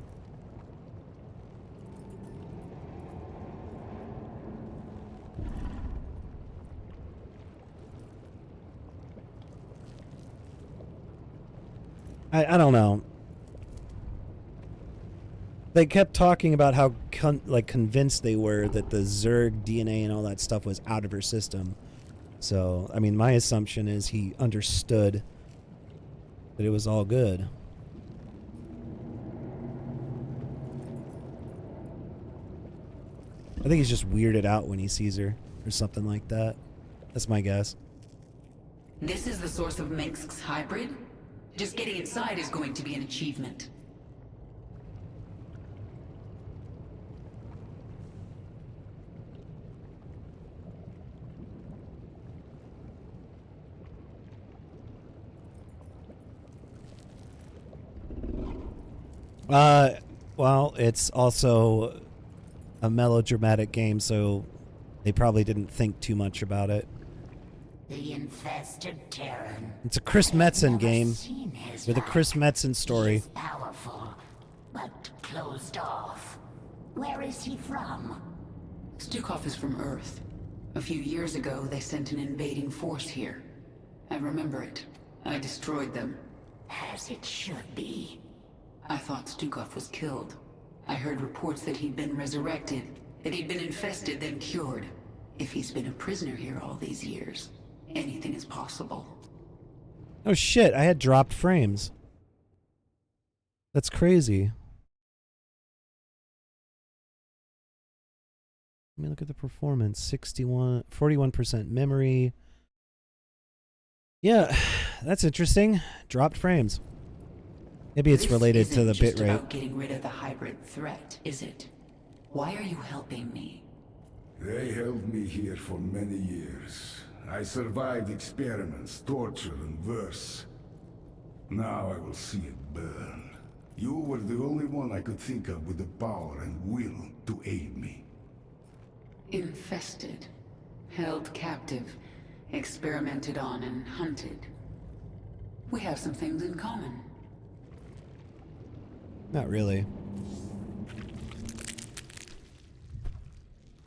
I don't know. They kept talking about how convinced they were that the Zerg DNA and all that stuff was out of her system. So, I mean, my assumption is he understood that it was all good. I think he's just weirded out when he sees her or something like that. That's my guess.
This is the source of Mengsk's hybrid? Just getting inside is going to be an achievement.
Well, it's also a melodramatic game, so they probably didn't think too much about it.
The infested Terran.
It's a Chris Metzen game with a
like.
Chris Metzen story.
He's powerful, but closed off. Where is he from?
Stukov is from Earth. A few years ago, they sent an invading force here. I remember it. I destroyed them.
As it should be.
I thought Stukov was killed. I heard reports that he'd been resurrected, that he'd been infested, then cured. If he's been a prisoner here all these years, anything is possible.
Oh shit, I had dropped frames. That's crazy. Let me look at the performance. 41% memory. Yeah, that's interesting. Dropped frames. Maybe it's related to the
This isn't just
bitrate.
about getting rid of the hybrid threat, is it? Why are you helping me?
They held me here for many years. I survived experiments, torture, and worse. Now I will see it burn. You were the only one I could think of with the power and will to aid me.
Infested. Held captive. Experimented on and hunted. We have some things in common.
Not really.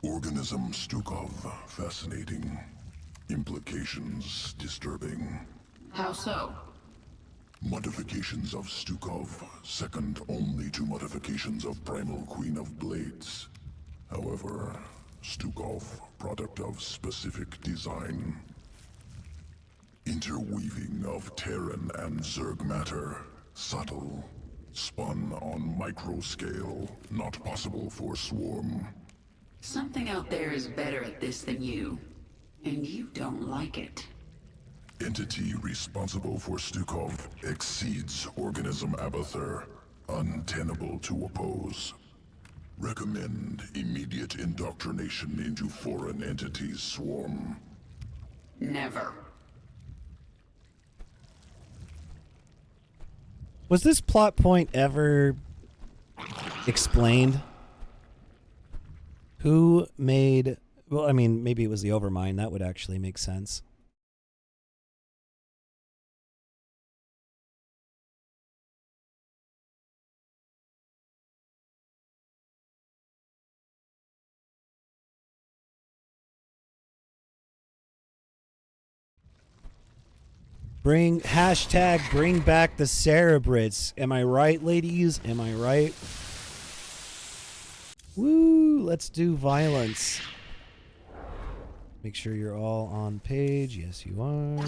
Organism Stukov, fascinating. Implications disturbing.
How so?
Modifications of Stukov, second only to modifications of Primal Queen of Blades. However, Stukov, product of specific design. Interweaving of Terran and Zerg matter, subtle. Spun on microscale, not possible for Swarm.
Something out there is better at this than you. And you don't like it.
Entity responsible for Stukov exceeds Organism Abathur, untenable to oppose. Recommend immediate indoctrination into foreign entities, Swarm.
Never.
Was this plot point ever explained? Who made... Well, I mean, maybe it was the Overmind. That would actually make sense. Bring back the Cerebrits. Am I right, ladies? Am I right? Woo! Let's do violence. Make sure you're all on page. Yes, you are.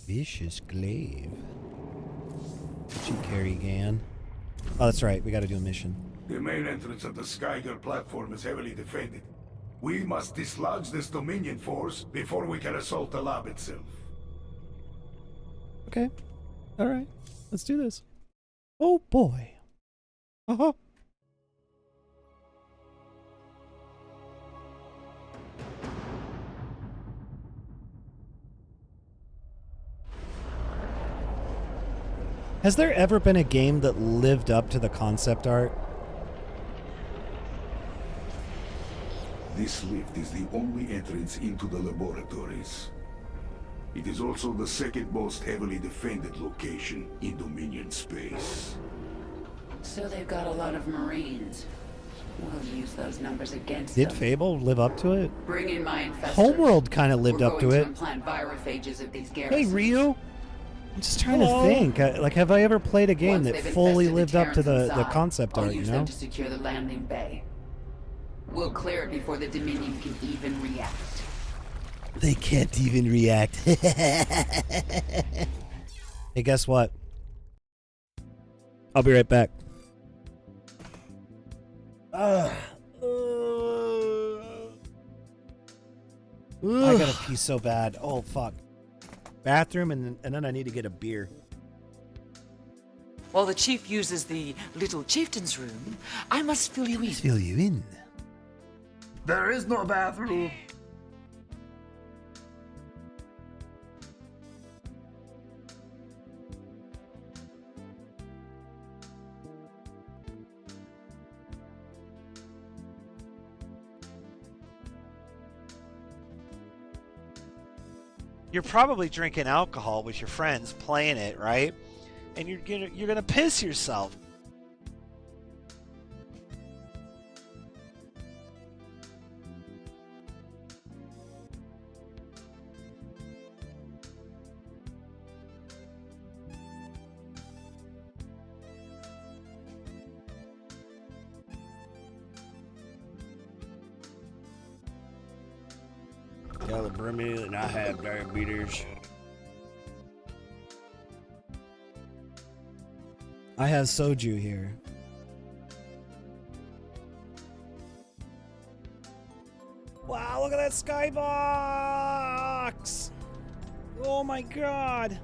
Vicious glaive. What you carry, Gan? Oh, that's right. We got to do a mission.
The main entrance of the Skyger platform is heavily defended. We must dislodge this Dominion force before we can assault the lab itself.
Okay. All right. Let's do this. Oh, boy. Uh-huh. Has there ever been a game that lived up to the concept art?
This lift is the only entrance into the laboratories. It is also the second most heavily defended location in Dominion space.
So they've got a lot of Marines. We'll use those numbers against
Did
them.
Fable live up to it?
Bring in my infestors.
Homeworld kind of lived
We're
up to
going
it.
implant virophages at these
Hey,
garrisons.
Ryu. I'm just trying to think. Like, have I ever played a game
Once
that
they've
fully
infested
lived up to the
inside,
concept
I'll
art, you
use
know?
them to secure the landing bay. We'll clear it before the Dominion can even react.
They can't even react. Hey, guess what? I'll be right back. I gotta pee so bad. Oh, fuck. Bathroom, and then I need to get a beer.
While the chief uses the little chieftain's room, I must fill you in.
Fill you in.
There is no bathroom.
You're probably drinking alcohol with your friends, playing it, right? And you're gonna piss yourself.
Y'all bring me and I have diabetes. I have soju here. Wow, look at that skybox! Oh my god!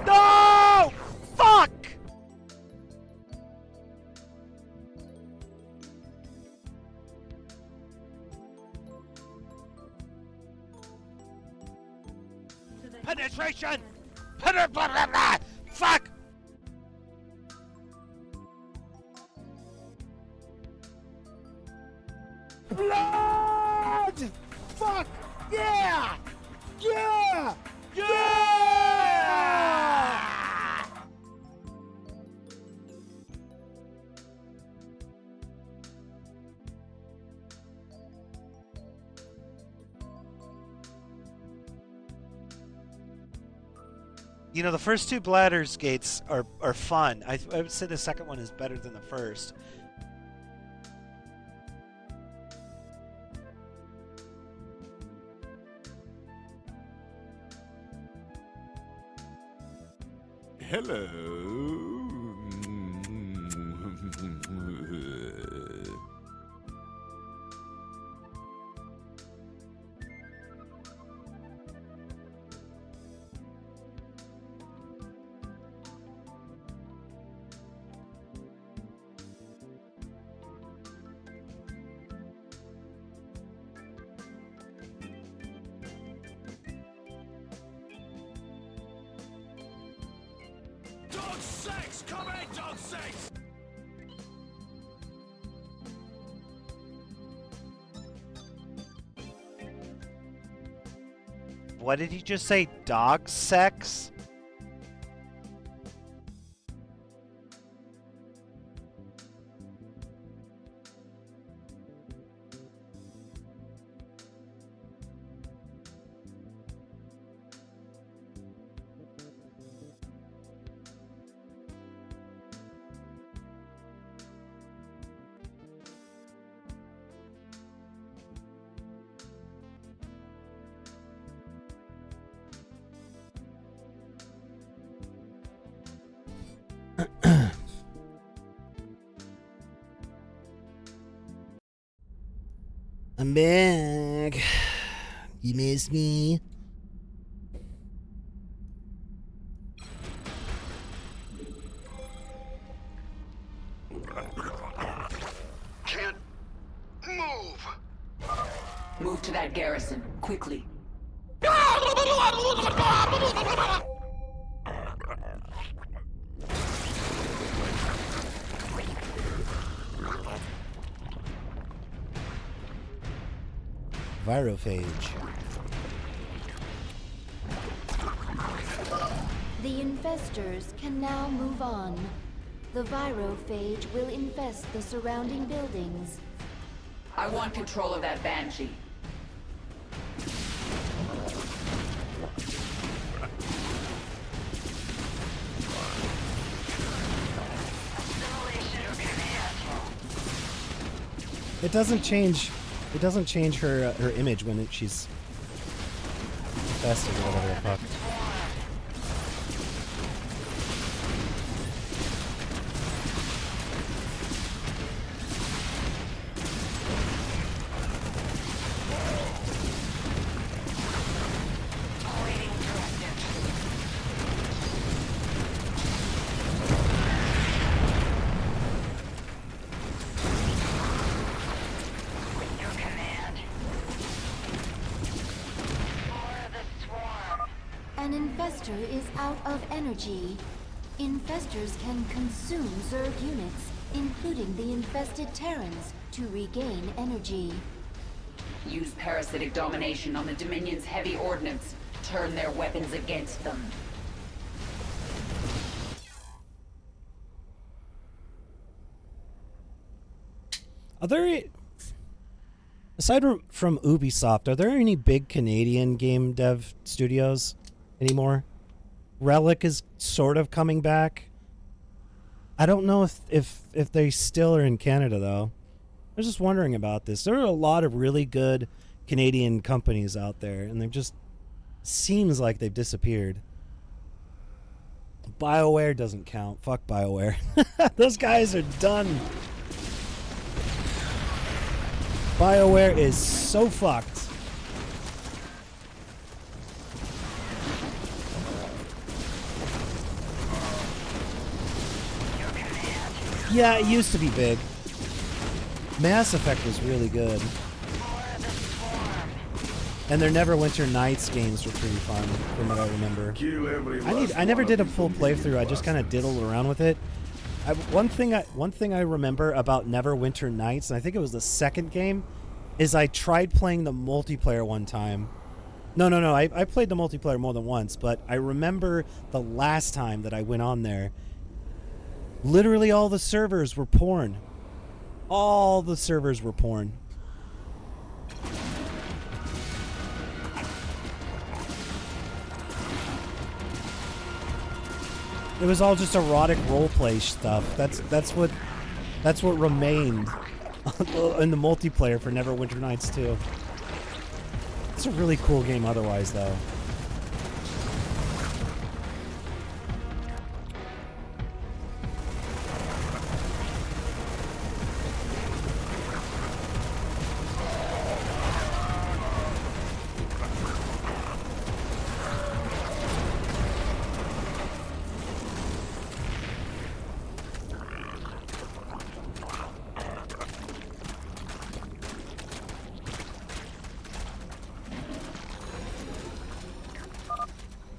No! Fuck! Penetration! Fuck! Blood! Fuck! Yeah! Yeah! Yeah! You know, the first two Bladder's Gates are fun. I would say the second one is better than the first.
Hello.
Dog 6! Come in, Dog 6!
What did he just say? Dog sex?
I'm back. You miss me?
Can't move.
Move to that garrison, quickly.
Virophage.
The infestors can now move on. the virophage will infest the surrounding buildings.
I want control of that Banshee.
It doesn't change. It doesn't change her image when she's infested or whatever the fuck.
An infestor is out of energy. Infestors can consume Zerg units, including the infested Terrans, to regain energy.
Use parasitic domination on the Dominion's heavy ordnance. Turn their weapons against them.
Are there, aside from Ubisoft, are there any big Canadian game dev studios anymore? Relic is sort of coming back. I don't know if they still are in Canada though. I was just wondering about this. There are a lot of really good Canadian companies out there, and they just seems like they've disappeared. BioWare doesn't count. Fuck BioWare. Those guys are done. BioWare is so fucked. Yeah, it used to be big. Mass Effect was really good. And their Neverwinter Nights games were pretty fun, from what I remember. I never did a full playthrough. I just kind of diddled around with it. One thing I remember about Neverwinter Nights, and I think it was the second game, is I tried playing the multiplayer one time. No. I played the multiplayer more than once, but I remember the last time that I went on there, literally all the servers were porn. All the servers were porn. It was all just erotic roleplay stuff. That's what remained in the multiplayer for Neverwinter Nights 2. It's a really cool game otherwise, though.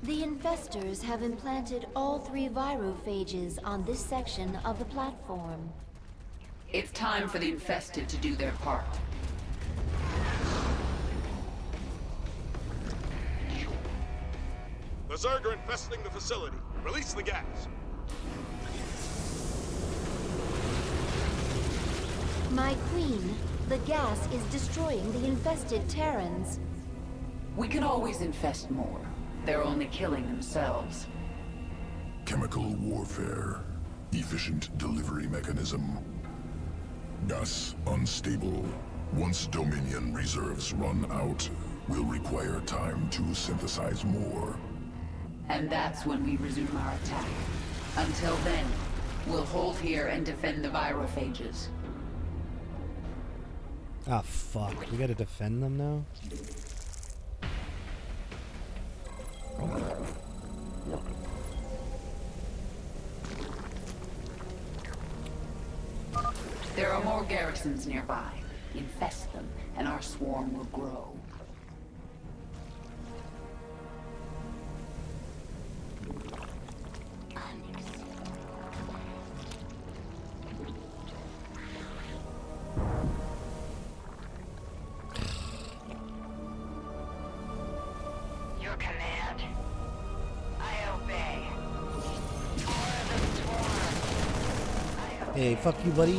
The infestors have implanted all 3 virophages on this section of the platform.
It's time for the infested to do their part.
The Zerg are infesting the facility. Release the gas.
My queen, the gas is destroying the infested Terrans.
We can always infest more. They're only killing themselves.
Chemical warfare. Efficient delivery mechanism. Gas unstable. Once Dominion reserves run out, we'll require time to synthesize more.
And that's when we resume our attack. Until then, we'll hold here and defend the virophages.
Ah, fuck. We gotta defend them now?
There are more garrisons nearby. Infest them, and our swarm will grow.
Your command. I obey. For the swarm.
Hey, fuck you, buddy.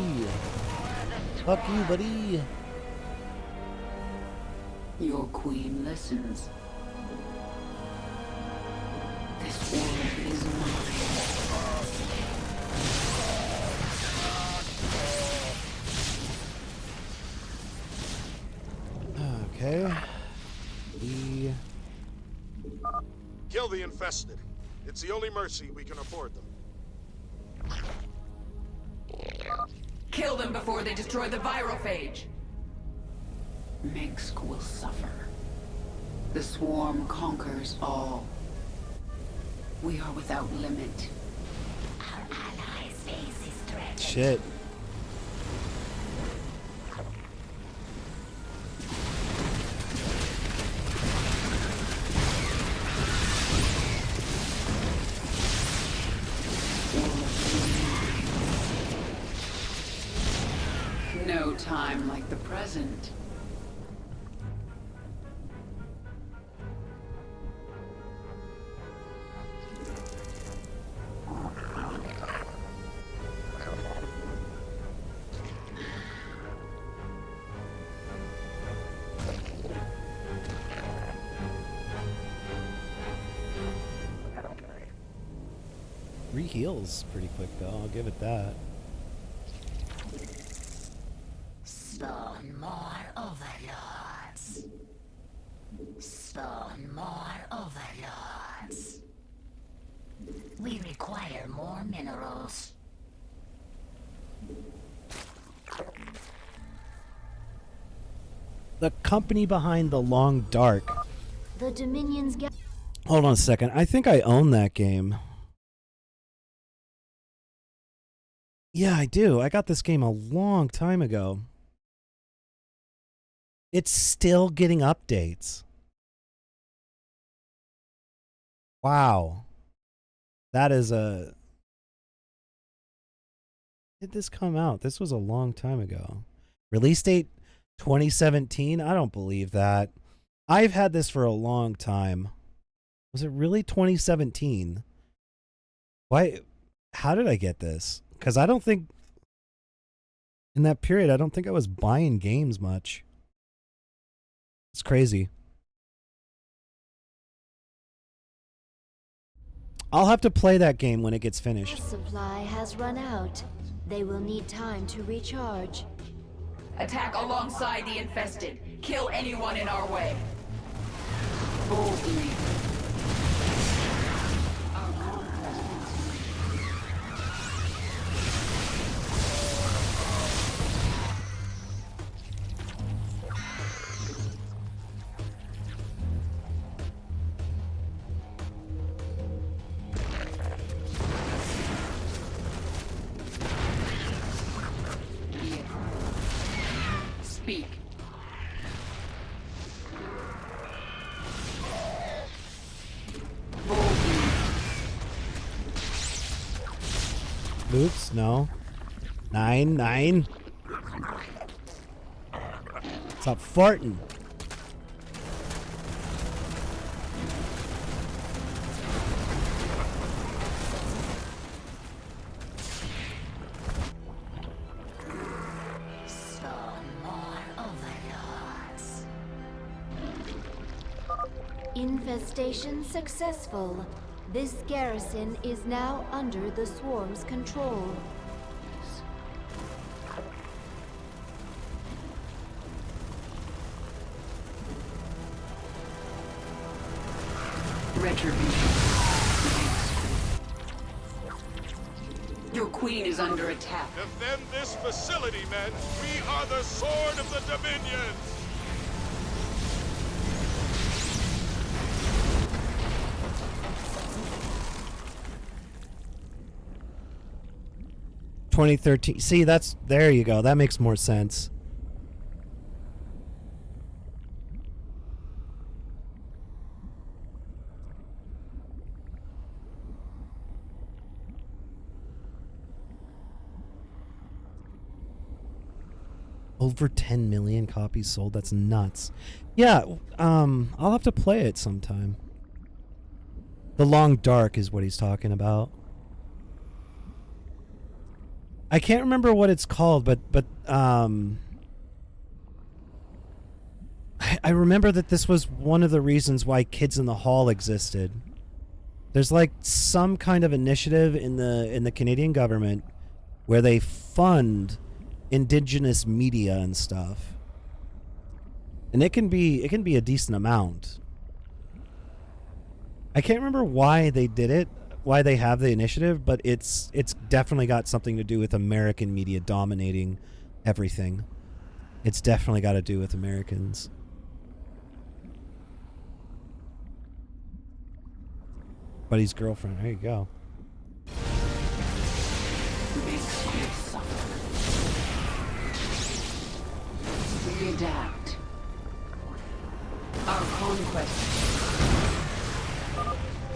Fuck you, buddy.
Your queen listens. This world is mine.
Okay.
Kill the infested. It's the only mercy we can afford them.
Kill them before they destroy the virophage. Mengsk will suffer. The swarm conquers all. We are without limit.
Our allies' base is threatened.
Shit.
No time like the present.
Re-heals pretty quick though, I'll give it that.
Spawn more overlords. Spawn more overlords. We require more minerals.
The company behind the Long Dark.
The Dominion's
Hold on a second. I think I own that game. Yeah, I do. I got this game a long time ago. It's still getting updates. Wow. That is a... When did this come out? This was a long time ago. Release date 2017? I don't believe that. I've had this for a long time. Was it really 2017? Why? How did I get this? Because I don't think... In that period, I don't think I was buying games much. It's crazy. I'll have to play that game when it gets finished.
gas supply has run out. They will need time to recharge.
Attack alongside the infested. Kill anyone in our way. Boldly. Speak.
Oops, no. 9. Stop farting.
Infestation successful. This garrison is now under the swarm's control.
Retribution. Your queen is under attack.
Defend this facility, men. We are the sword of the Dominion.
2013. See, that's... There you go. That makes more sense. Over 10 million copies sold. That's nuts. Yeah, I'll have to play it sometime. The Long Dark is what he's talking about. I can't remember what it's called, but I remember that this was one of the reasons why Kids in the Hall existed. There's like some kind of initiative in the Canadian government where they fund indigenous media and stuff. And it can be a decent amount. I can't remember why they did it, why they have the initiative, but it's definitely got something to do with American media dominating everything. It's definitely got to do with Americans. Buddy's girlfriend. There you go.
We adapt. Our conquest.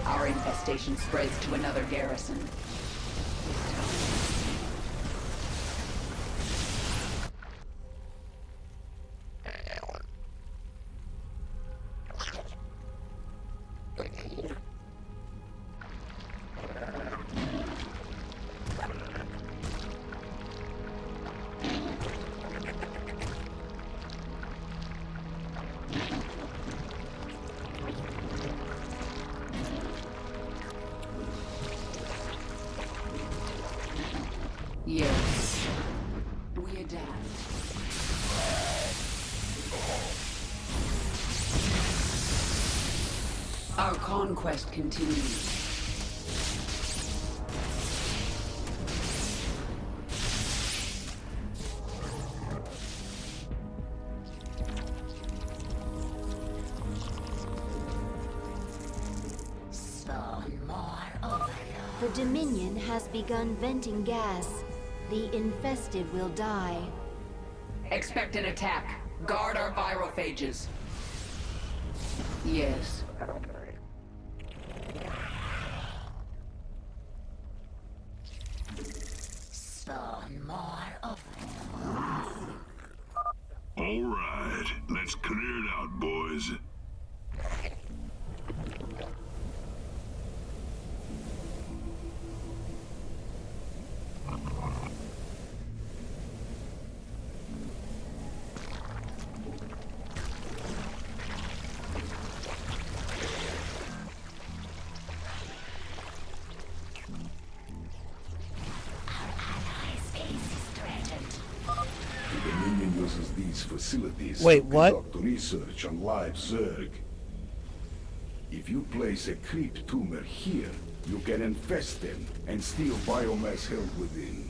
Our infestation spreads to another garrison. Yes, we adapt. Our conquest continues.
The Dominion has begun venting gas. The infested will die.
Expect an attack. Guard our virophages. Yes.
Spawn more of
All right, let's clear it out, boys. These facilities
Wait,
to
what?
conduct research on live Zerg. If you place a creep tumor here, you can infest them and steal biomass held within.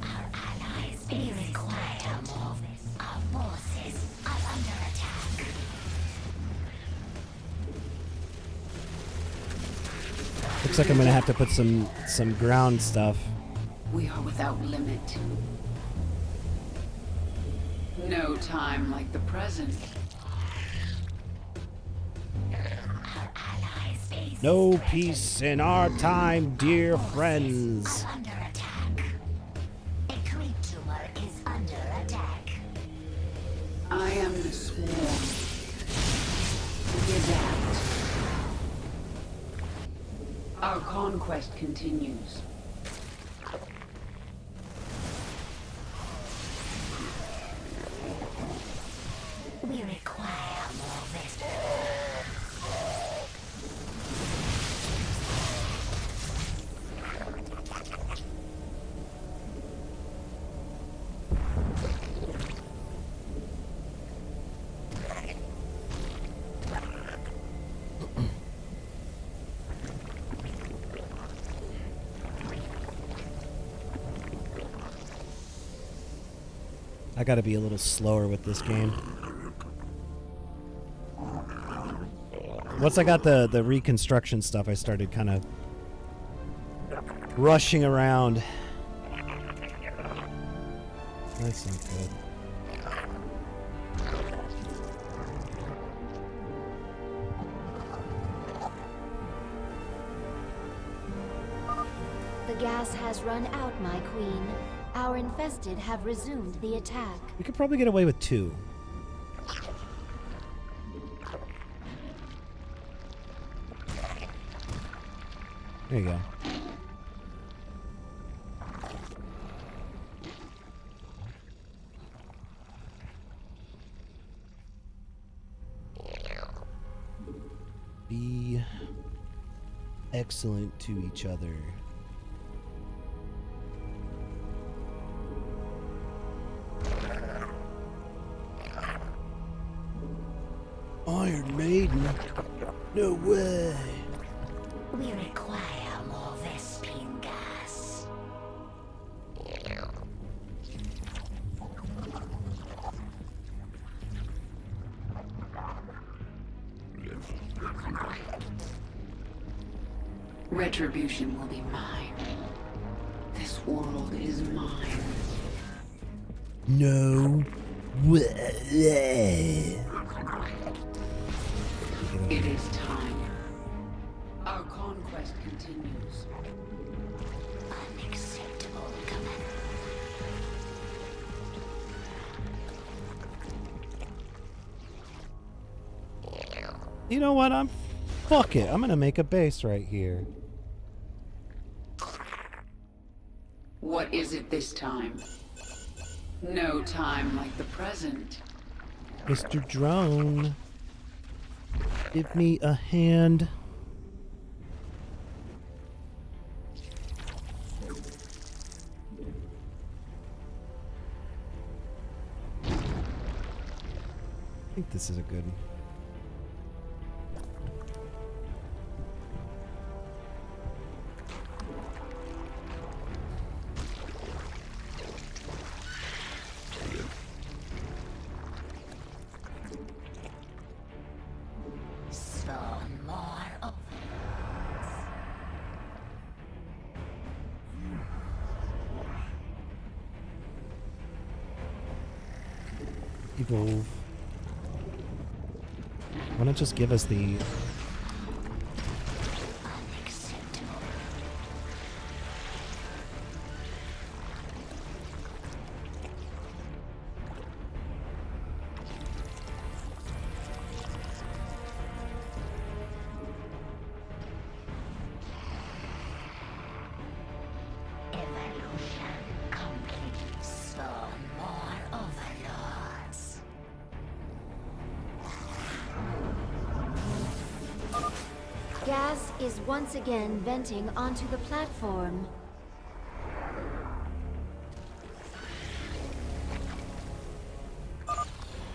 our allies. Be required more. Our forces are under attack.
Looks like I'm gonna have to put some ground stuff.
We are without limit. No time like the present.
No peace in our time, dear friends.
Under attack. A creep tumor is under attack.
I am the swarm. We adapt. Our conquest continues.
We require more vessels.
I gotta be a little slower with this game. Once I got the reconstruction stuff, I started kind of rushing around. That's not good.
The gas has run out, my queen. Our infested have resumed the attack.
We could probably get away with 2. There you go. Be excellent to each other. Iron Maiden? No way.
We require more Vespine gas.
Retribution will be mine. This world is mine.
No way.
It is time. Our conquest continues.
Unacceptable, Commander.
You know what? Fuck it. I'm gonna make a base right here.
What is it this time? No time like the present.
Mr. Drone, give me a hand. I think this is a good.
Spawn more of
Evolve. Why not just give us the...
evolution complete. Spawn more overlords.
Gas is once again venting onto the platform.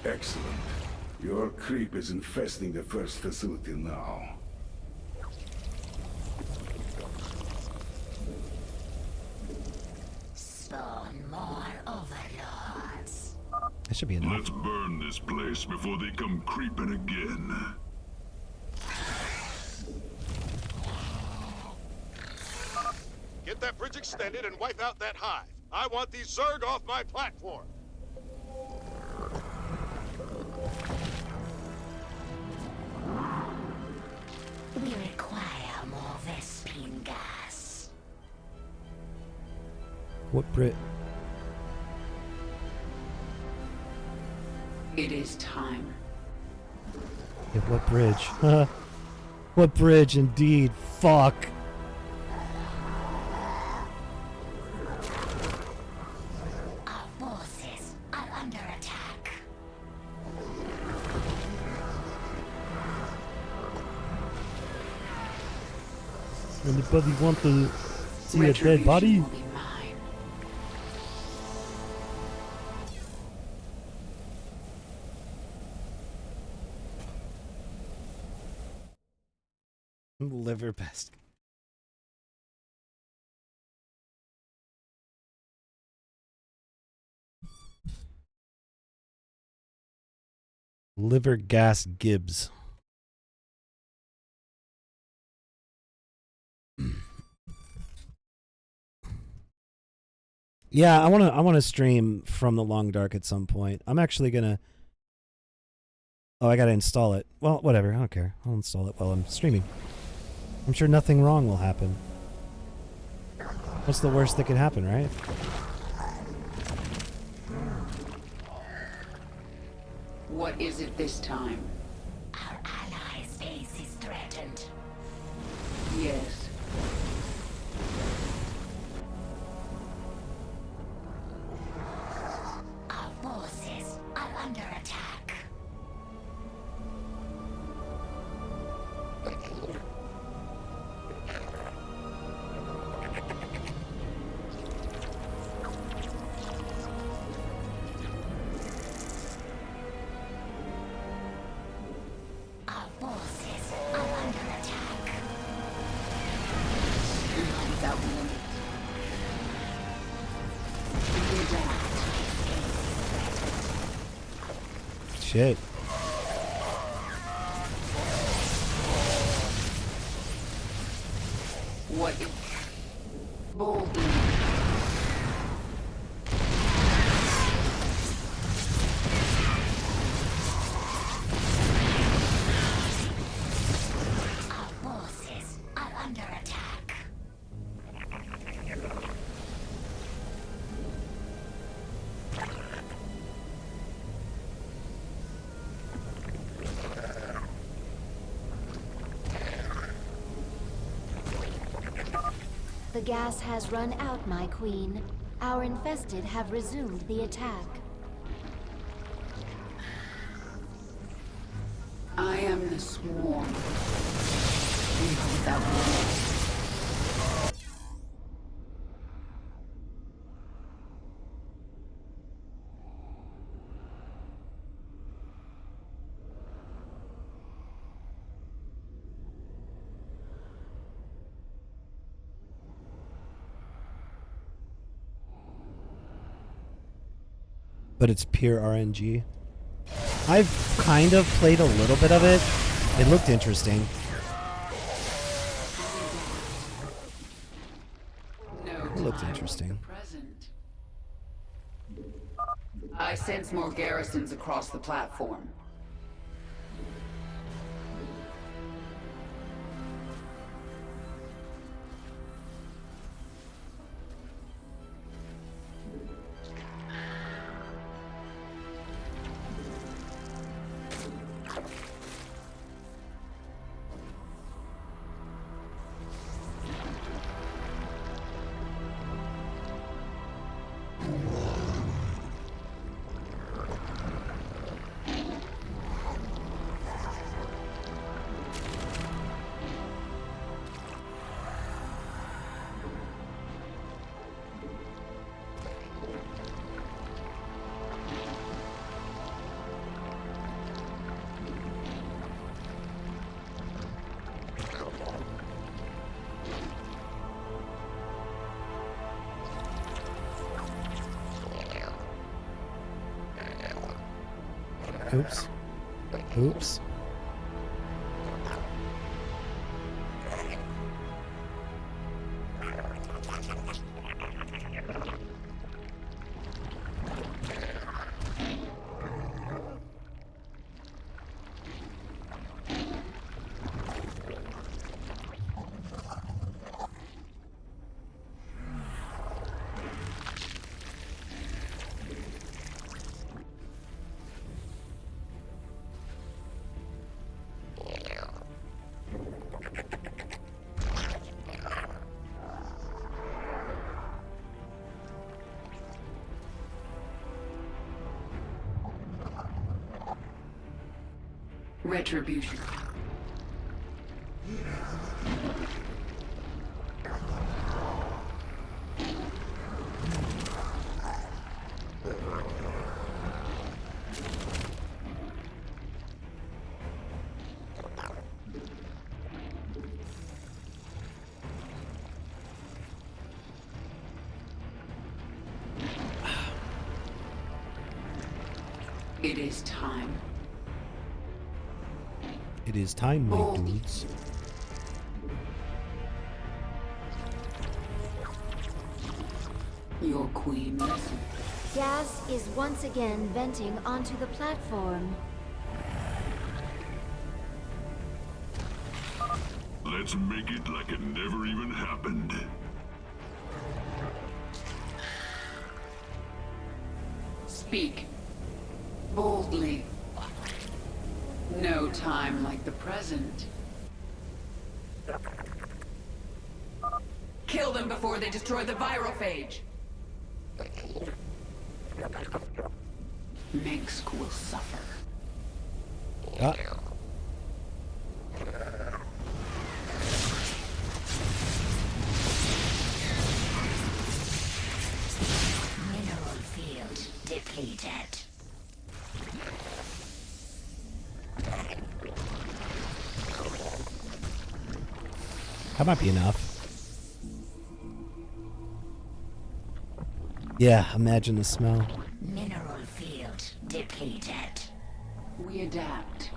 Excellent. Your creep is infesting the first facility now.
Spawn more overlords.
That should be enough.
Let's burn this place before they come creeping again.
Get that bridge extended and wipe out that hive. I want these Zerg off my platform.
We require more Vespine gas.
What Brit?
It is time.
Yeah, what bridge? What bridge indeed? Fuck.
Our forces are under attack.
Anybody want to see a dead body?
Will be mine.
Liver best. Liver gas Gibbs. Yeah, I wanna stream from the Long Dark at some point. I'm actually gonna. Oh, I gotta install it. Well, whatever. I don't care. I'll install it while I'm streaming. I'm sure nothing wrong will happen. What's the worst that could happen, right?
What is it this time?
Our allies' base is threatened.
Yes. without limit.
Shit.
What? Boldly.
Our forces are under attack.
The gas has run out, my queen. Our infested have resumed the attack.
I am the swarm. We are without limit.
But it's pure RNG. I've kind of played a little bit of it. It looked interesting. It looked interesting.
I sense more garrisons across the platform.
Oops. Oops.
Retribution. It is time.
It is time, my dudes.
Your queen.
Gas is once again venting onto the platform.
Let's make it like it never even happened.
Speak. Boldly. No time like the present. Kill them before they destroy the virophage. Mengsk will suffer.
Ah.
Mineral field depleted.
That might be enough. Yeah, imagine the smell.
Mineral field depleted.
We adapt.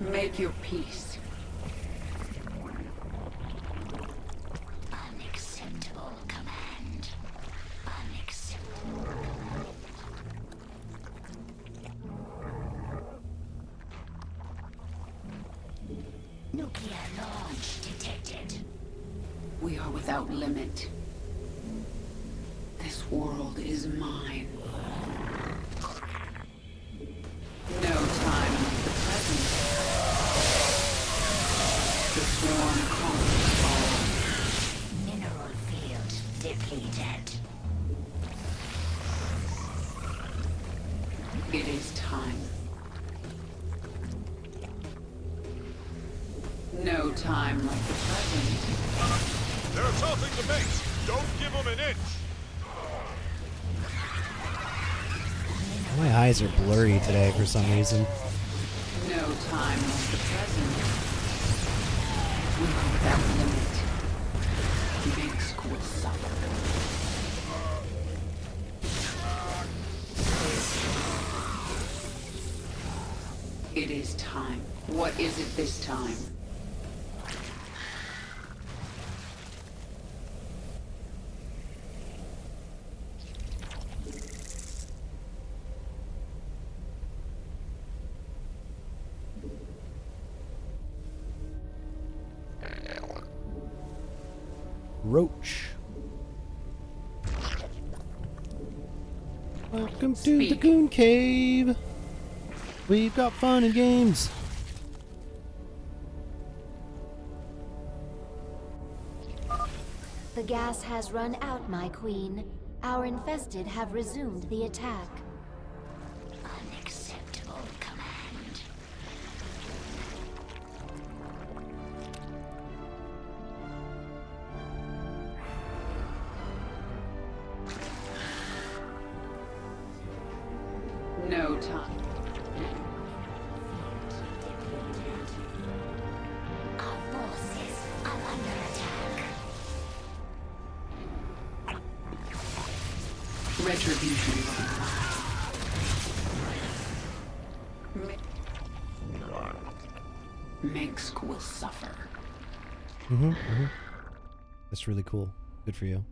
Make your peace.
Unacceptable command. Unacceptable command. Nuclear launch detected.
We are without limit. This world is mine. No time like the present. The swarm conquers all.
Mineral field depleted.
It is time. No time like the present.
They're assaulting the base. Don't give them an inch.
My eyes are blurry today for some reason.
No time like the present. We are without limit. Minsk will suffer. It is time. What is it this time?
Roach. Welcome to the Goon Cave. We've got fun and games.
The gas has run out, my queen. Our infested have resumed the attack.
Unacceptable command.
No time.
Our forces are under attack.
Retribution. Minsk will suffer.
That's really cool. Good for you.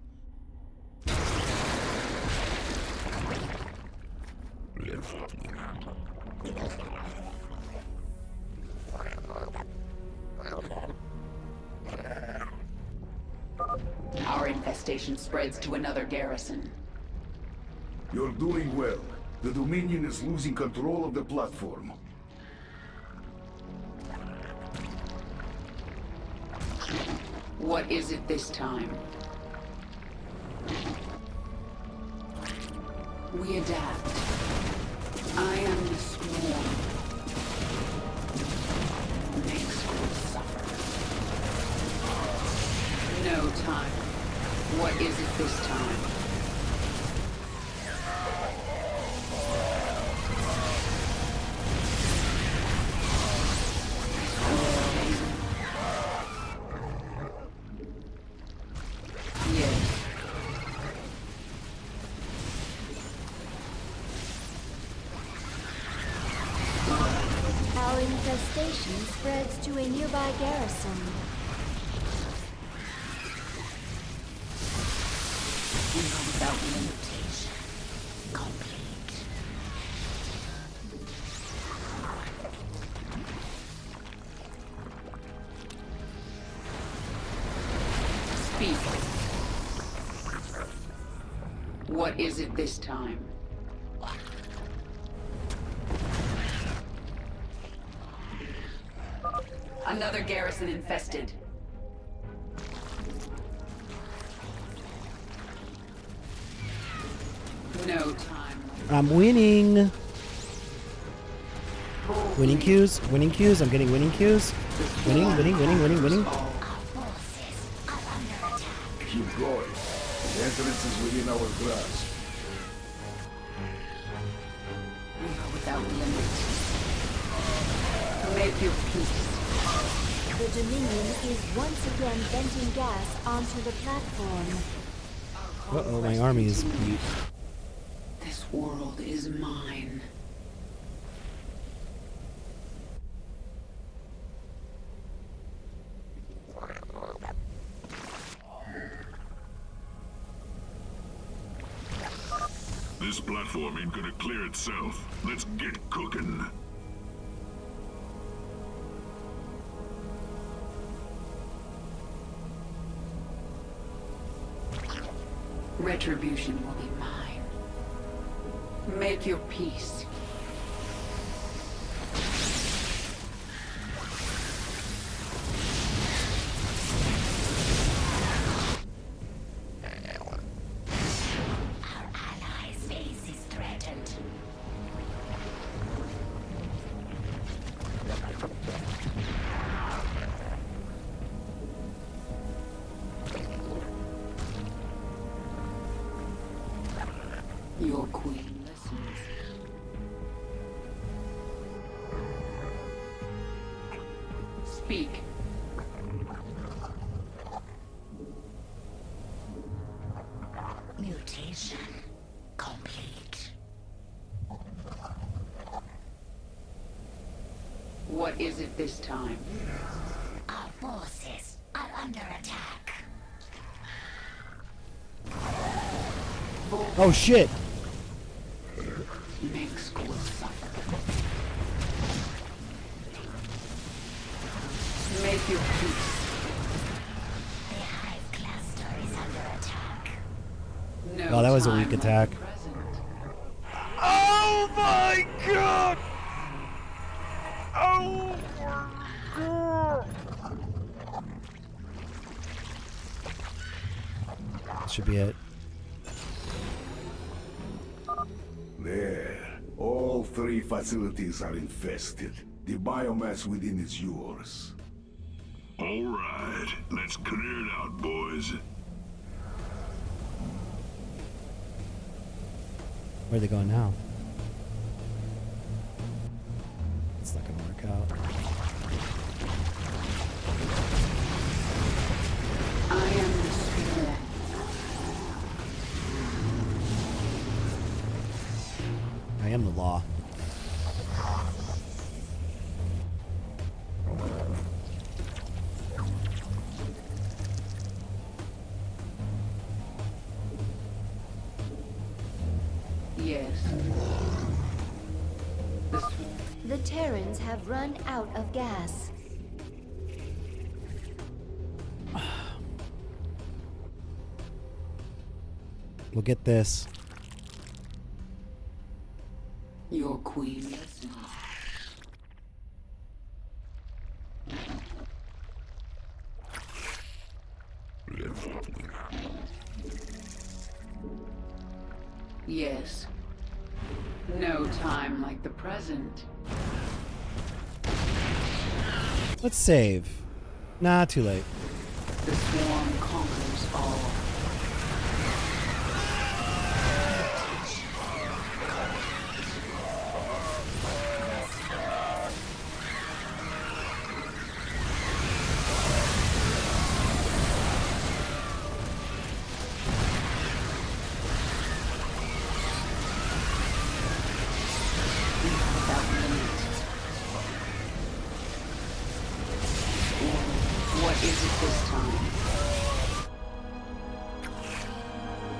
Our infestation spreads to another garrison.
You're doing well. The Dominion is losing control of the platform.
What is it this time? We adapt. I am the swarm. Minsk will suffer. No time. What is it this time?
Our infestation spreads to a nearby garrison.
We are without limitation. Complete. Speak. What is it this time? Another garrison infested. No time.
I'm winning. Winning cues. Winning cues. I'm getting winning cues. Winning. Winning. Winning. Winning. Winning.
Keep going. The entrance is within our grasp.
We are without limit. Make your peace.
The Dominion is once again venting gas onto the platform.
Our
Uh-oh, my army is beat.
This world is mine.
This platform ain't gonna clear itself. Let's get cooking.
Retribution will be mine. Make your peace. Your queen listens. Speak.
Mutation complete.
What is it this time?
Our forces are under attack.
Oh shit!
Mix will suffer. Make your peace.
The hive cluster is under attack.
No
Oh, that was a
time
weak
like
attack.
the present.
Oh my god! Oh my god!
Should be it.
There. All 3 facilities are infested. The biomass within is yours.
All right, let's clear it out, boys.
Where are they going now? It's not gonna work out.
I am the spirit.
I am the law.
Yes.
The Terrans have run out of gas.
We'll get this.
Your queen listens. Yes. No time like the present.
Let's save. Nah, too late.
The swarm conquers all. What is it this time?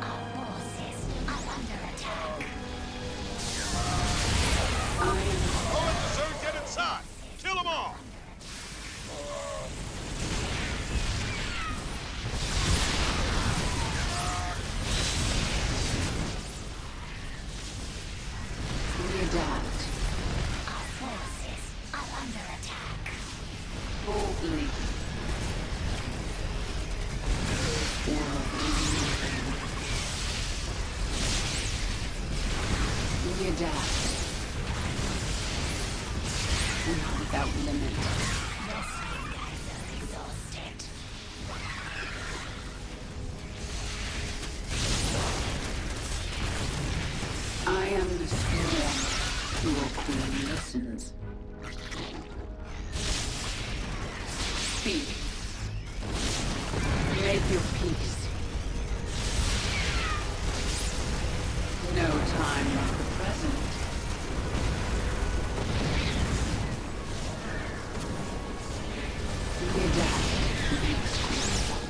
Our forces are under attack.
Don't let the Zerg get inside! Kill them all!
We adapt.
Our forces are under attack.
Boldly. We adapt. Not without limit.
Exhausted.
I am the swarm. Your queen listens. Speak. Make your peace. time like the present. We adapt.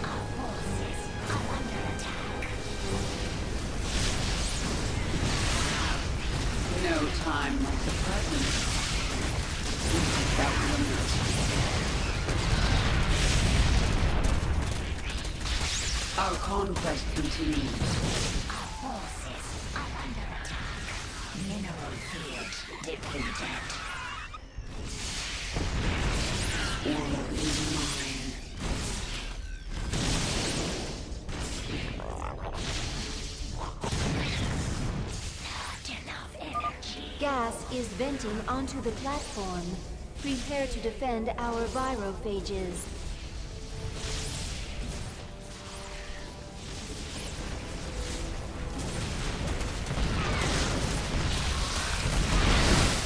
Our forces are under attack.
No time like the present. We take that limit. Our conquest continues.
Our forces are under attack. Mineral field depleted.
World is mine.
Not enough energy.
Gas is venting onto the platform. Prepare to defend our virophages.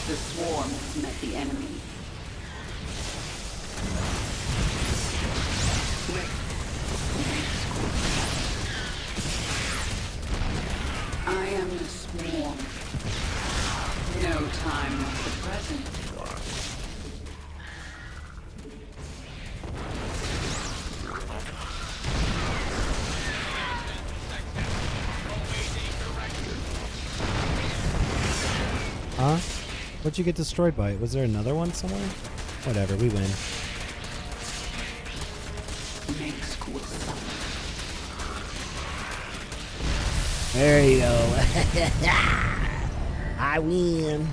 The swarm has met the enemy. I am the swarm. No time like the present.
Huh? What'd you get destroyed by? Was there another one somewhere? Whatever, we win. There you go. I win.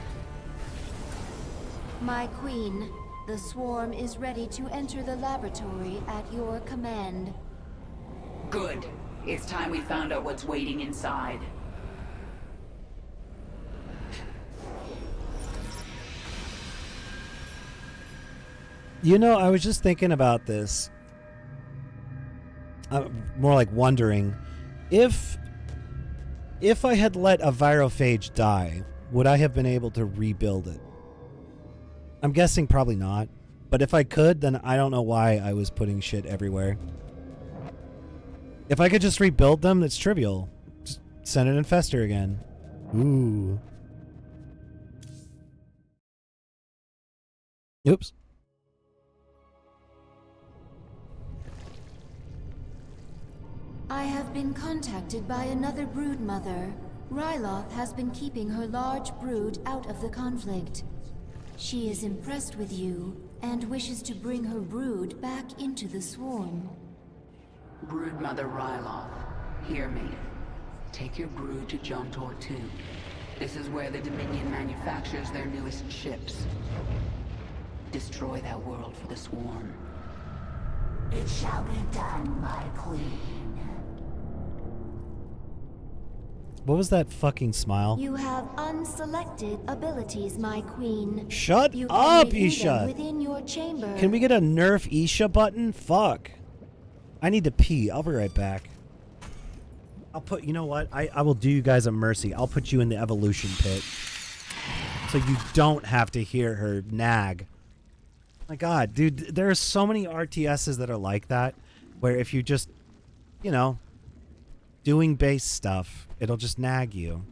My queen, the swarm is ready to enter the laboratory at your command.
Good. It's time we found out what's waiting inside.
You know, I was just thinking about this. More like wondering if I had let a virophage die, would I have been able to rebuild it? I'm guessing probably not. But if I could, then I don't know why I was putting shit everywhere. If I could just rebuild them, that's trivial. Just send an infester again. Ooh. Oops.
I have been contacted by another brood mother. Ryloth has been keeping her large brood out of the conflict. She is impressed with you and wishes to bring her brood back into the swarm.
Broodmother Ryloth, hear me. Take your brood to Jontor 2. This is where the Dominion manufactures their newest ships. Destroy that world for the swarm.
It shall be done, my queen.
What was that fucking smile?
You have unselected abilities, my queen.
Shut
you
up,
can review
Isha!
them within your chamber.
Can we get a nerf Isha button? Fuck. I need to pee. I'll be right back. I'll put, you know what? I will do you guys a mercy. I'll put you in the evolution pit. So you don't have to hear her nag. My god, dude, there are so many RTSs that are like that, where if you just, you know, doing base stuff, it'll just nag you.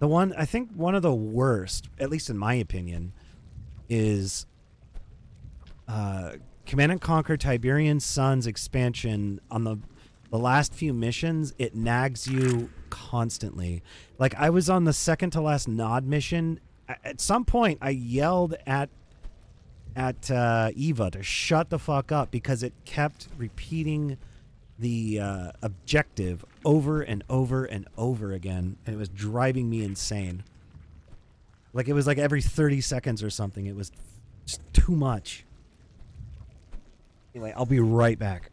I think one of the worst, at least in my opinion, is Command & Conquer Tiberian Suns expansion. On the last few missions, it nags you constantly. Like, I was on the second to last Nod mission. At some point, I yelled at Eva to shut the fuck up because it kept repeating the objective over and over and over again, and it was driving me insane. Like, it was like every 30 seconds or something. It was just too much. Anyway, I'll be right back.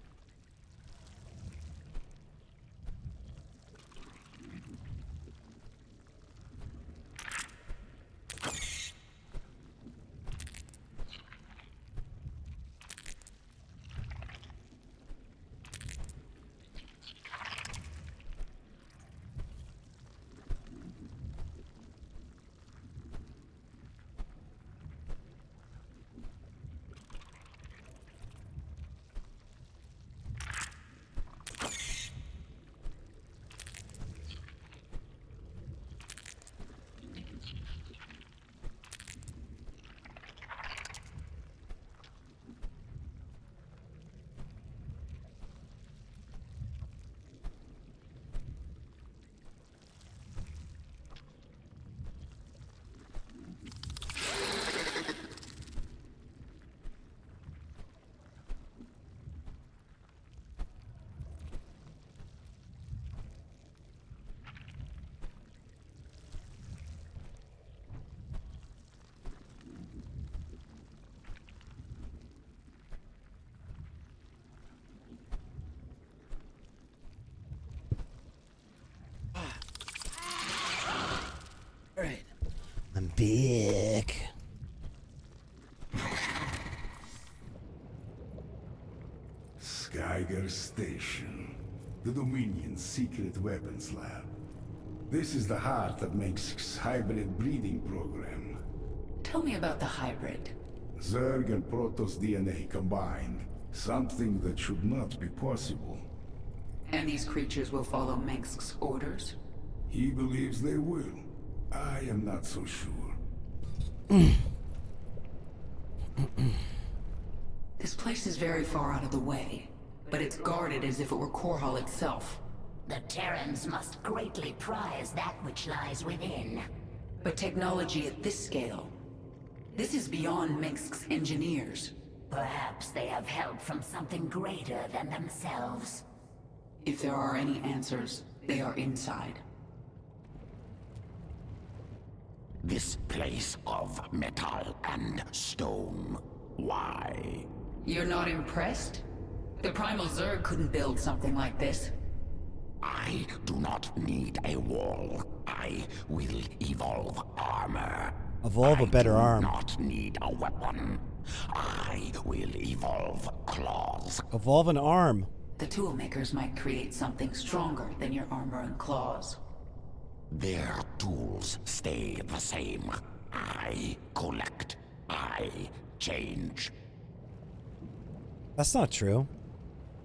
big.
Skyger Station, the Dominion's secret weapons lab. This is the heart of Mengsk's hybrid breeding program.
Tell me about the hybrid.
Zerg and Protoss DNA combined. Something that should not be possible.
And these creatures will follow Mengsk's orders?
He believes they will. I am not so sure.
This place is very far out of the way, but it's guarded as if it were Korhal itself.
The Terrans must greatly prize that which lies within.
But technology at this scale, this is beyond Mengsk's engineers.
Perhaps they have help from something greater than themselves.
If there are any answers, they are inside.
This place of metal and stone. Why?
You're not impressed? The Primal Zerg couldn't build something like this.
I do not need a wall. I will evolve armor.
Evolve a better arm.
I do not need a weapon. I will evolve claws.
Evolve an arm.
The toolmakers might create something stronger than your armor and claws.
Their tools stay the same. I collect. I change.
That's not true.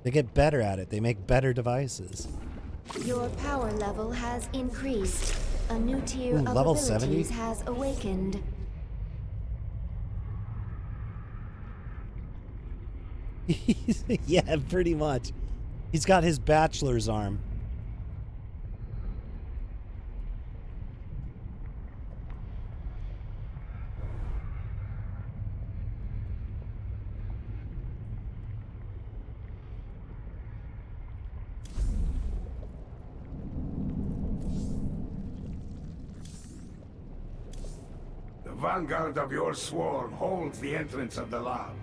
They get better at it. They make better devices.
Your power level has increased. A new tier of
level
abilities
70?
has awakened.
Yeah, pretty much. He's got his bachelor's arm.
The vanguard of your swarm holds the entrance of the lab.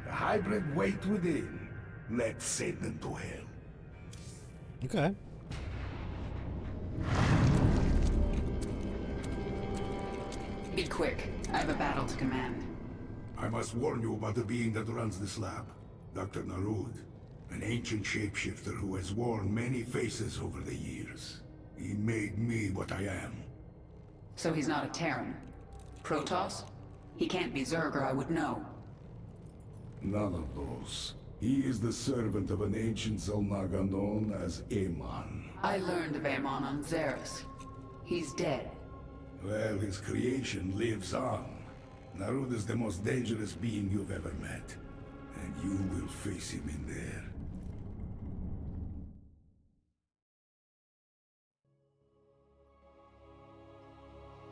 The hybrid wait within. Let's send them to hell.
Okay.
Be quick. I have a battle to command.
I must warn you about the being that runs this lab. Dr. Narud, an ancient shapeshifter who has worn many faces over the years. He made me what I am.
So he's not a Terran. Protoss? He can't be Zerg or I would know.
None of those. He is the servant of an ancient Zolnaga known as Amon.
I learned of Amon on Xeris. He's dead.
Well, his creation lives on. Narud is the most dangerous being you've ever met. And you will face him in there.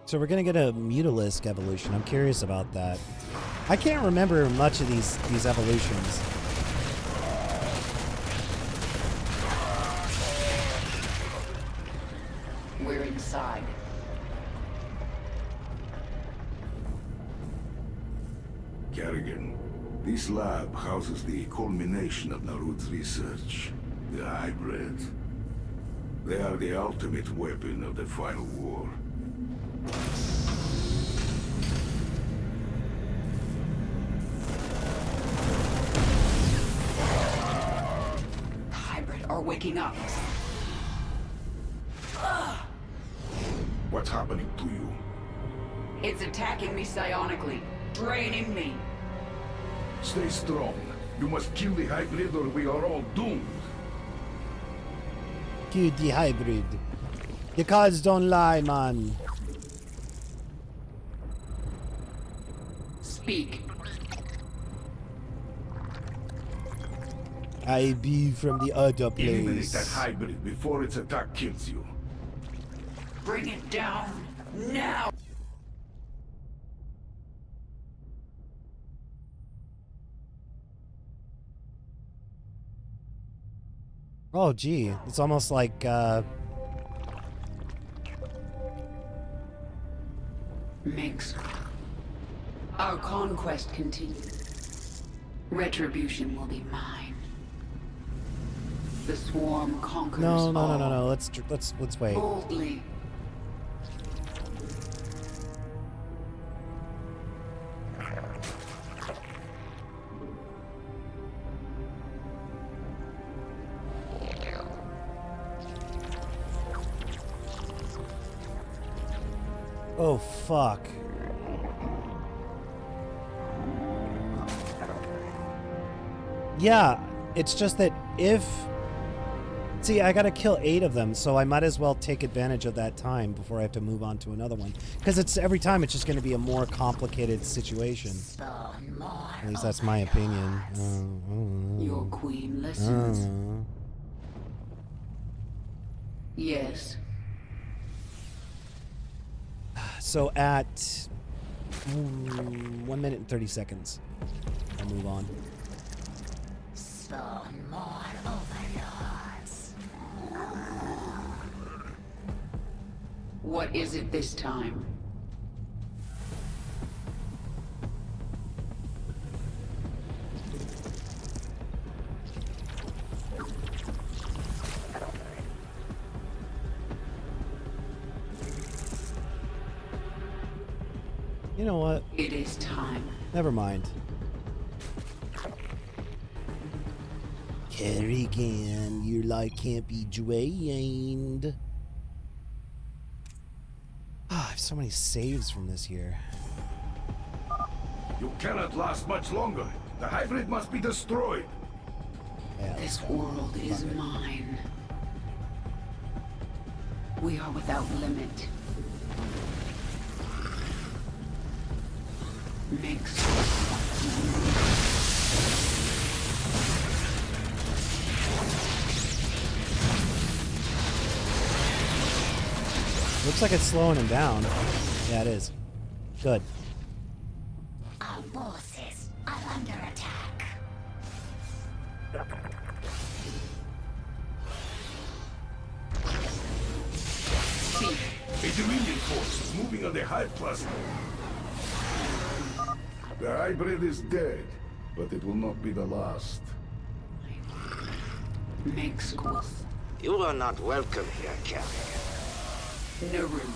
So we're gonna get a Mutalisk evolution. I'm curious about that. I can't remember much of these evolutions.
We're inside.
Kerrigan, this lab houses the culmination of Narud's research. The hybrid. They are the ultimate weapon of the final war.
The hybrid are waking up.
What's happening to you?
It's attacking me psionically, draining me.
Stay strong. You must kill the hybrid or we are all doomed.
Kill the hybrid. The cards don't lie, man.
Speak.
I be from the other
Eliminate that
place.
hybrid before its attack kills you.
Bring it down, now!
Oh, gee. It's almost like,
Minx. Our conquest continues. Retribution will be mine. The swarm conquers
no.
all.
Let's wait.
Boldly.
Oh, fuck. Yeah, it's just that if... See, I gotta kill 8 of them, so I might as well take advantage of that time before I have to move on to another one. Because it's every time it's just gonna be a more complicated situation. At least that's my opinion.
Your queen listens. Yes.
So at 1 minute and 30 seconds, I'll move on.
Spawn more overlords.
What is it this time?
You know what?
It is time.
Never mind. Kerrigan, your life can't be drained. Ah, I have so many saves from this year.
You cannot last much longer. The hybrid must be destroyed.
Yeah,
This world is mine. We are without limit. Mix.
Looks like it's slowing him down. Yeah, it is. Good.
Our forces are under attack.
See, a Dominion force is moving on the hive cluster. The hybrid is dead, but it will not be the last.
Mix.
You are not welcome here, Kerrigan.
Naroon.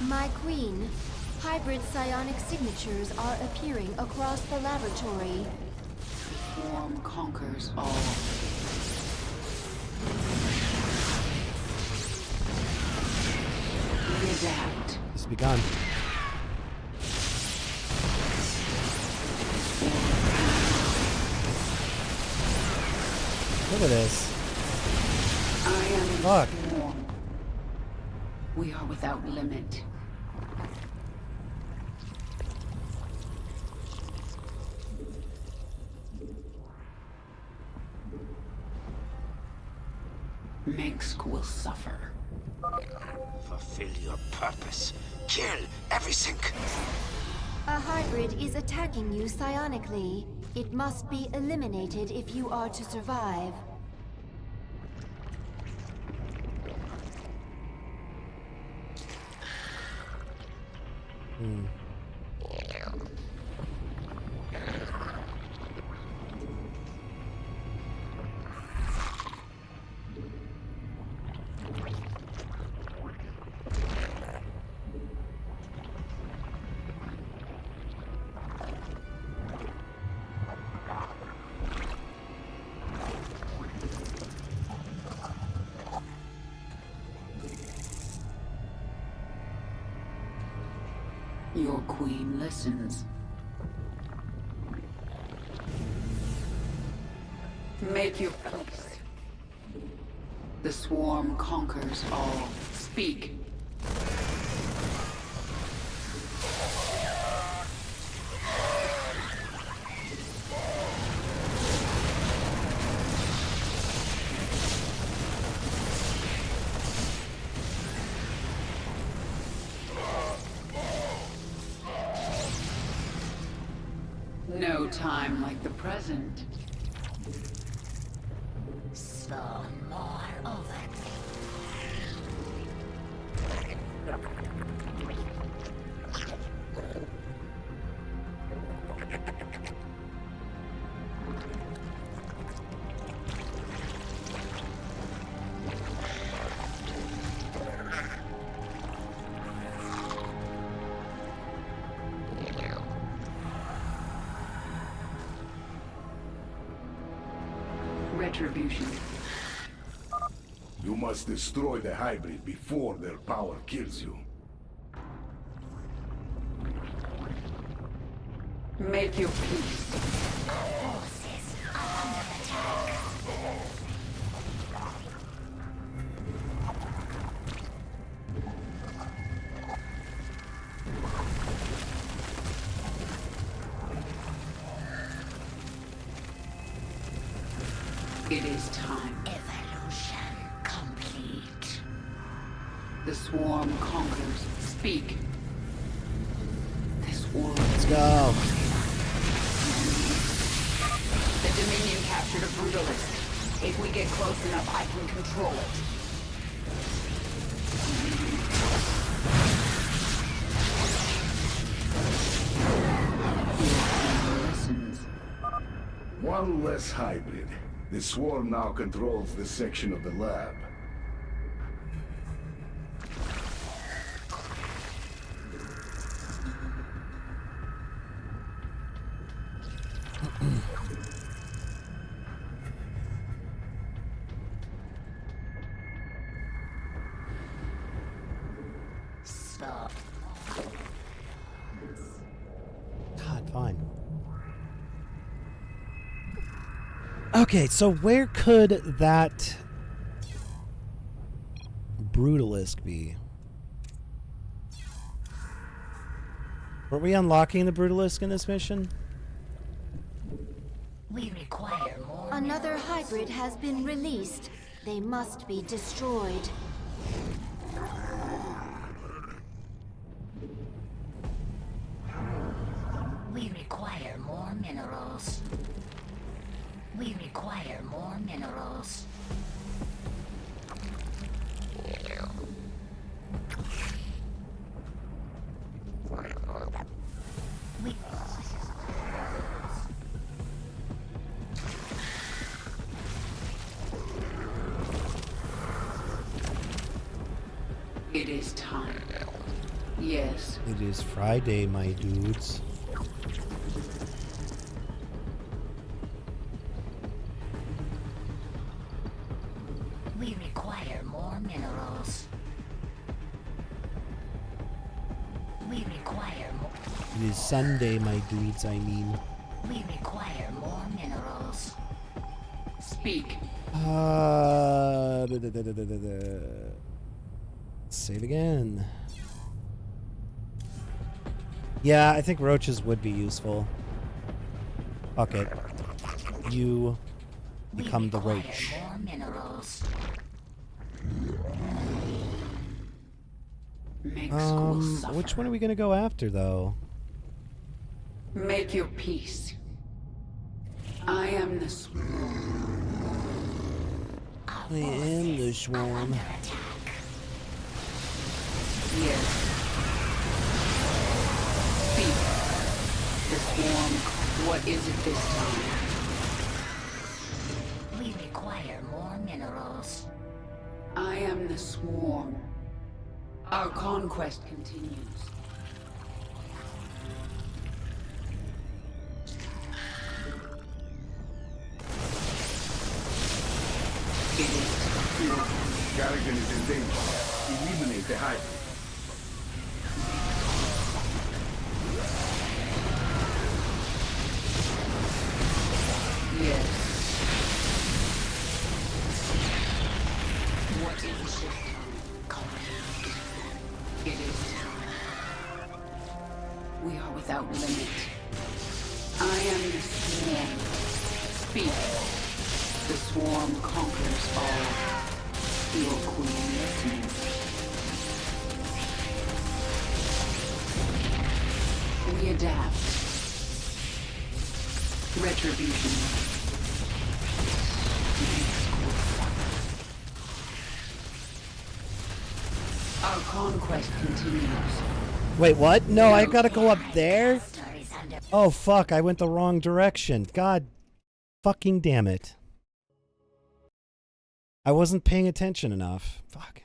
My queen, hybrid psionic signatures are appearing across the laboratory.
Swarm conquers all. Adapt.
It's begun. Look at this.
I am in
Fuck.
swarm. We are without limit. Mengsk will suffer.
Fulfill your purpose. Kill everything.
A hybrid is attacking you psionically. It must be eliminated if you are to survive.
Your queen listens. Make your peace. The swarm conquers all. Speak. No time like the present.
Spawn more over.
Retribution.
You must destroy the hybrid before their power kills you.
Make your peace.
Forces are under attack.
It is time.
Evolution complete.
The swarm conquers. Speak. This world.
Let's go.
The Dominion captured a brutalist. If we get close enough, I can control it.
One less hybrid. The swarm now controls this section of the lab.
God, fine. Okay, so where could that brutalist be? Were we unlocking the brutalist in this mission?
We require more.
Another hybrid has been released. They must be destroyed.
We require more minerals. We require more minerals. We...
It is time. Yes.
It is Friday, my dudes.
We require more minerals. We require more.
It is Sunday, my dudes, I mean.
We require more minerals.
Speak.
Save again. Yeah, I think roaches would be useful. Okay. You become the roach.
More minerals.
Which one are we gonna go after, though?
Make your peace. I am the swarm.
I am the swarm.
Yes. Speak. The swarm. What is it this time?
We require more minerals.
I am the swarm. Our conquest continues.
Garrigan is in danger. Eliminate the hybrid.
Yes. What is this time? It is time. We are without limit. I am the swarm. Speak. The swarm conquers all. Your queen listens. We adapt. Retribution. Our conquest continues.
Wait, what? No, I gotta go up there? Oh, fuck, I went the wrong direction. God fucking damn it. I wasn't paying attention enough. Fuck.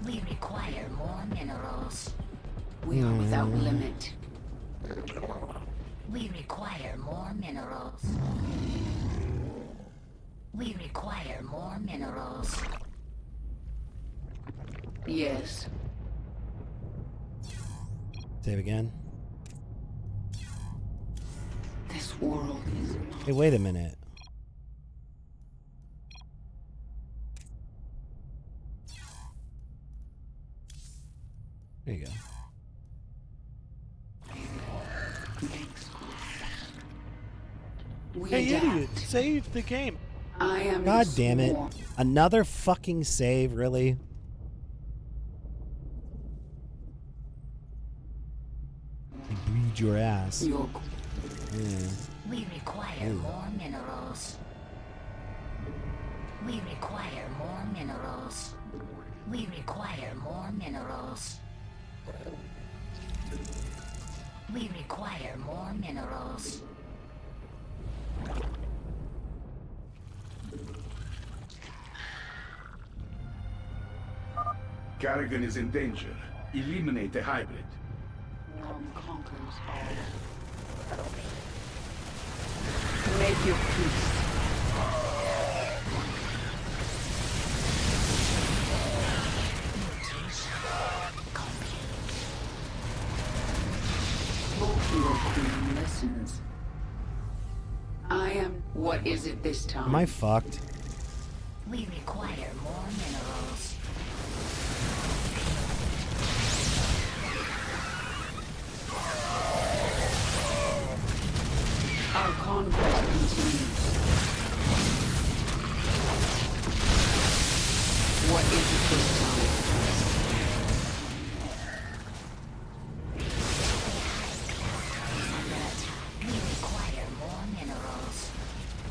We require more minerals.
We are without limit.
We require more minerals. We require more minerals.
Yes.
Save again.
This world is
Hey, wait a minute. There you go.
Hey, idiot! Save the game.
I am
God damn it. Another fucking save, really? I breed your ass. Yeah.
We require more minerals. We require more minerals. We require more minerals. We require more minerals.
Carrigan is in danger. Eliminate the hybrid.
Conquers all. Make your peace. Your queen listens. I am. What is it this time?
Am I fucked?
We require more minerals.
Our conquest continues. What is it this time?
We require more minerals.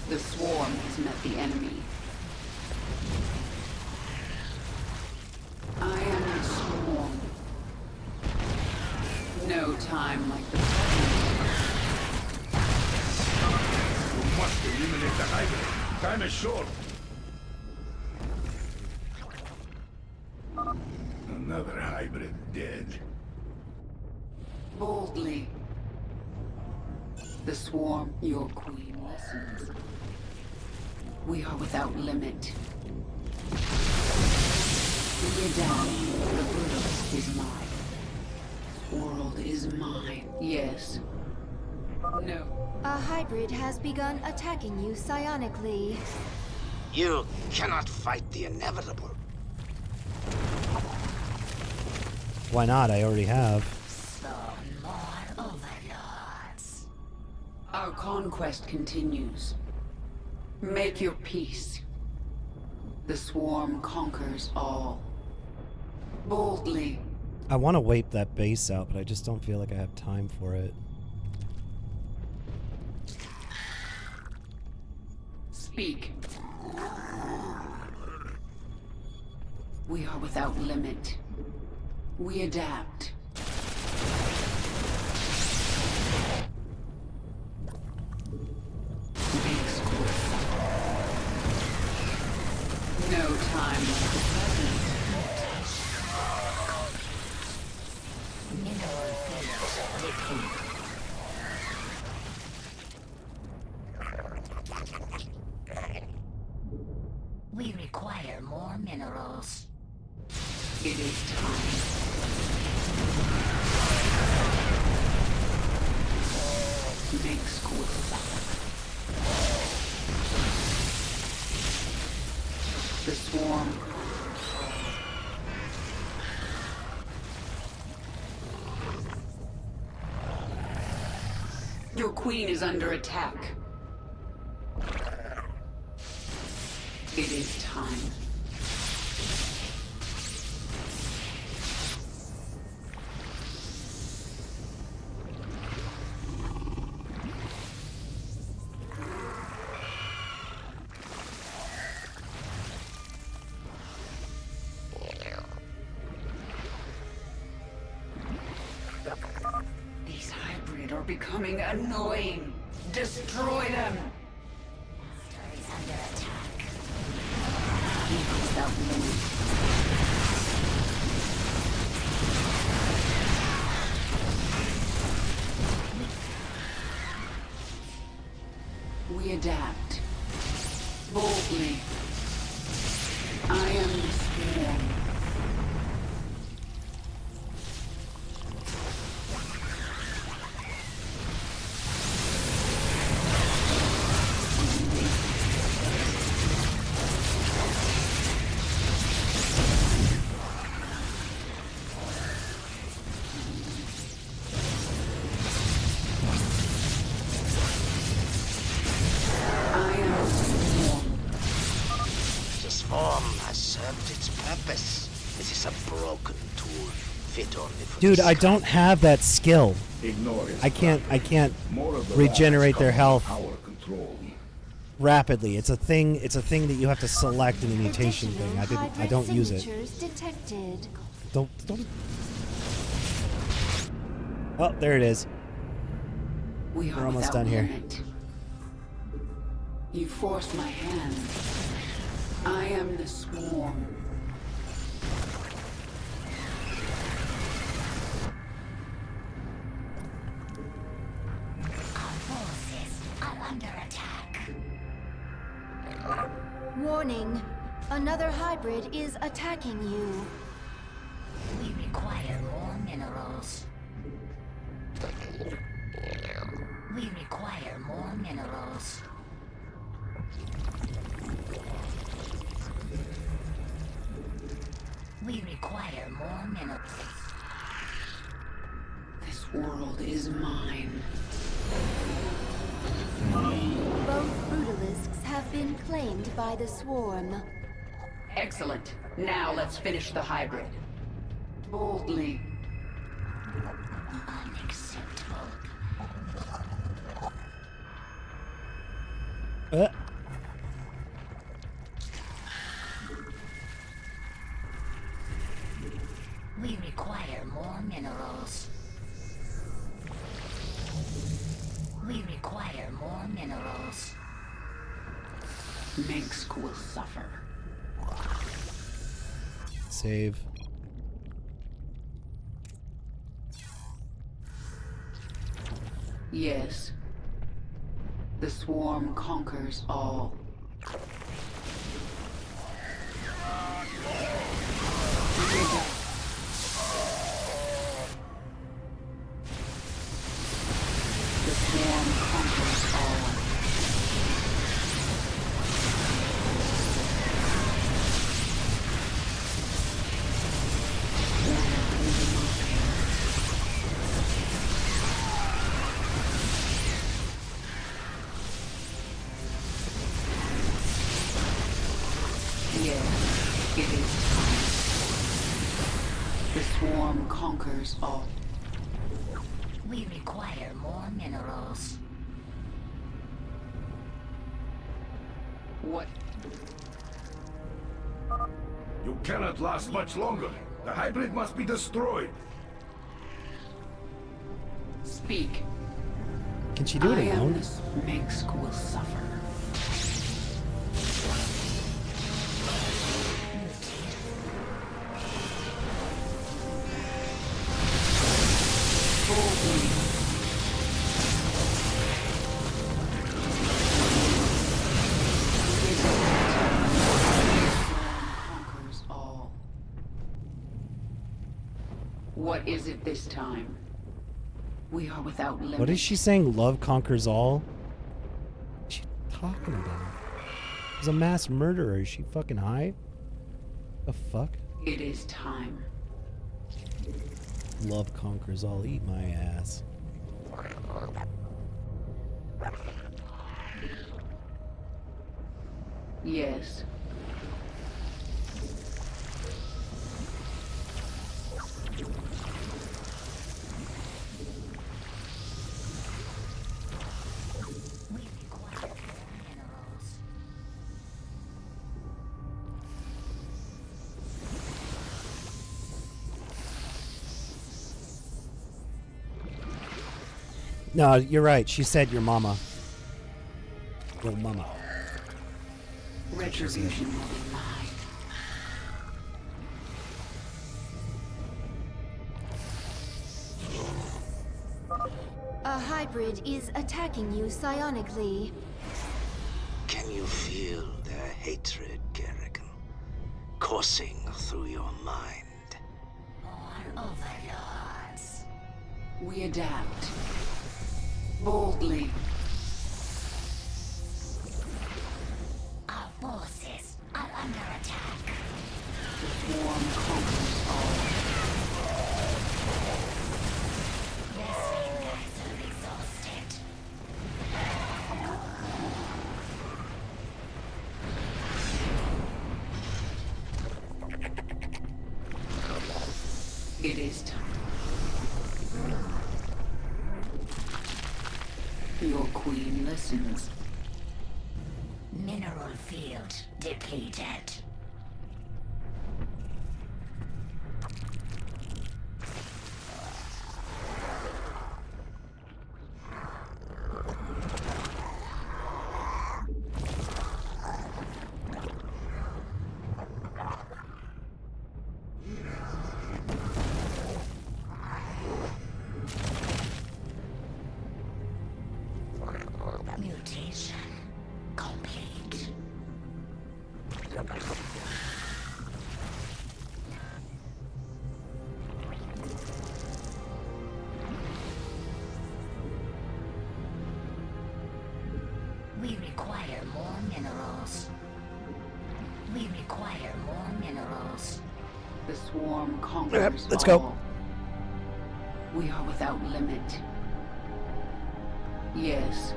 The swarm has met the enemy. I am the swarm. No time like the present.
You must eliminate the hybrid. Time is short. Another hybrid dead.
Boldly. The swarm, your queen listens. We are without limit. We adapt. The Brutus is mine. This world is mine. Yes. No.
A hybrid has begun attacking you psionically.
You cannot fight the inevitable.
Why not? I already have.
Spawn more overlords.
Our conquest continues. Make your peace. The swarm conquers all. Boldly.
I want to wipe that base out, but I just don't feel like I have time for it.
Speak. We are without limit. We adapt. No time like the present.
Mineral fields depleted. We require more minerals.
It is time. Make school. The swarm. Your queen is under attack. It is time. These hybrid are becoming annoying. Destroy them.
Is under attack.
Without limit. We adapt. Boldly. I am the swarm.
purpose? Is this a broken tool fit only for
Dude,
this
I don't have that skill.
Ignore it.
I can't
More of the
regenerate
labs
their
come
health
under our control.
rapidly. It's a thing that you have to select in the mutation thing. I don't use it.
Signatures detected.
Don't. Oh, there it is.
We are
We're almost
without
done here.
limit. You forced my hand. I am the swarm.
Our forces are under attack.
Warning. Another hybrid is attacking you.
We require more minerals. We require more minerals. We require more minerals.
This world is mine.
Both brutalisks have been claimed by the swarm.
Excellent. Now let's finish the hybrid. Boldly.
Unacceptable. We require more minerals. We require more minerals.
Minsk will suffer.
Save.
Yes. The swarm conquers all. The swarm conquers all. Yes, it is time. The swarm conquers all.
We require more minerals.
What?
You cannot last much longer. The hybrid must be destroyed.
Speak.
Can she do it
I am
alone?
this Minsk will suffer. Conquers all. What is it this time? We are without limit.
What is she saying? Love conquers all? What's she talking about? She's a mass murderer. Is she fucking high? The fuck?
It is time.
Love conquers all. Eat my ass.
Yes.
We require more minerals.
No, you're right. She said your mama. Your mama.
Retribution will be mine.
A hybrid is attacking you psionically.
Can you feel their hatred, Kerrigan, coursing through your mind?
More overlords.
We adapt. Boldly.
Our forces are under attack.
The swarm conquers all.
Wrestling guys are exhausted.
is time. Your queen listens.
Mineral field depleted. Mutation complete. We require more minerals. We require more minerals.
The swarm conquers
Yep, let's go.
all. We are without limit. Yes.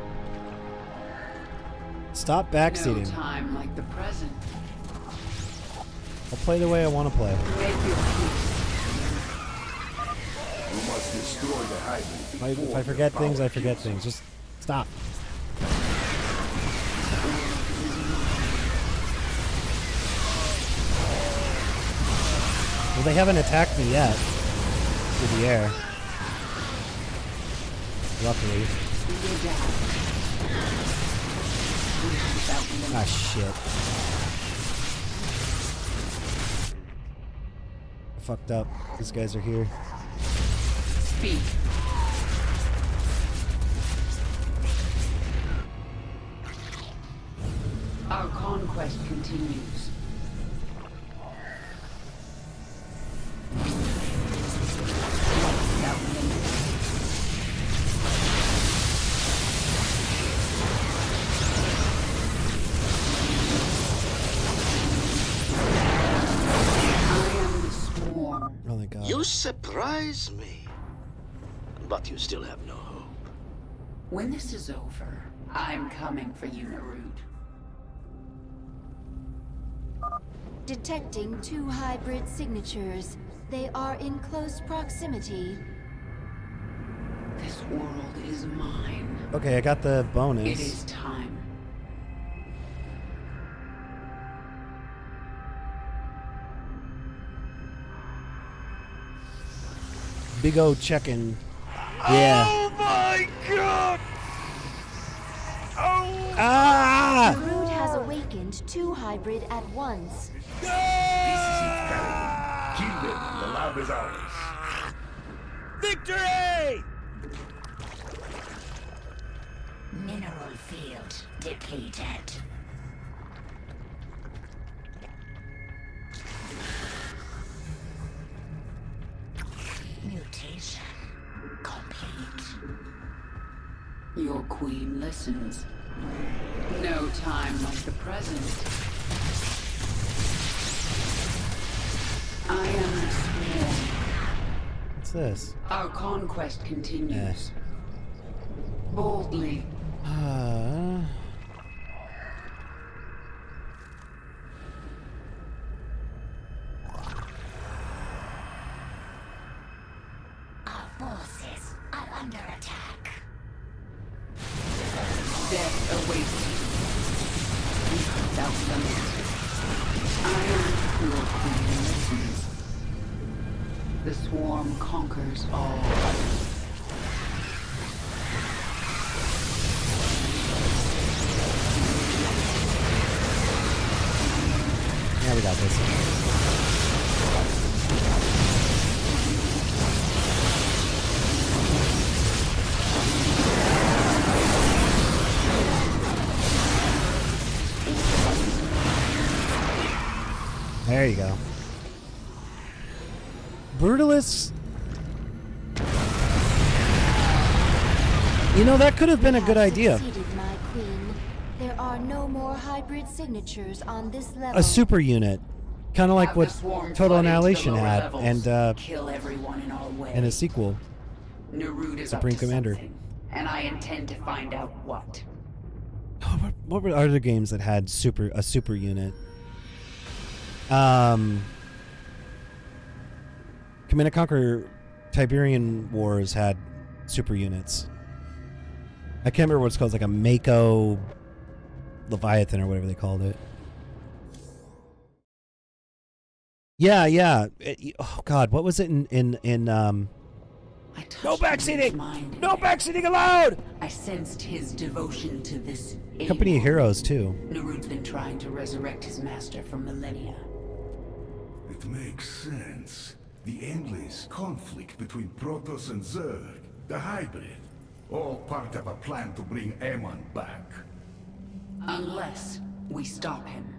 Stop
No
backseating.
time like the present.
I'll play the way I want to play.
Make your peace.
You must destroy the hybrid.
If I forget things, I forget things. Just stop. Well, they haven't attacked me yet. Through the air. Luckily. Ah, shit. Fucked up. These guys are here.
Speak. Our conquest continues. Without limit.
Oh my god.
You surprise me. But you still have no hope.
When this is over, I'm coming for you, Narud.
Detecting 2 hybrid signatures. They are in close proximity.
This world is mine.
Okay, I got the bonus.
It is time.
Big O checking. Yeah.
Oh my god! Oh!
Ah!
Narud has awakened 2 hybrid at once.
This is it, kill them. The lab is ours.
Victory!
Mineral field depleted. Mutation complete.
Your queen listens. No time like the present. I am the swarm.
What's this?
Our conquest continues. Boldly.
Our forces are under attack.
Death awaits you. Without limit. I am your queen listens. The swarm conquers all.
Yeah, we got this. There you go. Brutalists. You know, that could have been a good idea.
Succeeded, my queen. There are no more hybrid signatures on this level.
A super unit. Kind of like what Total Annihilation had, and
Kill everyone in our way.
and a sequel.
Narud is
Supreme
up to
Commander.
something, and I intend to find out what.
What were other games that had a super unit? Command & Conquer Tiberian Wars had super units. I can't remember what it's called. It's like a Mako Leviathan or whatever they called it. Yeah. Oh God, what was it in
No backseating!
No backseating allowed!
I sensed his devotion to this
Company of Heroes too.
Narud's been trying to resurrect his master for millennia.
It makes sense. The endless conflict between Protoss and Zerg, the hybrid, all part of a plan to bring Aemon back.
Unless we stop him.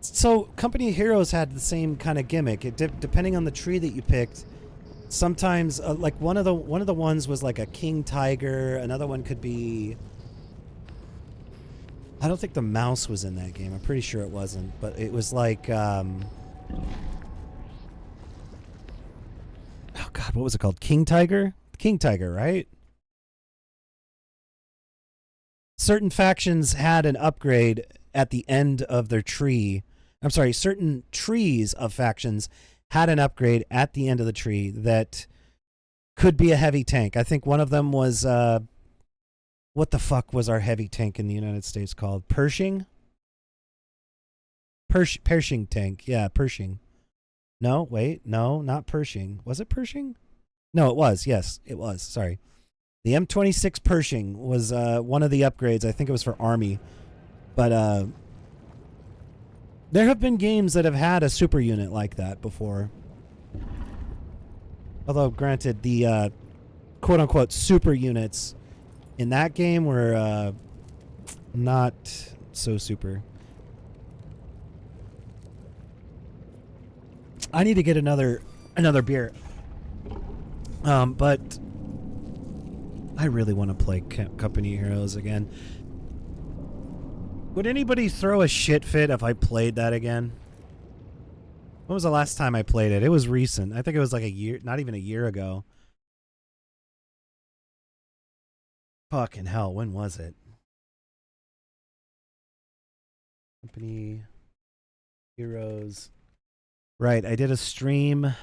So Company of Heroes had the same kind of gimmick. It depending on the tree that you picked. Sometimes, like one of the ones was like a king tiger. Another one could be. I don't think the mouse was in that game. I'm pretty sure it wasn't, but it was like. Oh God, what was it called? King Tiger? King Tiger, right? Certain factions had an upgrade at the end of their tree. I'm sorry, certain trees of factions had an upgrade at the end of the tree that could be a heavy tank. I think one of them was, what the fuck was our heavy tank in the United States called? Pershing? Pershing tank. Yeah, Pershing. No, wait. No, not Pershing. Was it Pershing? No, it was. Yes, it was. Sorry. The M26 Pershing was one of the upgrades. I think it was for Army. But there have been games that have had a super unit like that before. Although, granted, the quote-unquote super units in that game were not so super. I need to get another beer. But I really want to play Company of Heroes again. Would anybody throw a shit fit if I played that again? When was the last time I played it? It was recent. I think it was like a year, not even a year ago. Fucking hell, when was it? Company Heroes. Right, I did a stream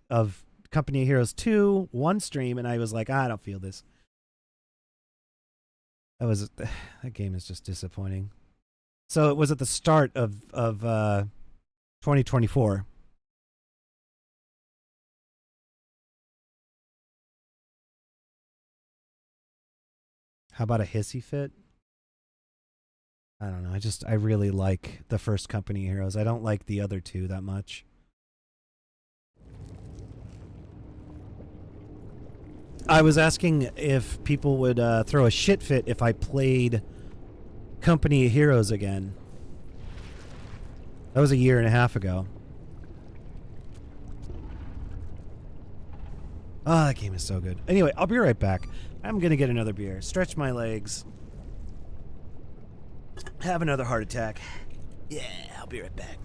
of Company of Heroes 2, one stream, and I was like, I don't feel this. That game is just disappointing. So it was at the start of 2024. How about a hissy fit? I don't know. I really like the first Company of Heroes. I don't like the other two that much. I was asking if people would throw a shit fit if I played Company of Heroes again. That was a year and a half ago. Oh, that game is so good. Anyway, I'll be right back. I'm going to get another beer, stretch my legs, have another heart attack. Yeah, I'll be right back.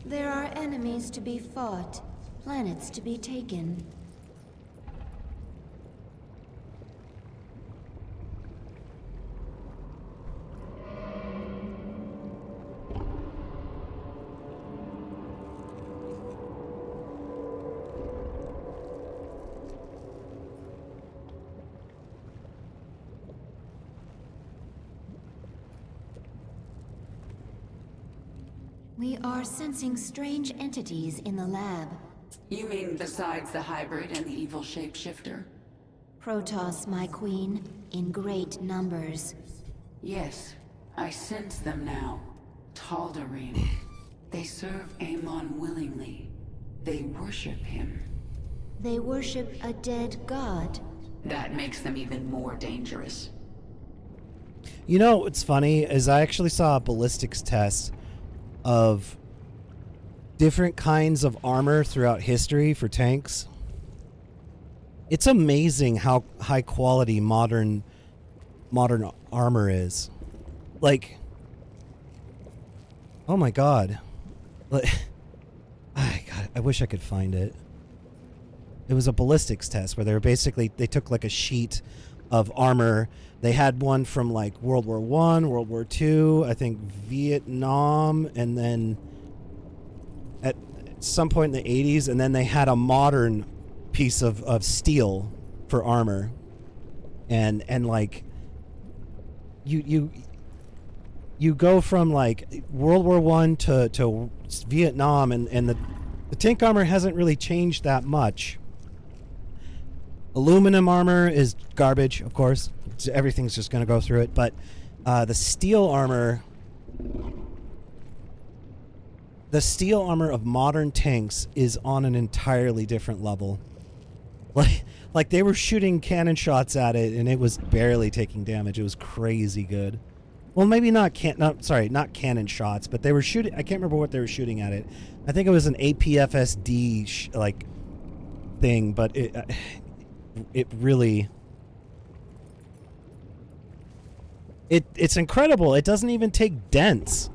There are enemies to be fought, planets to be taken. We are sensing strange entities in the lab.
You mean besides the hybrid and the evil shapeshifter?
Protoss, my queen, in great numbers.
Yes, I sense them now. Tal'Darim. They serve Amon willingly. They worship him.
They worship a dead god.
That makes them even more dangerous.
You know what's funny is I actually saw a ballistics test of different kinds of armor throughout history for tanks. It's amazing how high quality modern armor is. Like, oh my god. Like, I wish I could find it. It was a ballistics test where they took like a sheet of armor. They had one from like World War I, World War II, I think Vietnam, and then at some point in the 80s, and then they had a modern piece of steel for armor. And like you go from like World War I to Vietnam, and the tank armor hasn't really changed that much. Aluminum armor is garbage, of course. Everything's just going to go through it. But the steel armor of modern tanks is on an entirely different level. Like they were shooting cannon shots at it, and it was barely taking damage. It was crazy good. Well, maybe not cannon shots, but they were shooting. I can't remember what they were shooting at it. I think it was an APFSD like thing, but it really it's incredible. It doesn't even take dents.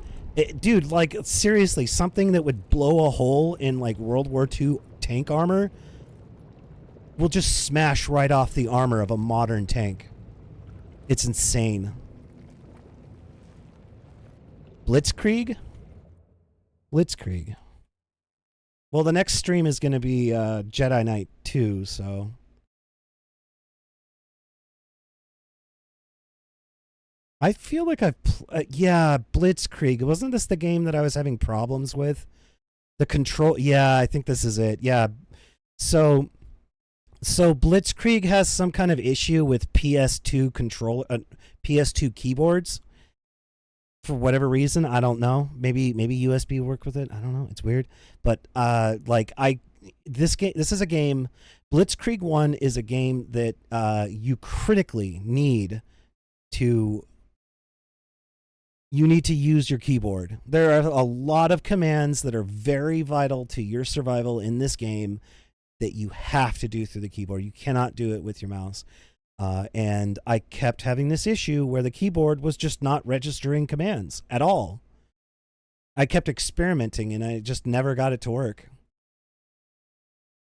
Dude, like seriously, something that would blow a hole in like World War II tank armor will just smash right off the armor of a modern tank. It's insane. Blitzkrieg? Blitzkrieg. Well, the next stream is going to be Jedi Knight 2, so... I feel like I've... yeah, Blitzkrieg. Wasn't this the game that I was having problems with? The control... Yeah, I think this is it. Yeah. So Blitzkrieg has some kind of issue with PS2 PS2 keyboards. For whatever reason, I don't know. Maybe USB work with it. I don't know. It's weird. But this is a game. Blitzkrieg 1 is a game that you critically need to. You need to use your keyboard. There are a lot of commands that are very vital to your survival in this game that you have to do through the keyboard. You cannot do it with your mouse. And I kept having this issue where the keyboard was just not registering commands at all. I kept experimenting and I just never got it to work.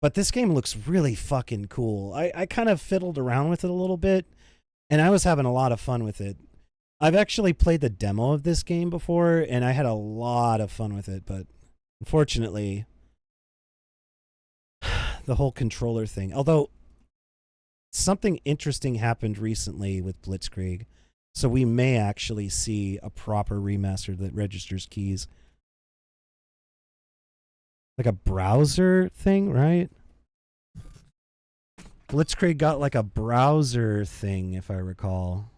But this game looks really fucking cool. I kind of fiddled around with it a little bit, and I was having a lot of fun with it. I've actually played the demo of this game before, and I had a lot of fun with it, but unfortunately, the whole controller thing. Although, something interesting happened recently with Blitzkrieg, so we may actually see a proper remaster that registers keys. Like a browser thing, right? Blitzkrieg got like a browser thing, if I recall.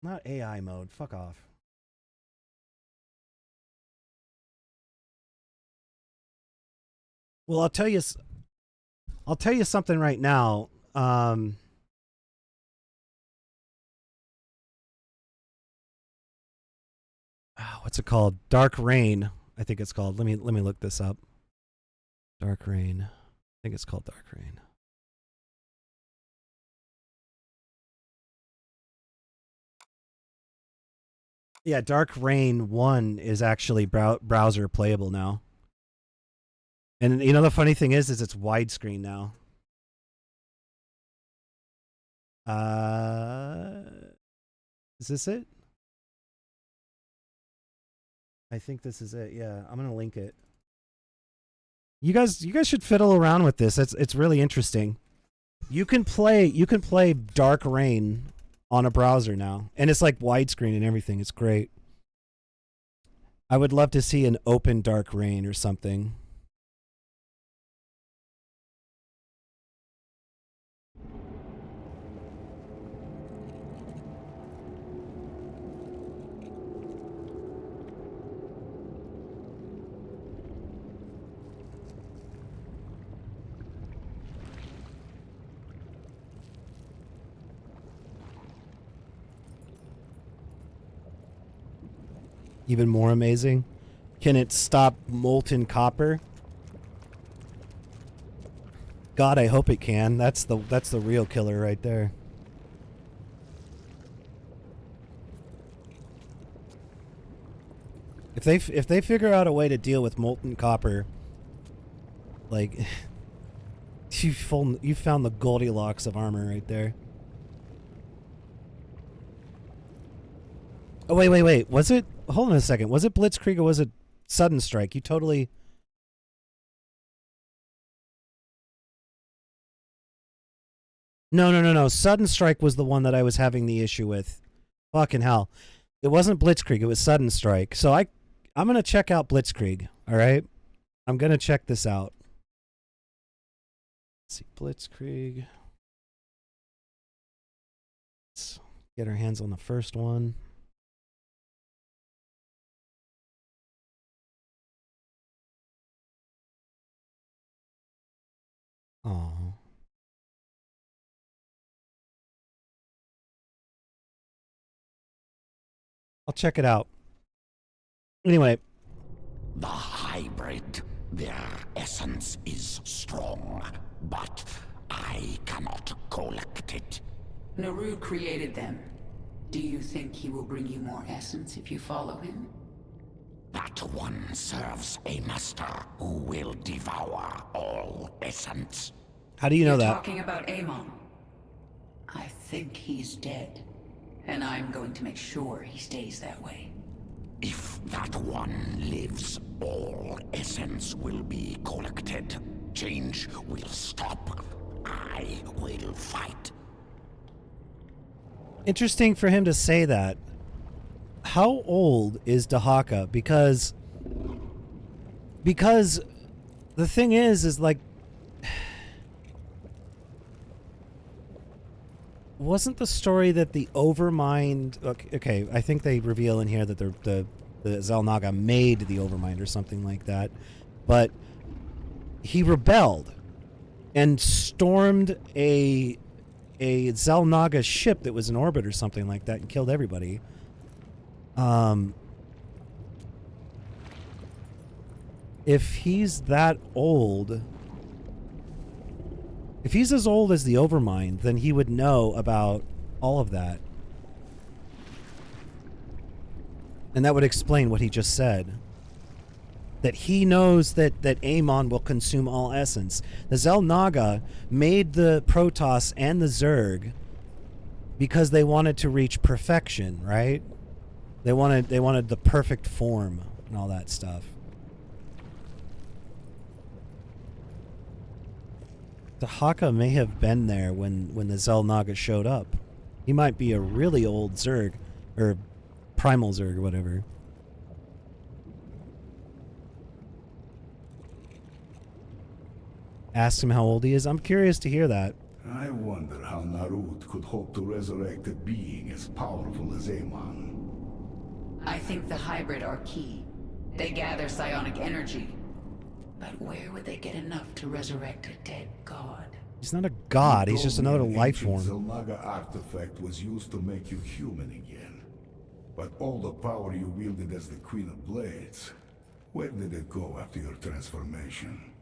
Not AI mode. Fuck off. Well, I'll tell you something right now. What's it called? Dark Rain, I think it's called. Let me look this up. Dark Rain. I think it's called Dark Rain. Yeah, Dark Rain 1 is actually browser playable now. And you know the funny thing is it's widescreen now. Is this it? I think this is it. Yeah, I'm gonna link it. You guys should fiddle around with this. It's really interesting. You can play Dark Rain on a browser now. And it's like widescreen and everything. It's great. I would love to see an open dark rain or something. Even more amazing. Can it stop molten copper? God, I hope it can. That's the real killer right there. If they figure out a way to deal with molten copper, like you found the Goldilocks of armor right there. Oh wait. Was it? Hold on a second. Was it Blitzkrieg or was it Sudden Strike? You totally. No. Sudden Strike was the one that I was having the issue with. Fucking hell. It wasn't Blitzkrieg, it was Sudden Strike. So I'm going to check out Blitzkrieg, all right? I'm going to check this out. Let's see, Blitzkrieg. Let's get our hands on the first one. Oh. I'll check it out. Anyway.
The hybrid, their essence is strong, but I cannot collect it.
Narud created them. Do you think he will bring you more essence if you follow him?
That one serves a master who will devour all essence.
How do you know
You're
that?
Talking about Amon. I think he's dead. And I'm going to make sure he stays that way.
If that one lives, all essence will be collected. Change will stop. I will fight.
Interesting for him to say that. How old is Dahaka? Because the thing is like, wasn't the story that the Overmind? Okay, I think they reveal in here that the Xel'Naga made the Overmind or something like that, but he rebelled and stormed a Xel'Naga ship that was in orbit or something like that and killed everybody. If he's that old, if he's as old as the Overmind, then he would know about all of that. And that would explain what he just said. That he knows that Amon will consume all essence. The Xel'Naga made the Protoss and the Zerg because they wanted to reach perfection, right? They wanted the perfect form and all that stuff. Dahaka may have been there when the Xel'Naga showed up. He might be a really old Zerg, or primal Zerg, or whatever. Asked him how old he is. I'm curious to hear that.
I wonder how Narud could hope to resurrect a being as powerful as Amon.
I think the hybrid are key. They gather psionic energy. But where would they get enough to resurrect a dead god?
He's not a god, he's just another life form.
The Xel'Naga artifact was used to make you human again. But all the power you wielded as the Queen of Blades, where did it go after your transformation?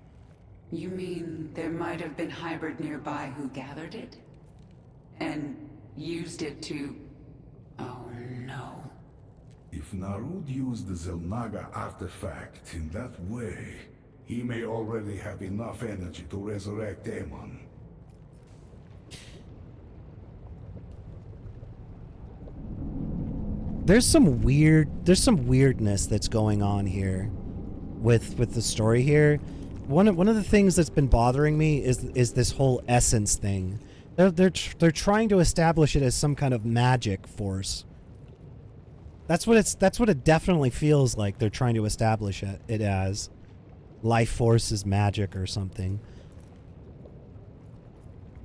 You mean there might have been hybrid nearby who gathered it? And used it to... Oh no.
If Narud used the Xel'Naga artifact in that way, he may already have enough energy to resurrect Amon.
There's some weirdness that's going on here with the story here. One of the things that's been bothering me is this whole essence thing. They're trying to establish it as some kind of magic force. That's what it definitely feels like. They're trying to establish it as life force is magic or something.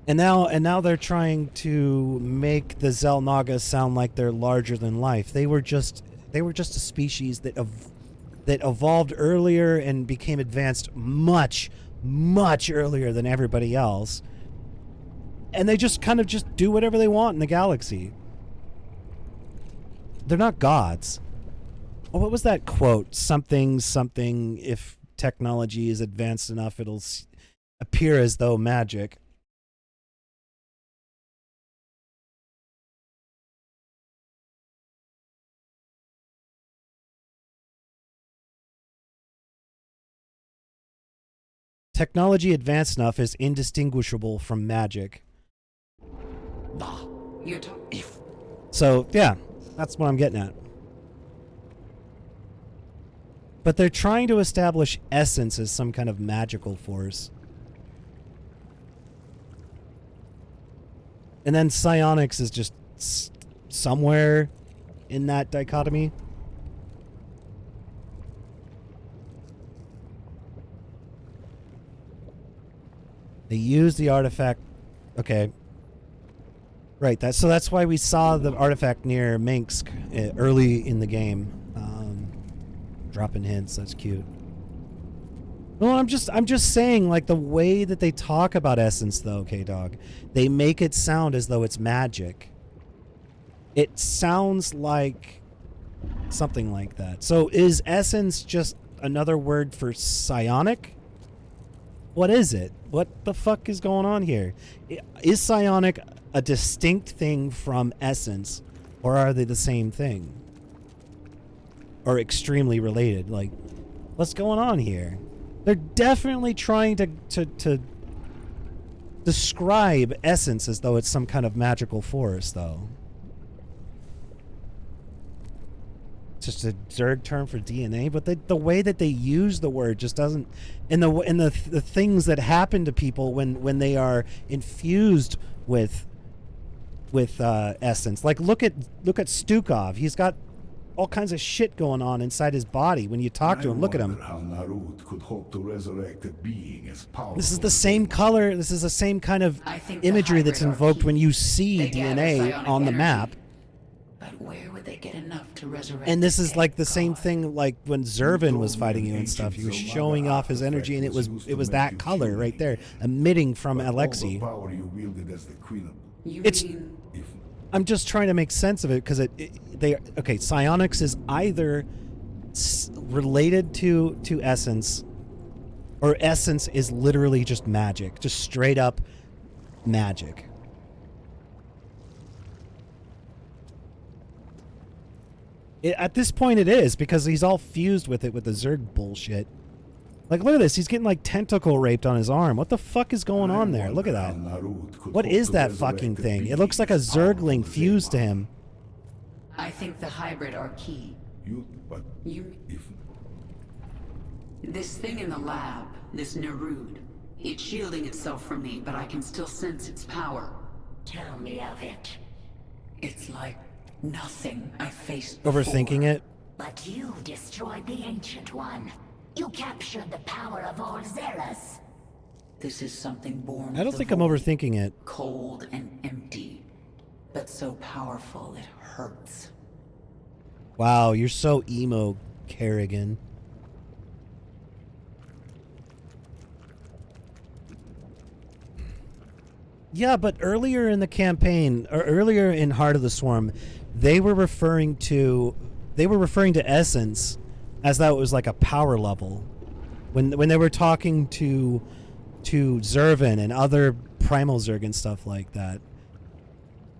And now they're trying to make the Xel'Naga sound like they're larger than life. They were just a species that evolved earlier and became advanced much earlier than everybody else. And they just kind of just do whatever they want in the galaxy. They're not gods. Oh, what was that quote? Something, if technology is advanced enough, it'll appear as though magic. Technology advanced enough is indistinguishable from magic.
You're talking.
So, yeah, that's what I'm getting at. But they're trying to establish essence as some kind of magical force. And then psionics is just somewhere in that dichotomy. They use the artifact. Okay. Right. That's why we saw the artifact near Minsk early in the game. Dropping hints. That's cute. Well, I'm just saying, like, the way that they talk about essence, though, K-Dog, they make it sound as though it's magic. It sounds like something like that. So is essence just another word for psionic? What is it? What the fuck is going on here? Is psionic a distinct thing from essence, or are they the same thing? Or extremely related? Like, what's going on here? They're definitely trying to describe essence as though it's some kind of magical force, though. It's just a Zerg term for DNA, but the way that they use the word just doesn't. And the things that happen to people when they are infused with essence. Like look at Stukov. He's got all kinds of shit going on inside his body. When you talk to him, look at him.
How Narut could hope to resurrect a being as powerful.
This is the same color. This is the same kind of imagery that's invoked when you see DNA on the map.
But where would they get enough to resurrect?
And this is like the same thing like when Zervin was fighting you and stuff. He was showing off his energy, and it was that color right there, emitting from Alexei. It's. I'm just trying to make sense of it because okay. Psionics is either related to essence, or essence is literally just magic, just straight up magic. At this point it is, because he's all fused with it with the Zerg bullshit. Like, look at this. He's getting, like, tentacle raped on his arm. What the fuck is going on there? Look at that. What is that fucking thing? It looks like a Zergling fused to him.
I think the hybrid are key. This thing in the lab, this Nerud, it's shielding itself from me, but I can still sense its power.
Tell me of it.
It's like nothing I faced before.
Overthinking it?
But you destroyed the Ancient One. You captured the power of all Xeras.
This is something born.
I don't think I'm overthinking it.
Cold and empty, but so powerful it hurts.
Wow, you're so emo, Kerrigan. Yeah, but earlier in the campaign, or earlier in Heart of the Swarm, they were referring to Essence as though it was like a power level. When they were talking to Zervin and other primal Zerg and stuff like that,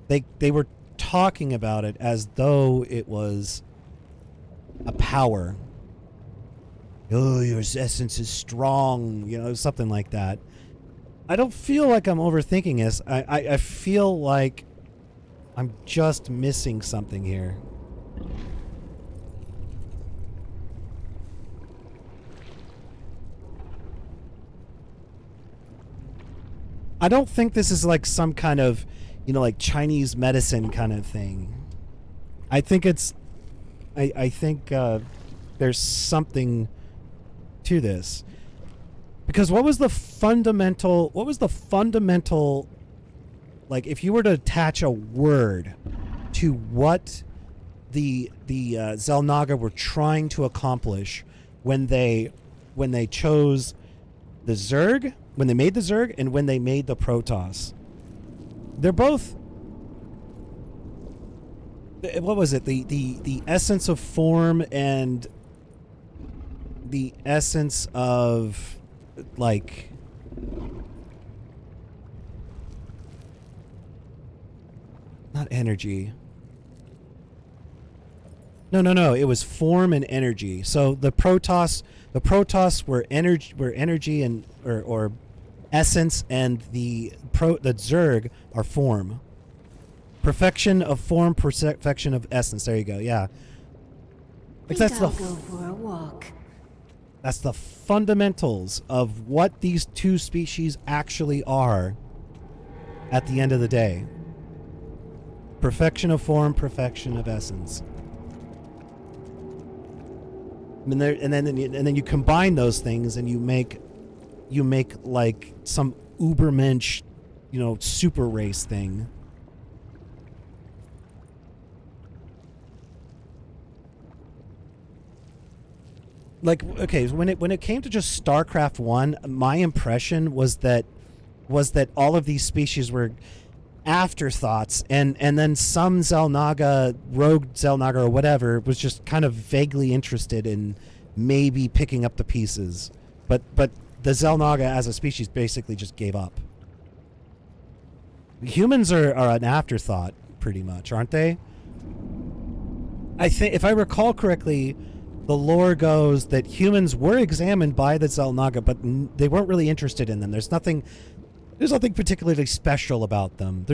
they were talking about it as though it was a power. Oh, your essence is strong, something like that. I don't feel like I'm overthinking this. I feel like I'm just missing something here. I don't think this is like some kind of, like Chinese medicine kind of thing. I think it's, I think there's something to this. Because what was the fundamental, like if you were to attach a word to what the Xel'Naga were trying to accomplish when they chose the Zerg, when they made the Zerg, and when they made the Protoss. They're both, what was it? The essence of form and the essence of like not energy. No. It was form and energy. So the Protoss were energy and or essence, and the Zerg are form. Perfection of form, perfection of essence. There you go. Yeah.
Think I'll go for a walk.
That's the fundamentals of what these two species actually are at the end of the day. Perfection of form, perfection of essence. And then you combine those things and you make like some Ubermensch, super race thing. Like, okay, when it came to just Starcraft 1, my impression was that all of these species were afterthoughts, and then some Xel'Naga, rogue Xel'Naga or whatever, was just kind of vaguely interested in maybe picking up the pieces. But the Xel'Naga as a species basically just gave up. Humans are an afterthought, pretty much, aren't they? I think, if I recall correctly, the lore goes that humans were examined by the Xel'Naga, but they weren't really interested in them. There's nothing particularly special about them.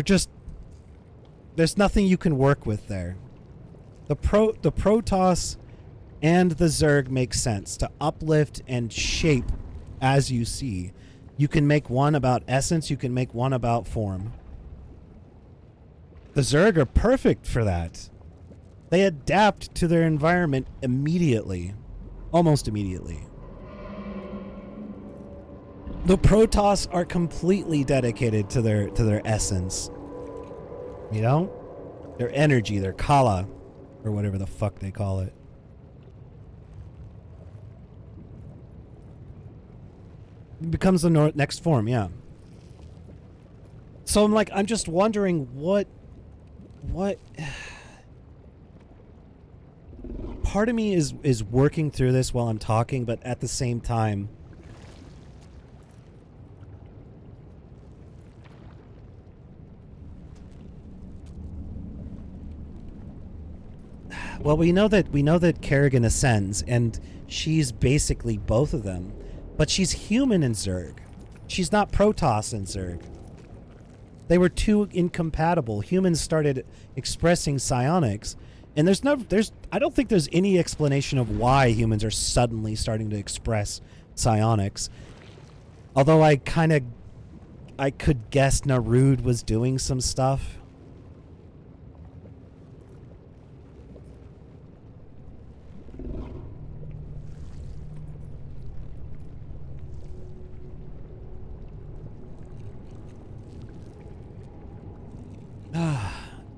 There's nothing you can work with there. The Protoss and the Zerg make sense to uplift and shape as you see. You can make one about essence, you can make one about form. The Zerg are perfect for that. They adapt to their environment immediately. Almost immediately. The Protoss are completely dedicated to their essence. Their energy, their Kala, or whatever the fuck they call it. It becomes the next form, yeah. So I'm just wondering what part of me is working through this while I'm talking, but at the same time, well, we know that Kerrigan ascends, and she's basically both of them, but she's human in Zerg. She's not Protoss in Zerg. They were too incompatible. Humans started expressing psionics, and I don't think there's any explanation of why humans are suddenly starting to express psionics. Although I could guess Narud was doing some stuff.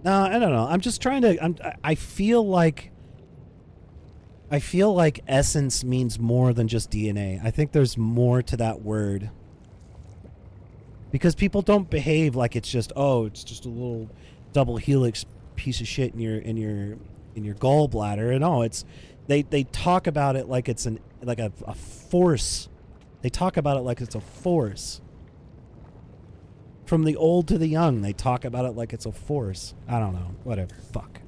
No, I don't know. I'm just trying to. I feel like essence means more than just DNA. I think there's more to that word. Because people don't behave like it's just a little double helix piece of shit in your gallbladder. No, it's they talk about it like it's a force. They talk about it like it's a force. From the old to the young, they talk about it like it's a force. I don't know. Whatever. Fuck.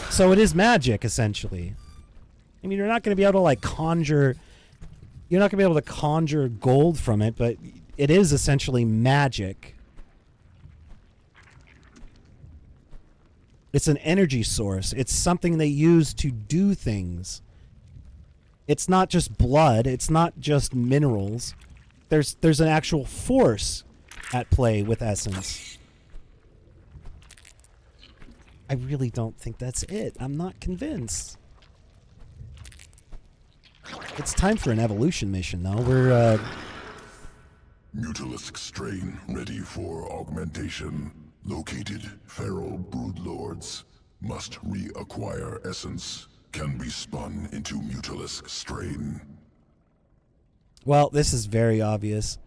So it is magic, essentially. I mean, you're not going to be able to conjure. You're not going to be able to conjure gold from it, but it is essentially magic. It's an energy source. It's something they use to do things. It's not just blood. It's not just minerals. there's an actual force at play with essence. I really don't think that's it. I'm not convinced. It's time for an evolution mission, though. We're
Mutalisk strain ready for augmentation. Located feral broodlords. Must reacquire essence. Can be spun into Mutalisk strain.
Well, this is very obvious.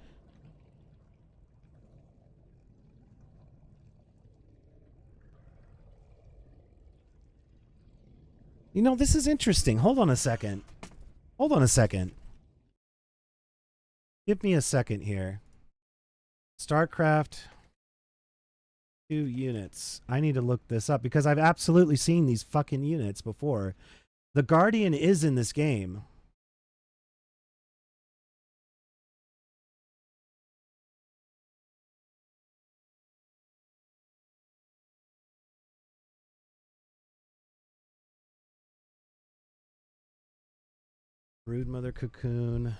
You know, this is interesting. Hold on a second. Hold on a second. Give me a second here. Starcraft 2 units. I need to look this up because I've absolutely seen these fucking units before. The Guardian is in this game. Broodmother Cocoon.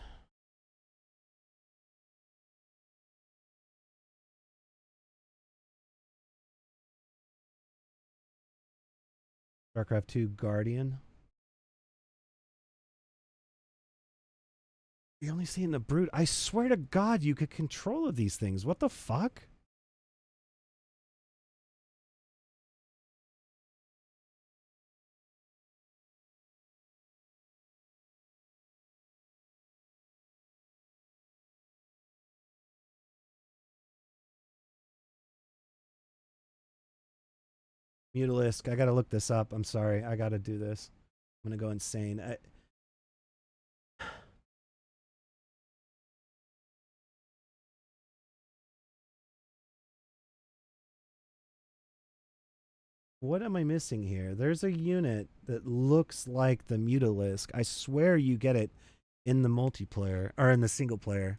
Starcraft 2 Guardian. You're only seeing the brood. I swear to God, you could control of these things. What the fuck? Mutalisk. I gotta look this up. I'm sorry. I gotta do this. I'm gonna go insane. What am I missing here? There's a unit that looks like the Mutalisk. I swear you get it in the multiplayer, or in the single player.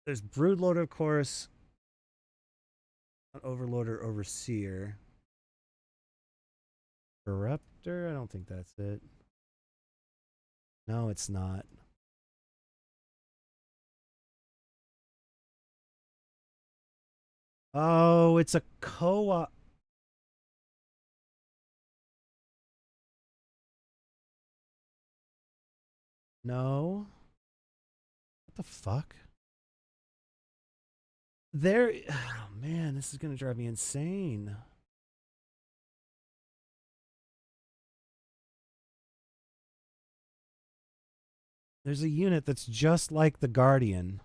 There's Broodlord, of course. Not Overlord or Overseer. Corruptor? I don't think that's it. No, it's not. Oh, it's a co-op. No. What the fuck? There. Oh, man, this is going to drive me insane. There's a unit that's just like the Guardian.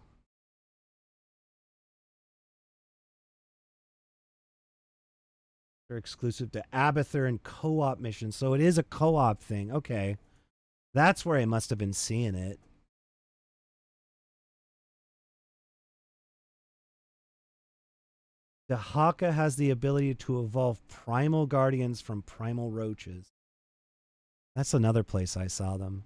They're exclusive to Abathur and co-op missions, so it is a co-op thing. Okay. That's where I must have been seeing it. The Haka has the ability to evolve primal guardians from primal roaches. That's another place I saw them.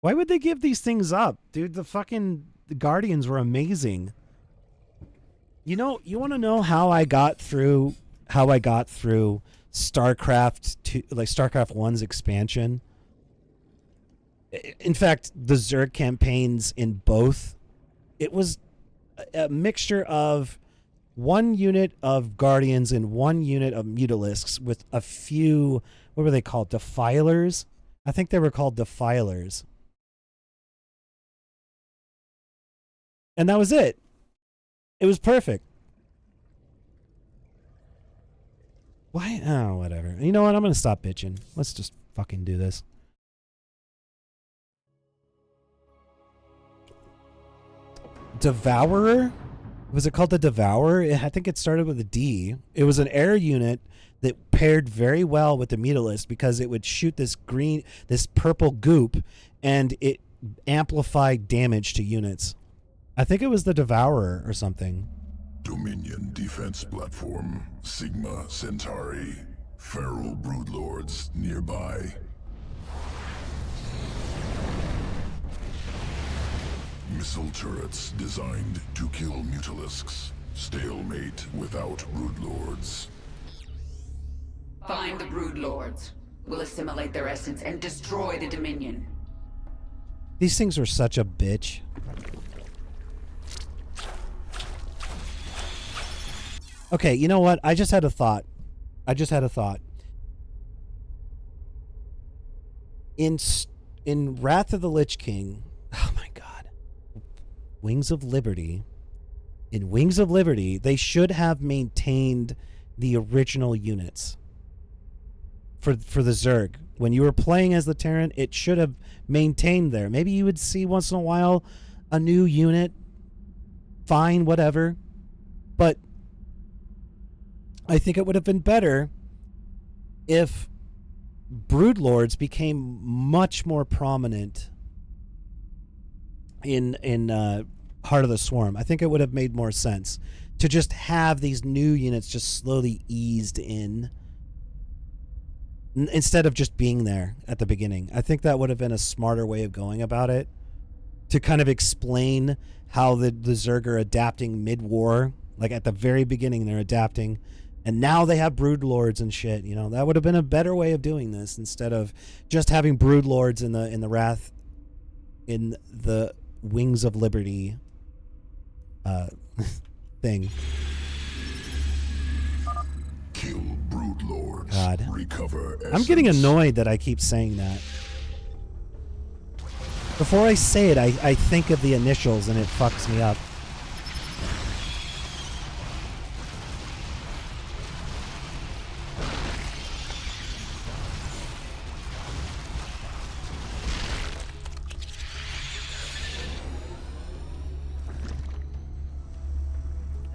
Why would they give these things up? Dude, the guardians were amazing. You know, you want to know how I got through StarCraft 2, like StarCraft 1's expansion? In fact, the Zerg campaigns in both, it was a mixture of one unit of Guardians and one unit of Mutalisks with a few, what were they called? Defilers? I think they were called Defilers. And that was it. It was perfect. Why? Oh, whatever. You know what? I'm going to stop bitching. Let's just fucking do this. Devourer? Was it called the Devourer? I think it started with a D. It was an air unit that paired very well with the Mutalisk because it would shoot this purple goop, and it amplified damage to units. I think it was the Devourer or something.
Dominion defense platform, Sigma Centauri, feral broodlords nearby. Missile turrets designed to kill Mutalisks. Stalemate without broodlords.
Find the broodlords. We'll assimilate their essence and destroy the Dominion.
These things are such a bitch. Okay, you know what? I just had a thought. In Wrath of the Lich King, oh my god, Wings of Liberty. In Wings of Liberty, they should have maintained the original units for the Zerg. When you were playing as the Terran, it should have maintained there. Maybe you would see once in a while a new unit. Fine, whatever. But I think it would have been better if Broodlords became much more prominent in Heart of the Swarm. I think it would have made more sense to just have these new units just slowly eased in instead of just being there at the beginning. I think that would have been a smarter way of going about it, to kind of explain how the Zerg are adapting mid-war. Like at the very beginning they're adapting, and now they have Broodlords and shit. You know, that would have been a better way of doing this instead of just having Broodlords in the Wrath, in the Wings of Liberty thing.
Kill Broodlords.
God.
Recover essence.
I'm getting annoyed that I keep saying that. Before I say it, I think of the initials and it fucks me up.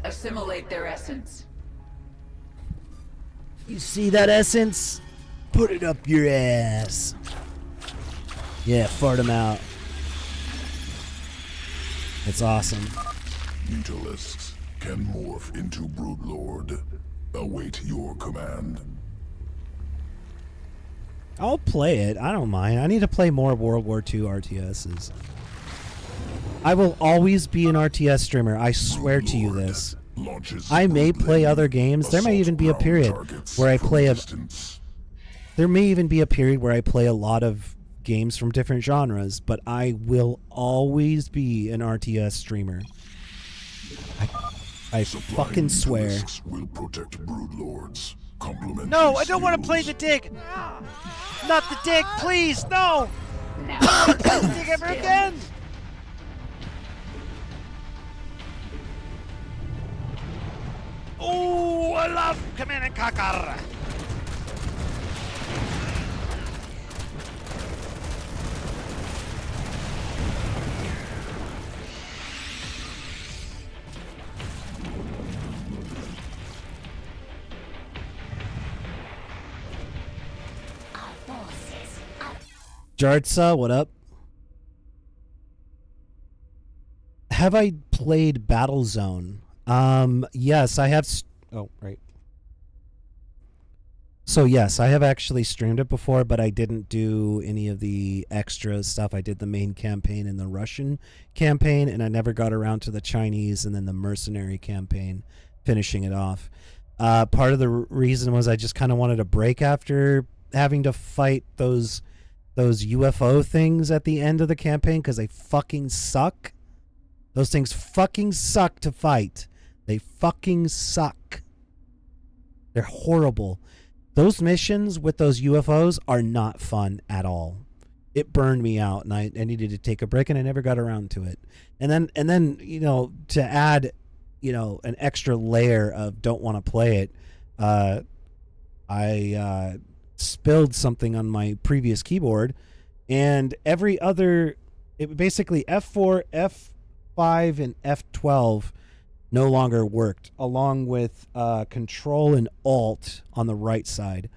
Assimilate their essence.
You see that essence? Put it up your ass. Yeah, fart them out. It's awesome.
Mutalisks can morph into Broodlord. Await your command.
I'll play it. I don't mind. I need to play more World War II RTSs. I will always be an RTS streamer. I swear to you this. I may play other games. There may even be a period where I play There may even be a period where I play a lot of games from different genres, but I will always be an RTS streamer. I fucking swear.
Will protect Broodlords. Complement.
No, I don't want to play the dig. Not the dig, please, no.
Now,
the dig ever again. Oh, I love Command and Conquer.
Jartsa, what up? Have I played Battlezone? Yes, I have. Oh, right. So yes, I have actually streamed it before, but I didn't do any of the extra stuff. I did the main campaign and the Russian campaign, and I never got around to the Chinese and then the mercenary campaign, finishing it off. Part of the reason was I just kind of wanted a break after having to fight those UFO things at the end of the campaign, because they fucking suck. Those things fucking suck to fight. They fucking suck. They're horrible. Those missions with those UFOs are not fun at all. It burned me out, and I needed to take a break, and I never got around to it. And then you know, to add, you know, an extra layer of don't want to play it, I spilled something on my previous keyboard, and every other, basically F4, F5, and F12 no longer worked, along with Control and Alt on the right side.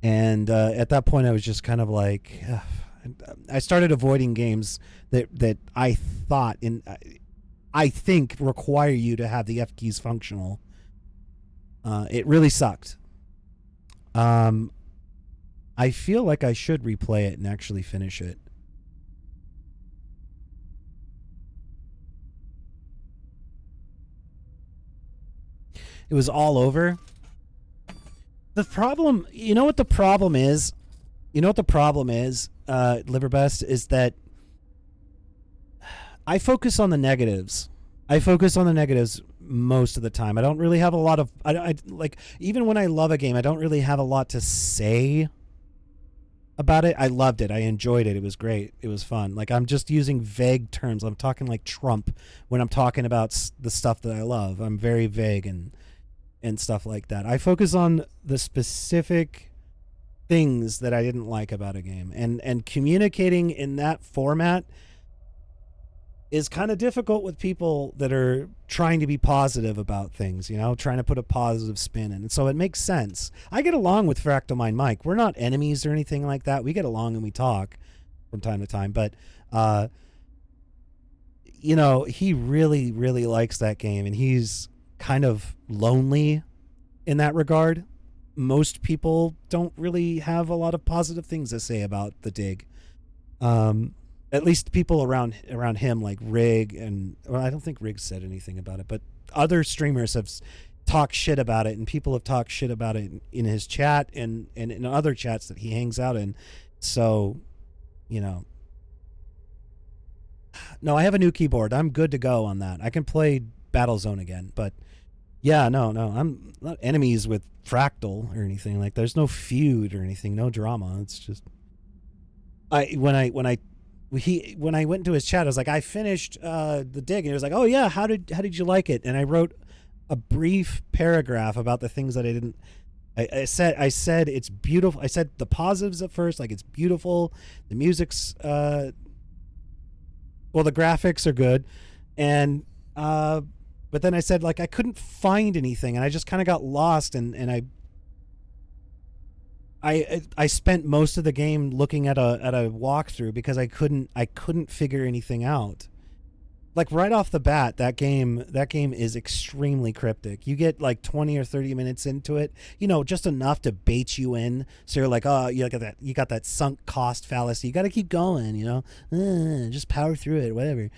And at that point, I was just kind of like, I started avoiding games that I thought I think require you to have the F keys functional. It really sucked. I feel like I should replay it and actually finish it. It was all over. The problem, you know what the problem is? You know what the problem is, Liverbest, is that I focus on the negatives. I focus on the negatives most of the time. I don't really have a lot of... I like, even when I love a game, I don't really have a lot to say about it. I loved it. I enjoyed it. It was great. It was fun. Like, I'm just using vague terms. I'm talking like Trump when I'm talking about the stuff that I love. I'm very vague and stuff like that. I focus on the specific things that I didn't like about a game, and communicating in that format is kind of difficult with people that are trying to be positive about things, you know, trying to put a positive spin in. And so it makes sense. I get along with Fractal Mind Mike. We're not enemies or anything like that. We get along and we talk from time to time, but you know, he really, really likes that game, and he's kind of lonely in that regard. Most people don't really have a lot of positive things to say about the Dig. At least people around him, like Rig, and well, I don't think Rig said anything about it, but other streamers have talked shit about it, and people have talked shit about it in his chat and in other chats that he hangs out in. So, you know, no, I have a new keyboard. I'm good to go on that. I can play Battlezone again, but yeah, no, I'm not enemies with Fractal or anything. Like, there's no feud or anything, no drama. It's just when I went into his chat, I was like, I finished the Dig, and he was like, oh yeah, how did you like it? And I wrote a brief paragraph about the things that I didn't. I said it's beautiful. I said the positives at first, like it's beautiful, the music's well, the graphics are good, and but then I said, like, I couldn't find anything, and I just kind of got lost, and I spent most of the game looking at a walkthrough because I couldn't figure anything out. Like, right off the bat, that game is extremely cryptic. You get like 20 or 30 minutes into it, you know, just enough to bait you in. So you're like, oh, you got that sunk cost fallacy. You got to keep going, you know, just power through it, whatever.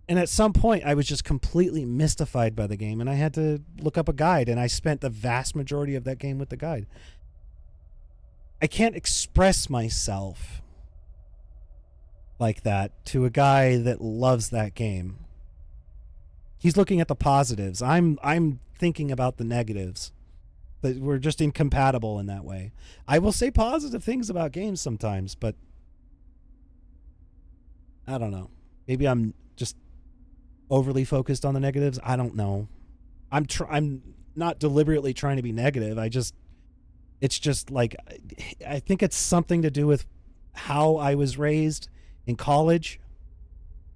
And at some point, I was just completely mystified by the game, and I had to look up a guide, and I spent the vast majority of that game with the guide. I can't express myself like that to a guy that loves that game. He's looking at the positives. I'm thinking about the negatives. That we're just incompatible in that way. I will say positive things about games sometimes, but I don't know. Maybe I'm just overly focused on the negatives. I don't know. I'm not deliberately trying to be negative. It's just like, I think it's something to do with how I was raised in college.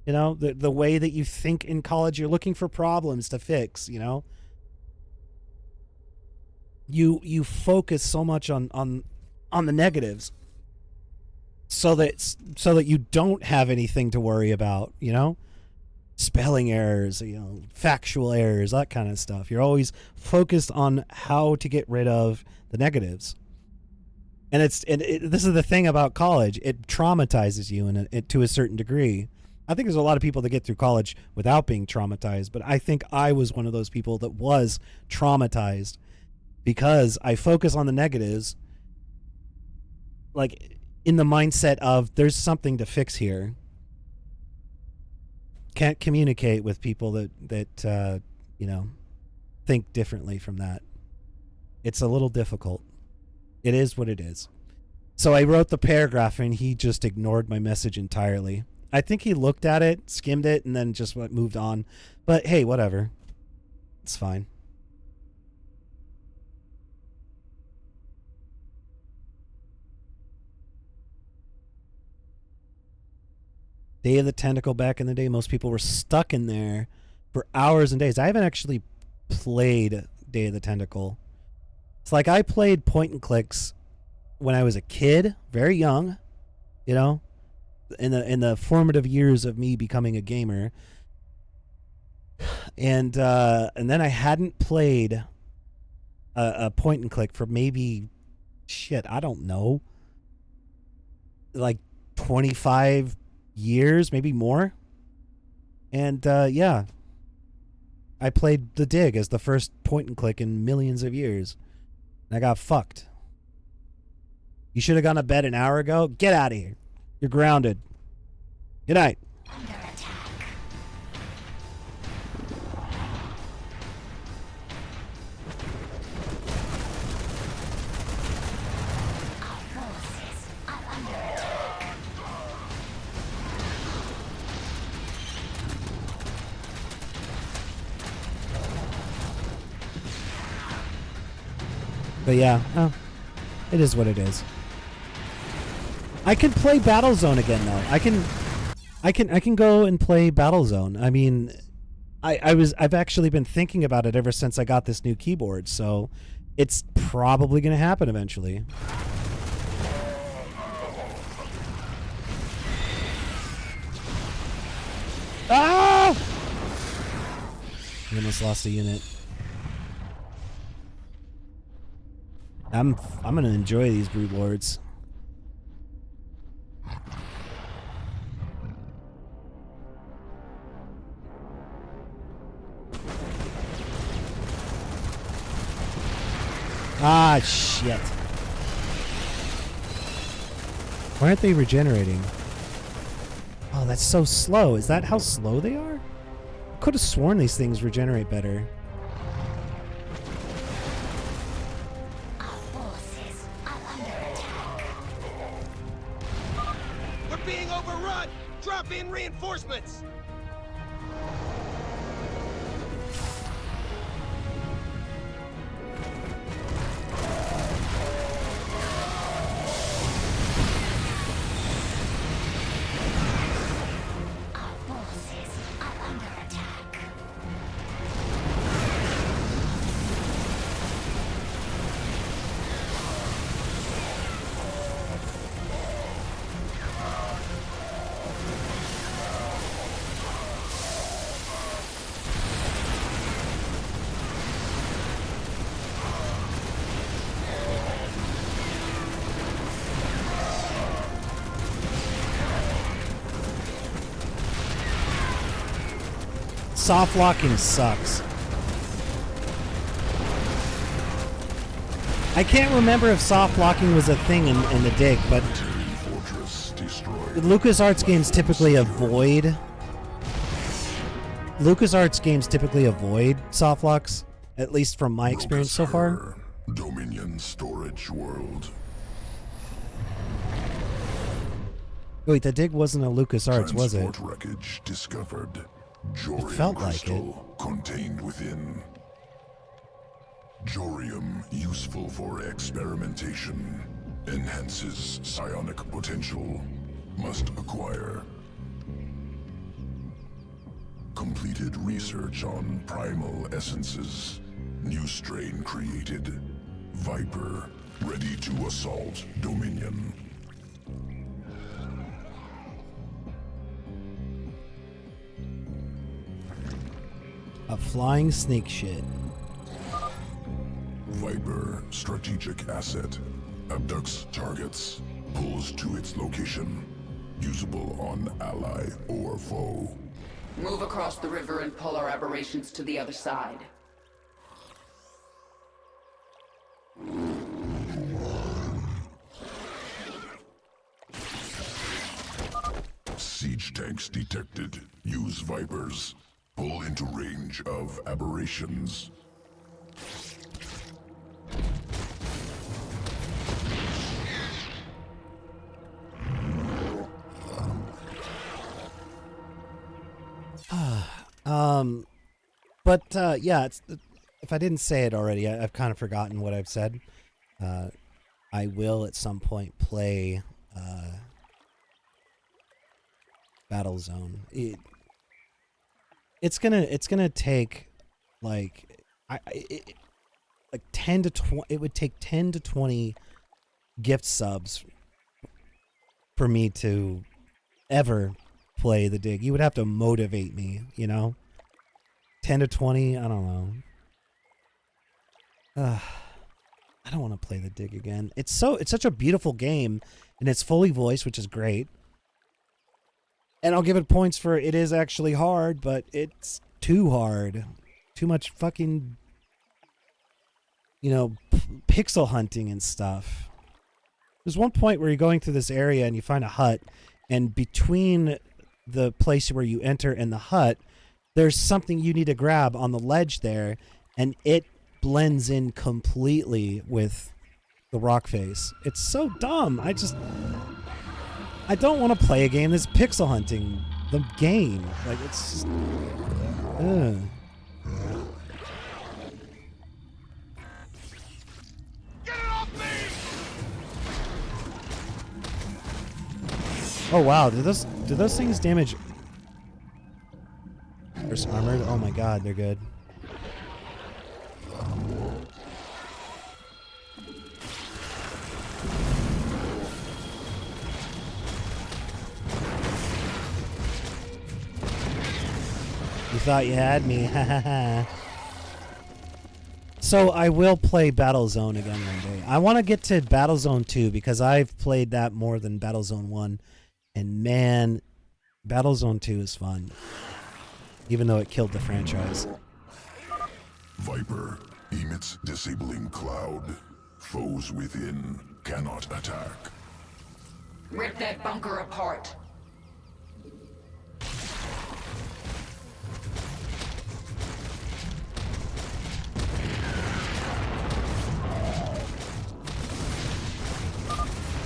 You know, the way that you think in college, you're looking for problems to fix, you know. You focus so much on the negatives so that you don't have anything to worry about, you know. Spelling errors, you know, factual errors, that kind of stuff. You're always focused on how to get rid of the negatives. And this is the thing about college. It traumatizes you to a certain degree. I think there's a lot of people that get through college without being traumatized, but I think I was one of those people that was traumatized because I focus on the negatives, like in the mindset of there's something to fix here. Can't communicate with people that you know, think differently from that. It's a little difficult. It is what it is. So I wrote the paragraph, and he just ignored my message entirely. I think he looked at it, skimmed it, and then just moved on. But hey, whatever. It's fine. Day of the Tentacle back in the day, most people were stuck in there for hours and days. I haven't actually played Day of the Tentacle. It's like I played point and clicks when I was a kid, very young, you know, in the formative years of me becoming a gamer. And then I hadn't played a point and click for maybe, I don't know, like 25 years, maybe more. And yeah, I played the Dig as the first point and click in millions of years, and I got fucked. You should have gone to bed an hour ago. Get out of here. You're grounded. Good night. But yeah, oh, it is what it is. I can play Battlezone again though. I can go and play Battlezone. I mean, I've actually been thinking about it ever since I got this new keyboard, so it's probably going to happen eventually. Ah! I almost lost a unit. I'm gonna enjoy these Brood Lords. Ah, shit. Why aren't they regenerating? Oh, that's so slow. Is that how slow they are? I could have sworn these things regenerate better.
Drop in reinforcements!
Soft locking sucks. I can't remember if soft locking was a thing in the dig, but LucasArts games typically avoid soft locks, at least from my experience so far.
Dominion storage world.
Wait, the dig wasn't a LucasArts, was it?
Wreckage discovered.
It felt like it.
Contained within. Jorium useful for experimentation. Enhances psionic potential. Must acquire. Completed research on primal essences. New strain created. Viper ready to assault Dominion.
A flying snake shit.
Viper, strategic asset. Abducts targets. Pulls to its location. Usable on ally or foe.
Move across the river and pull our aberrations to the other side.
Siege tanks detected. Use Vipers. Pull into range of aberrations.
Yeah, if I didn't say it already, I've kind of forgotten what I've said. I will at some point play Battlezone. It's gonna take like like 10 to 20. It would take 10 to 20 gift subs for me to ever play the dig. You would have to motivate me, you know. 10 to 20. I don't know. I don't want to play the dig again. It's such a beautiful game, and it's fully voiced, which is great. And I'll give it points for it is actually hard, but it's too hard. Too much fucking, you know, pixel hunting and stuff. There's one point where you're going through this area and you find a hut, and between the place where you enter and the hut, there's something you need to grab on the ledge there, and it blends in completely with the rock face. It's so dumb. I don't want to play a game that's pixel hunting the game. Like, it's just, ugh. Oh wow, do those things damage? There's armored? Oh my god, they're good. You thought you had me, ha ha ha. So I will play Battlezone again one day. I want to get to Battlezone 2 because I've played that more than Battlezone 1. And man, Battlezone 2 is fun. Even though it killed the franchise.
Viper emits disabling cloud. Foes within cannot attack.
Rip that bunker apart.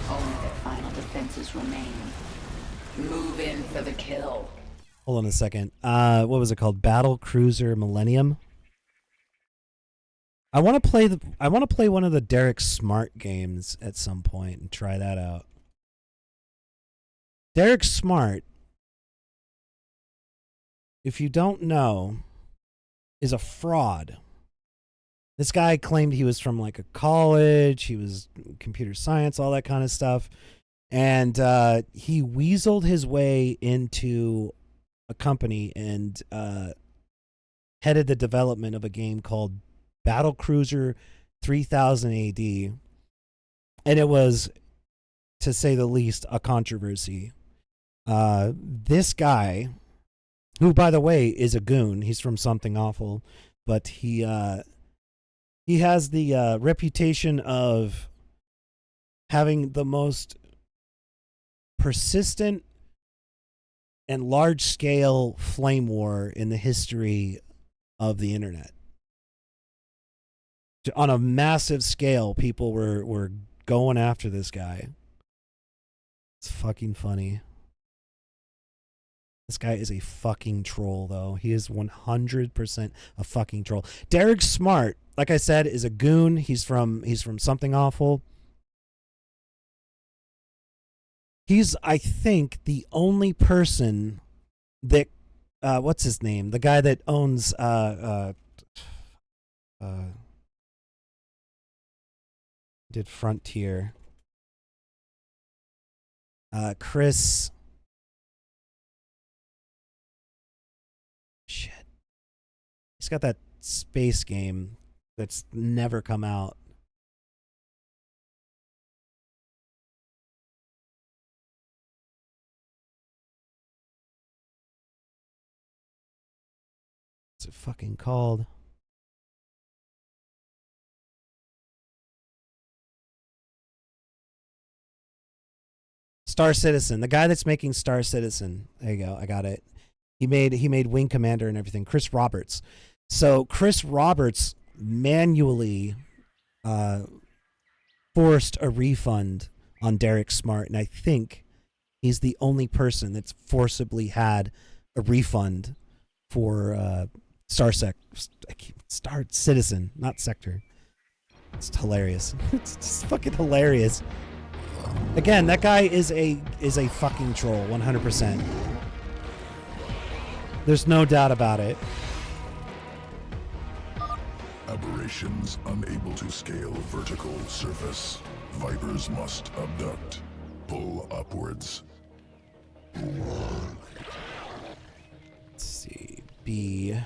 Only the final defenses remain. Move in for the kill.
Hold on a second. What was it called? Battle Cruiser Millennium? I want to play one of the Derek Smart games at some point and try that out. Derek Smart, if you don't know, is a fraud. This guy claimed he was from like a college, he was computer science, all that kind of stuff. And he weaseled his way into a company and headed the development of a game called Battle Cruiser 3000 AD. And it was, to say the least, a controversy. This guy, who, by the way, is a goon. He's from Something Awful. But he has the reputation of having the most persistent and large-scale flame war in the history of the internet. On a massive scale, people were going after this guy. It's fucking funny. This guy is a fucking troll, though. He is 100% a fucking troll. Derek Smart, like I said, is a goon. He's from Something Awful. He's, I think, the only person that, what's his name? The guy that owns, did Frontier. Chris. Shit. He's got that space game that's never come out. What's it fucking called? Star Citizen. The guy that's making Star Citizen. There you go. I got it. He made Wing Commander and everything. Chris Roberts. So Chris Roberts manually forced a refund on Derek Smart, and I think he's the only person that's forcibly had a refund for Star Citizen, not Sector. It's hilarious. It's just fucking hilarious. Again, that guy is a fucking troll, 100%. There's no doubt about it.
Aberrations unable to scale vertical surface. Vipers must abduct. Pull upwards.
Let's see. B.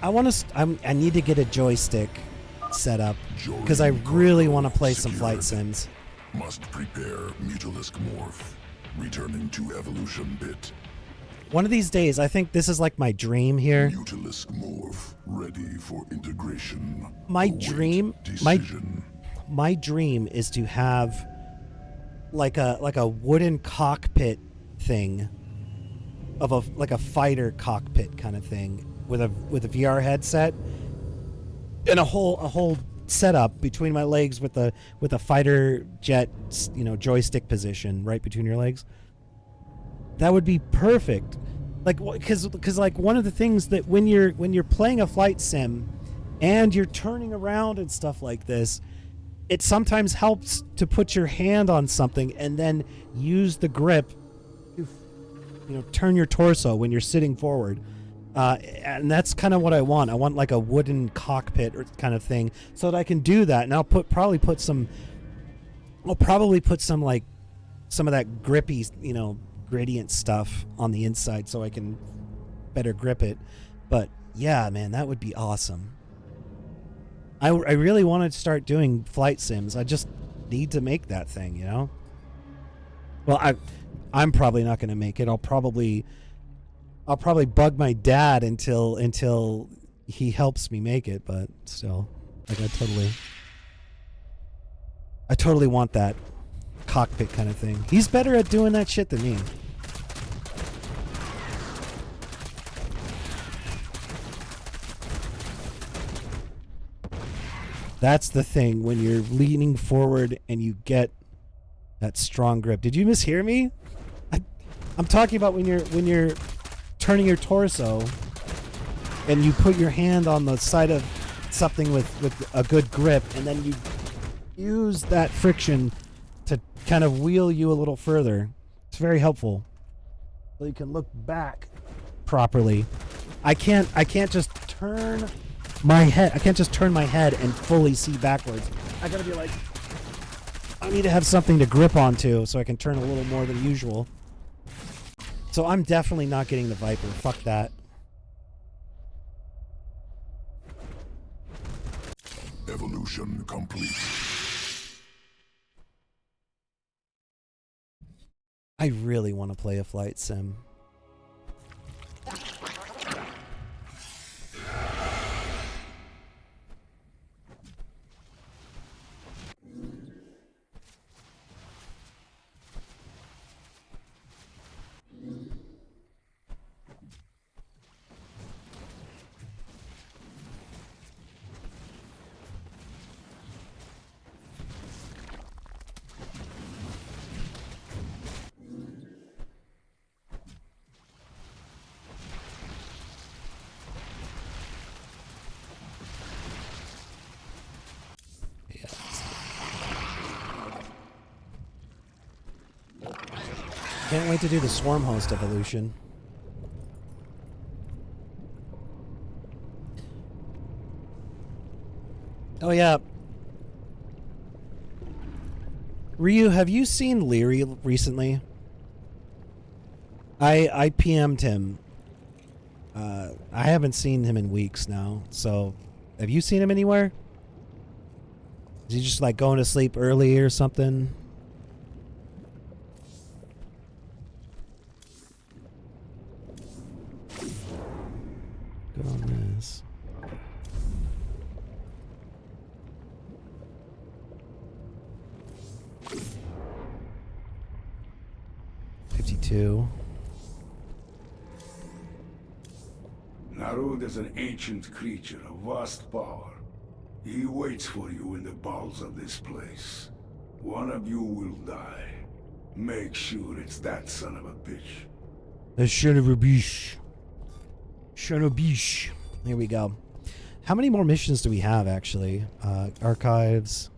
I need to get a joystick set up because I really want to play some flight sims.
Must prepare Mutalisk Morph. Returning to evolution bit.
One of these days, I think this is like my dream here.
Mutalisk Morph ready for integration.
My
Await
dream,
decision.
my dream is to have like a wooden cockpit thing of a fighter cockpit kind of thing with a VR headset and a whole setup between my legs with a fighter jet, joystick position right between your legs. That would be perfect. Like, because like one of the things that when you're playing a flight sim and you're turning around and stuff like this, it sometimes helps to put your hand on something and then use the grip to turn your torso when you're sitting forward. And that's kind of what I want. I want like a wooden cockpit or kind of thing so that I can do that. And I'll probably put some like some of that grippy, gradient stuff on the inside so I can better grip it. But yeah, man, that would be awesome. I really want to start doing flight sims. I just need to make that thing, Well, I'm probably not going to make it. I'll probably bug my dad until he helps me make it, but still, like I totally want that cockpit kind of thing. He's better at doing that shit than me. That's the thing when you're leaning forward and you get that strong grip. Did you mishear me? I'm talking about when you're turning your torso and you put your hand on the side of something with a good grip, and then you use that friction to kind of wheel you a little further. It's very helpful. So you can look back properly. I can't just turn my head. I can't just turn my head and fully see backwards. I gotta be like, I need to have something to grip onto so I can turn a little more than usual. So I'm definitely not getting the Viper. Fuck that.
Evolution complete.
I really want to play a flight sim. Can't wait to do the Swarm Host evolution. Oh yeah. Ryu, have you seen Leary recently? I PM'd him. I haven't seen him in weeks now. So, have you seen him anywhere? Is he just like going to sleep early or something? Good on this. $52.
Narud is an ancient creature of vast power. He waits for you in the bowels of this place. One of you will die. Make sure it's that son of a bitch.
The son of a bitch. Son of a bitch. Here we go. How many more missions do we have, actually? Archives.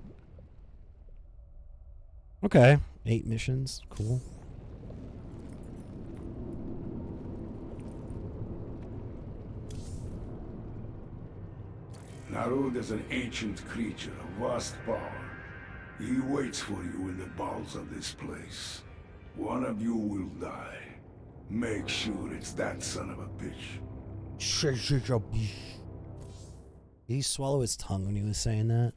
Okay. 8 missions. Cool.
Narud is an ancient creature of vast power. He waits for you in the bowels of this place. One of you will die. Make sure it's that son of a bitch.
Did he swallow his tongue when he was saying that?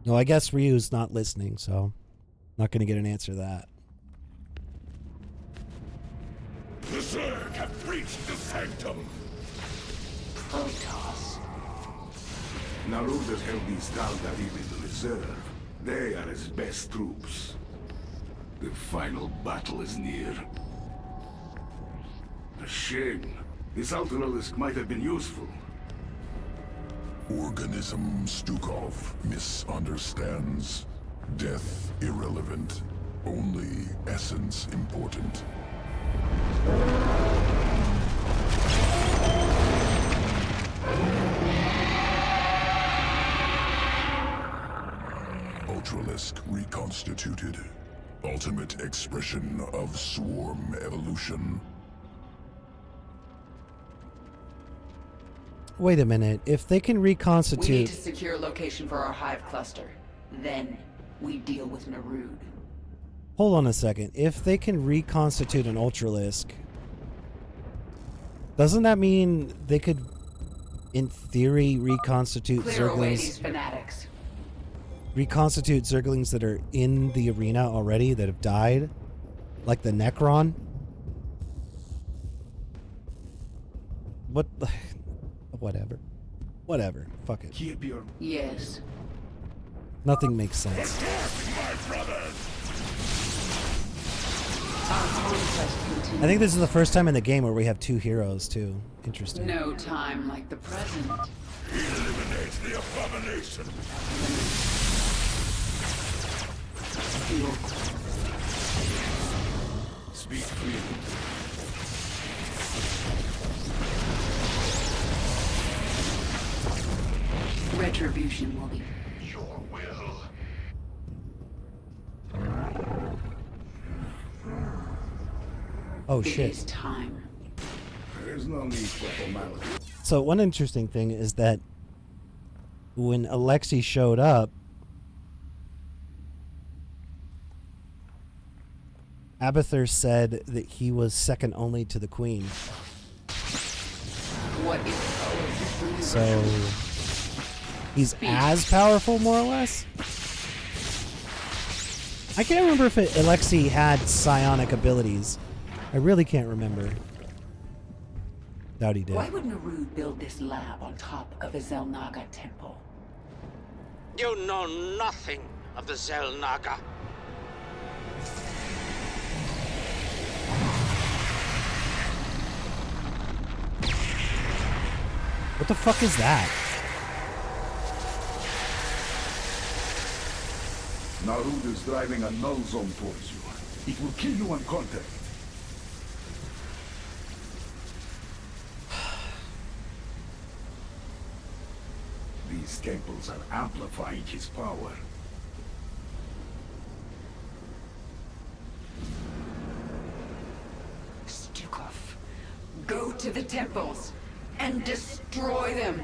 No, I guess Ryu's not listening, so not going to get an answer to that.
The Zerg have breached the sanctum.
Protoss.
Naruda's held these Tal'Darim in reserve. They are his best troops. The final battle is near. A shame. This Ultralisk might have been useful.
Organism Stukov misunderstands. Death irrelevant. Only essence important. Ultralisk reconstituted. Ultimate expression of swarm evolution.
Wait a minute. If they can
We need
reconstitute...
to secure location for our hive cluster. Then, we deal with Narud.
Hold on a second. If they can reconstitute an Ultralisk, doesn't that mean they could, in theory, reconstitute
Clear away
Zerglings?
these fanatics.
Reconstitute Zerglings that are in the arena already, that have died? Like the Necron? What? Whatever. Whatever. Fuck it.
Keep your...
Yes.
Nothing makes sense. I think this is the first time in the game where we have two heroes, too. Interesting.
No time like the present.
Eliminate the abomination.
Speak freely.
Retribution will be
Your will.
Oh,
It
shit.
is time.
There's no need for formality.
So one interesting thing is that when Alexei showed up, Abathur said that he was second only to the Queen.
What is
So he's as powerful, more or less? I can't remember if Alexei had psionic abilities. I really can't remember. Doubt he did.
Why would Narud build this lab on top of a Zelnaga temple?
You know nothing of the Zelnaga.
What the fuck is that?
Narud is driving a null zone towards you. It will kill you on contact. These temples are amplifying his power.
Stukov, go to the temples and destroy them.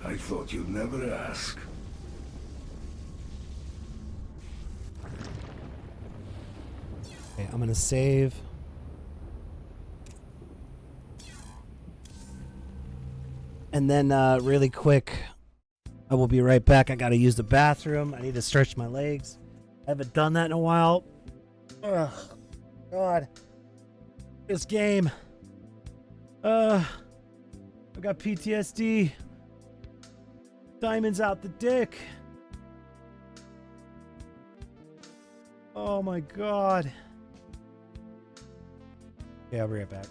I thought you'd never ask.
Okay, I'm gonna save. And then really quick, I will be right back. I gotta use the bathroom. I need to stretch my legs. I haven't done that in a while. Ugh. God. This game. I got PTSD. Diamonds out the dick. Oh my god. Okay, I'll be right back.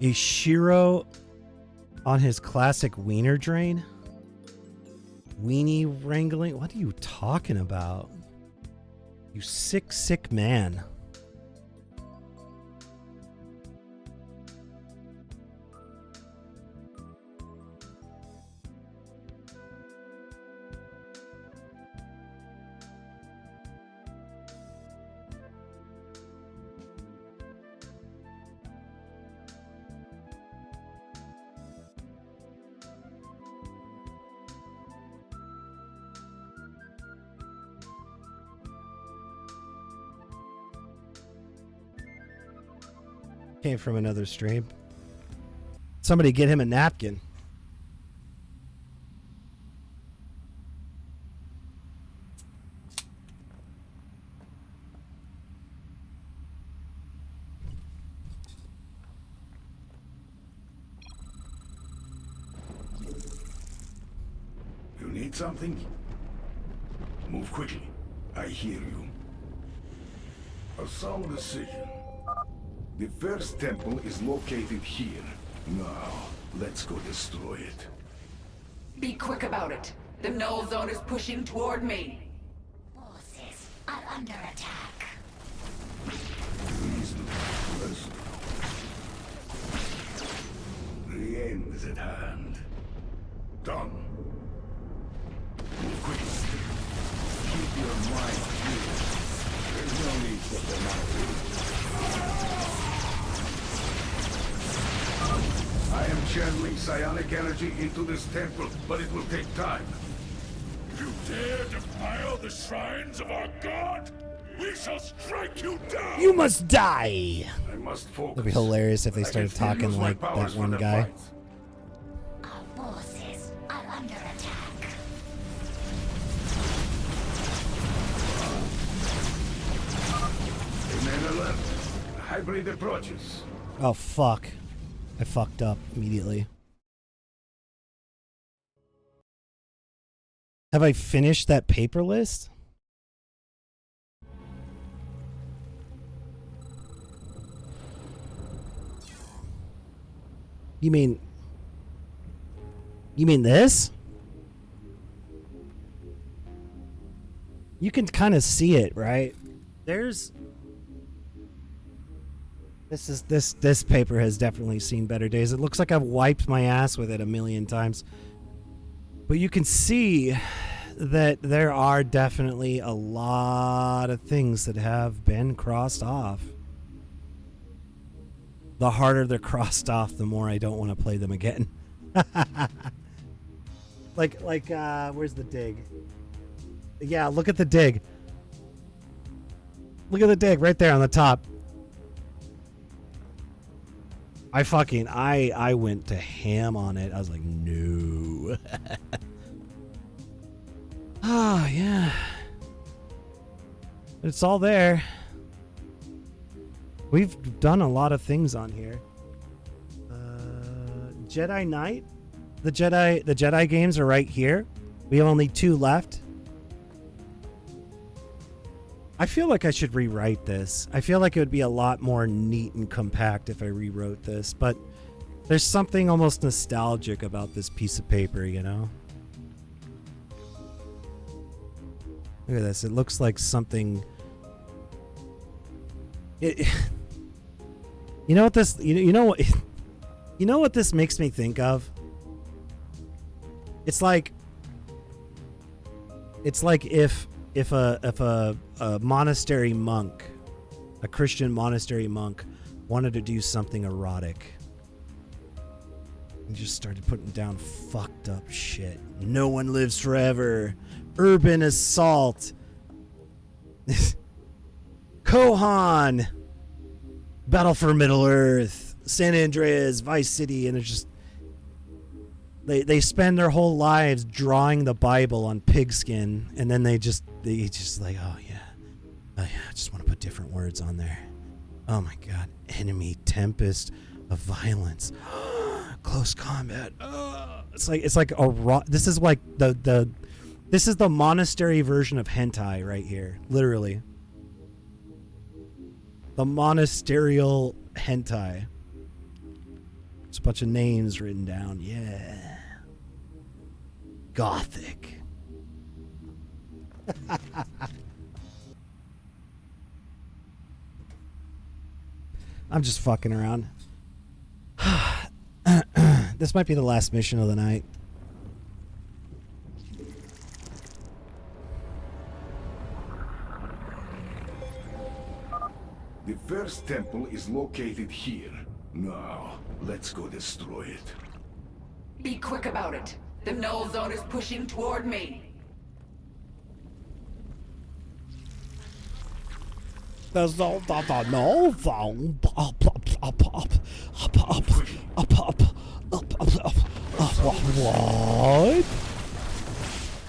Is Shiro on his classic wiener drain? Weenie wrangling? What are you talking about? You sick, sick man. Came from another stream. Somebody get him a napkin.
You need something? Move quickly. I hear you. A sound decision. The first temple is located here. Now, let's go destroy it.
Be quick about it. The null zone is pushing toward me.
Forces are under attack.
Please look first. The end is at hand. Done. Move quickly. Keep your mind clear. There's no need for formality. I am channeling psionic energy into this temple, but it will take time.
You dare defile the shrines of our god? We shall strike you down!
You must die!
I must focus.
It'd be hilarious if they started talking like that one guy.
Our forces are under attack.
Remain alert. Hybrid approaches.
Oh, fuck. I fucked up immediately. Have I finished that paper list? You mean this? You can kind of see it, right? There's This paper has definitely seen better days. It looks like I've wiped my ass with it 1,000,000 times. But you can see that there are definitely a lot of things that have been crossed off. The harder they're crossed off, the more I don't want to play them again. Where's the dig? Yeah, look at the dig. Look at the dig right there on the top. I went to ham on it. I was like, no. Oh, yeah. It's all there. We've done a lot of things on here. Jedi Knight? The Jedi games are right here. We have only 2 left. I feel like I should rewrite this. I feel like it would be a lot more neat and compact if I rewrote this, but there's something almost nostalgic about this piece of paper, you know? Look at this. It looks like something... You know what this... You know what... You know what this makes me think of? It's like if a monastery monk, a Christian monastery monk, wanted to do something erotic and just started putting down fucked up shit. No one lives forever. Urban assault. Kohan. Battle for Middle Earth. San Andreas, Vice City, and it's just they spend their whole lives drawing the Bible on pigskin, and then they just like, oh yeah, I just want to put different words on there. Oh my god, enemy tempest of violence, close combat. It's like a this is like this is the monastery version of hentai right here, literally. The monasterial hentai. It's a bunch of names written down. Yeah. Gothic. I'm just fucking around. This might be the last mission of the night.
The first temple is located here. Now, let's go destroy it.
Be quick about it. The null zone is pushing toward me.
There's no null zone. What?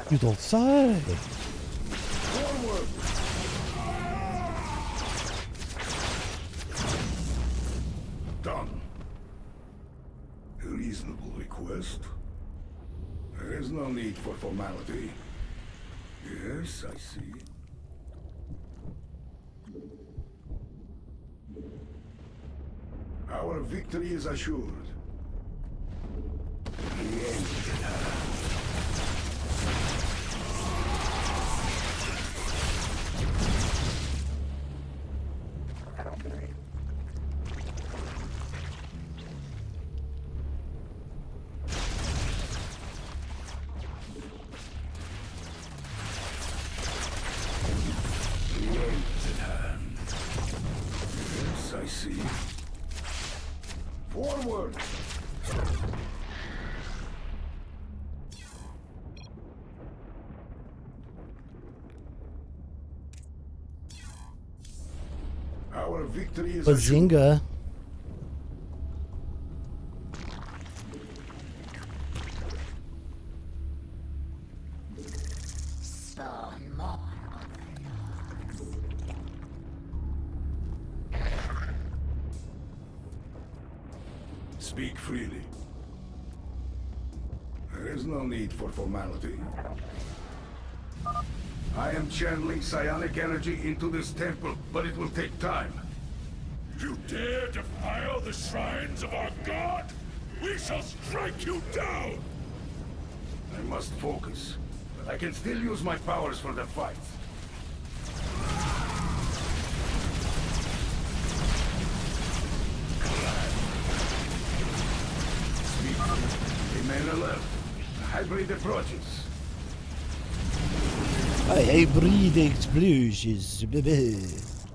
You don't say.
Forward! Done. A reasonable request. There is no need for formality. Yes, I see. Our victory is assured. Yes, I see. Forward! Our victory is
Bazinga.
Spawn more
Speak freely. There is no need for formality. I am channeling psionic energy into this temple, but it will take time.
You dare defile the shrines of our god? We shall strike you down!
I must focus, but I can still use my powers for the fight. Speak. Remain alert. The hybrid approaches.
A hybrid explosions.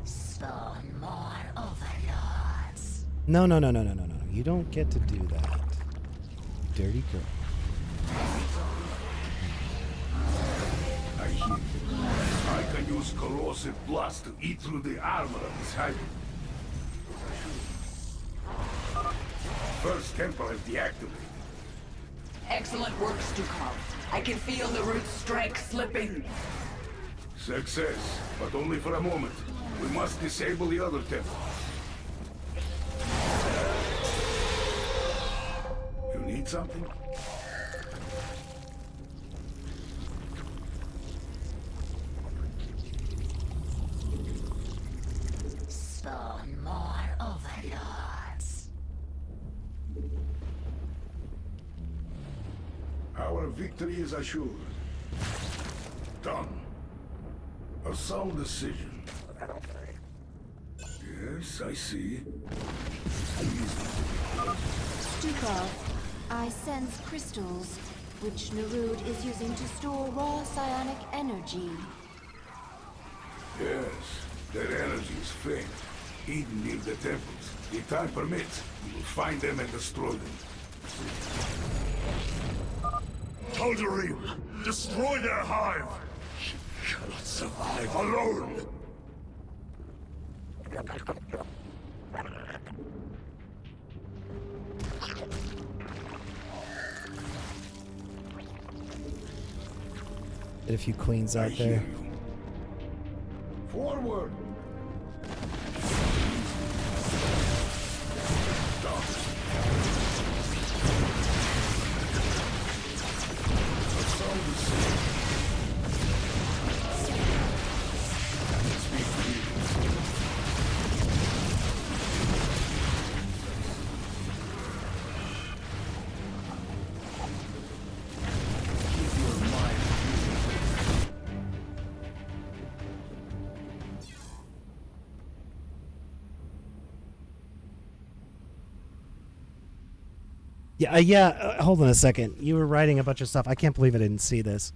Spawn more overlords.
No. You don't get to do that. Dirty girl.
I hear you. I can use corrosive blast to eat through the armor of this hybrid. First temple is deactivated.
Excellent work, Stukov. I can feel the root strength slipping.
Success, but only for a moment. We must disable the other temple. You need something?
Spawn more overlords.
Our victory is assured. Done. A sound decision. Yes, I see.
Stukov, I sense crystals, which Narud is using to store raw psionic energy.
Yes, their energy is faint, hidden near the temples. If time permits, we will find them and destroy them.
Tal'Darim, destroy their hive! You cannot survive alone!
Get a few queens out there.
Forward!
Yeah. Hold on a second. You were writing a bunch of stuff. I can't believe I didn't see this.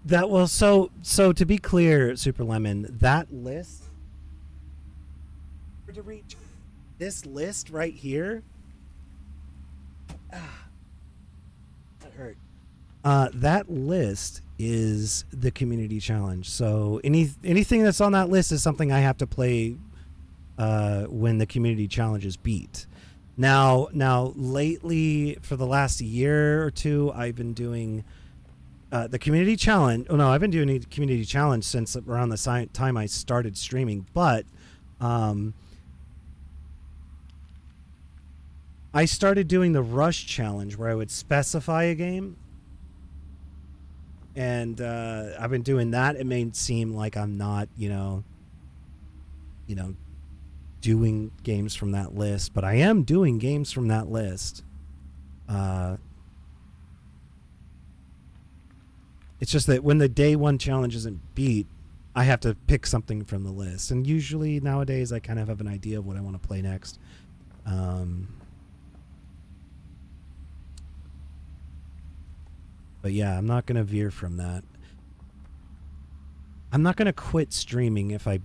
That well, so to be clear, Super Lemon, that list to reach this list right here. That hurt. That list is the community challenge. So anything that's on that list is something I have to play when the community challenge is beat. Now lately, for the last year or two, I've been doing the community challenge. Oh no, I've been doing a community challenge since around the time I started streaming. But I started doing the rush challenge where I would specify a game. And I've been doing that. It may seem like I'm not, doing games from that list, but I am doing games from that list. It's just that when the day one challenge isn't beat, I have to pick something from the list. And usually nowadays I kind of have an idea of what I want to play next. But yeah, I'm not going to veer from that. I'm not going to quit streaming if I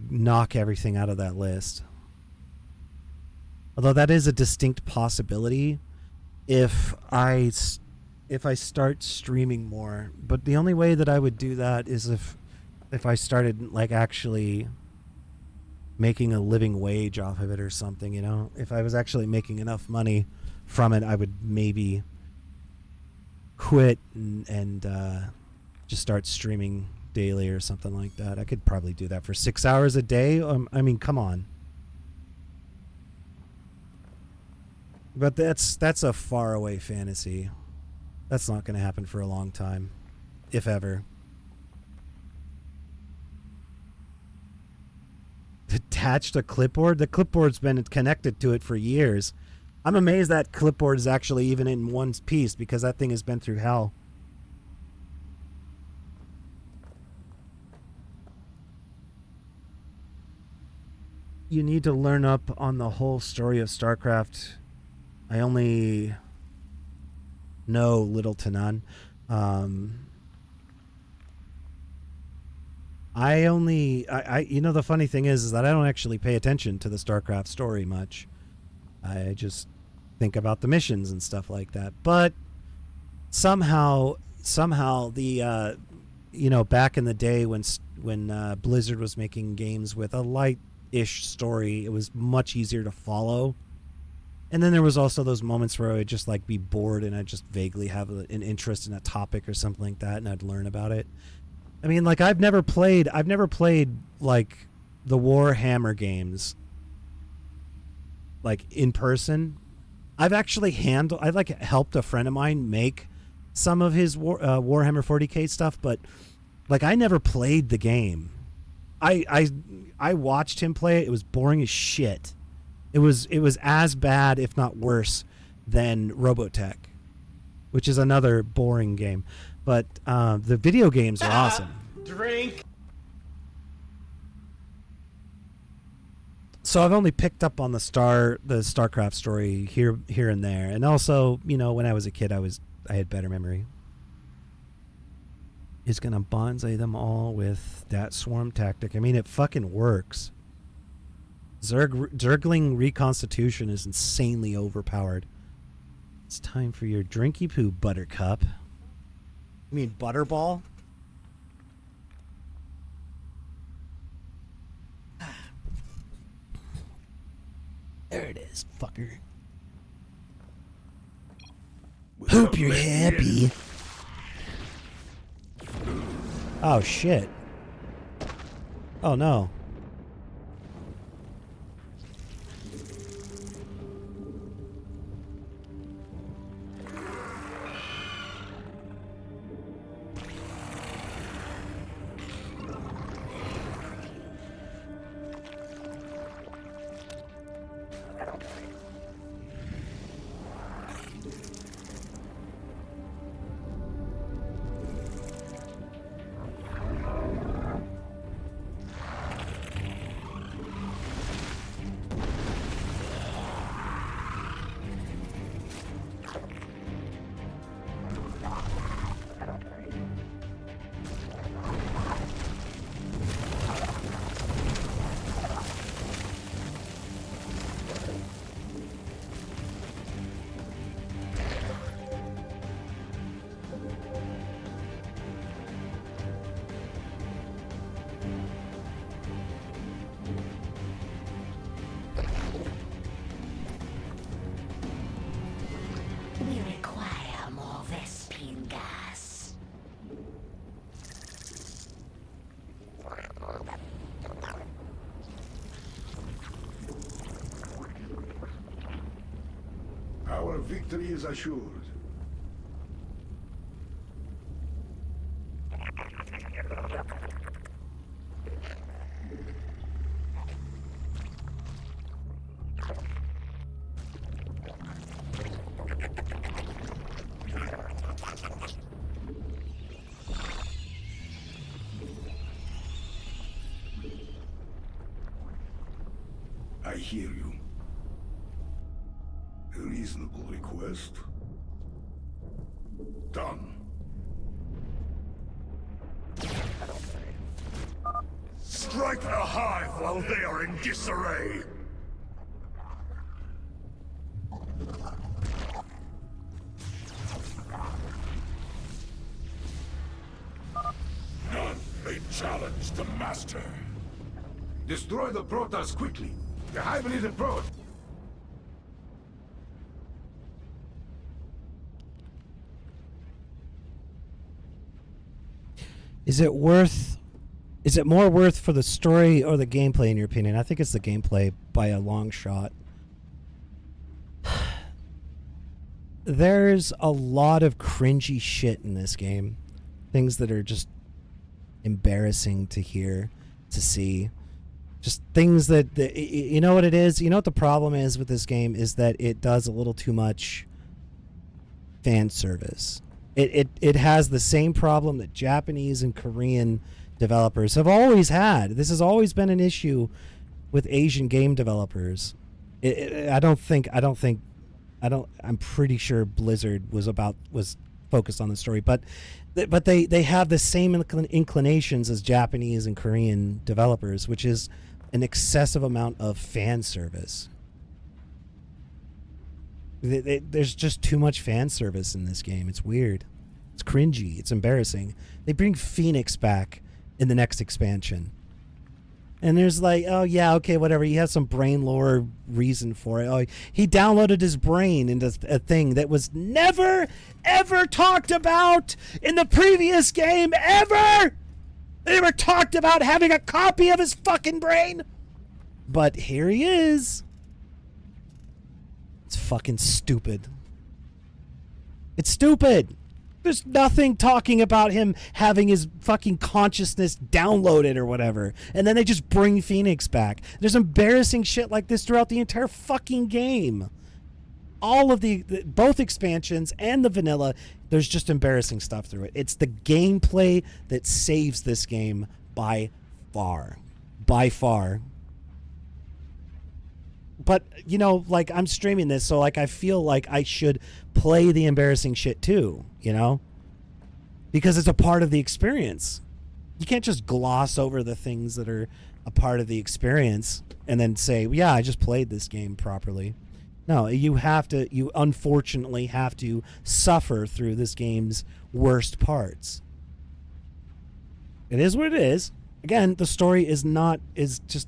knock everything out of that list. Although that is a distinct possibility if I start streaming more. But the only way that I would do that is if I started like actually making a living wage off of it or something, If I was actually making enough money from it, I would maybe quit and just start streaming daily or something like that. I could probably do that for 6 hours a day. I mean, come on. But that's a faraway fantasy. That's not going to happen for a long time, if ever. Attached a clipboard? The clipboard's been connected to it for years. I'm amazed that clipboard is actually even in one piece because that thing has been through hell. You need to learn up on the whole story of StarCraft. I only know little to none. The funny thing is that I don't actually pay attention to the StarCraft story much. I just think about the missions and stuff like that. But somehow the back in the day when Blizzard was making games with a light-ish story, it was much easier to follow. And then there was also those moments where I would just like be bored and I'd just vaguely have an interest in a topic or something like that, and I'd learn about it. I mean, like I've never played like the Warhammer games like in person. I've actually helped a friend of mine make some of his Warhammer 40K stuff, but like I never played the game. I watched him play it. It was boring as shit. It was as bad, if not worse, than Robotech, which is another boring game. But the video games are awesome.
Drink.
So I've only picked up on the StarCraft story here and there, and also when I was a kid, I had better memory. Is gonna bonsai them all with that swarm tactic. I mean, it fucking works. Zergling reconstitution is insanely overpowered. It's time for your drinky poo, Buttercup. You mean Butterball? There it is, fucker. Hope you're happy. Oh, shit. Oh, no.
victory is assured. I hear you. A reasonable request. Done.
Strike the hive while they are in disarray! None may challenge the Master.
Destroy the Protoss quickly. The hive is approach.
Is it more worth for the story or the gameplay in your opinion? I think it's the gameplay by a long shot. There's a lot of cringy shit in this game. Things that are just embarrassing to hear, to see. Just things that you know what it is? You know what the problem is with this game is that it does a little too much fan service. It has the same problem that Japanese and Korean developers have always had. This has always been an issue with Asian game developers. I'm pretty sure Blizzard was focused on the story, but they have the same inclinations as Japanese and Korean developers, which is an excessive amount of fan service. There's just too much fan service in this game. It's weird. It's cringy. It's embarrassing. They bring Phoenix back in the next expansion. And there's like, oh yeah, okay, whatever. He has some brain lore reason for it. Oh, he downloaded his brain into a thing that was never, ever talked about in the previous game, ever! They never talked about having a copy of his fucking brain! But here he is. It's fucking stupid. It's stupid. There's nothing talking about him having his fucking consciousness downloaded or whatever. And then they just bring Phoenix back. There's embarrassing shit like this throughout the entire fucking game. All of both expansions and the vanilla, there's just embarrassing stuff through it. It's the gameplay that saves this game by far. By far. But, you know, like, I'm streaming this, so, like, I feel like I should play the embarrassing shit, too, you know? Because it's a part of the experience. You can't just gloss over the things that are a part of the experience and then say, yeah, I just played this game properly. No, you unfortunately have to suffer through this game's worst parts. It is what it is. Again, the story is just...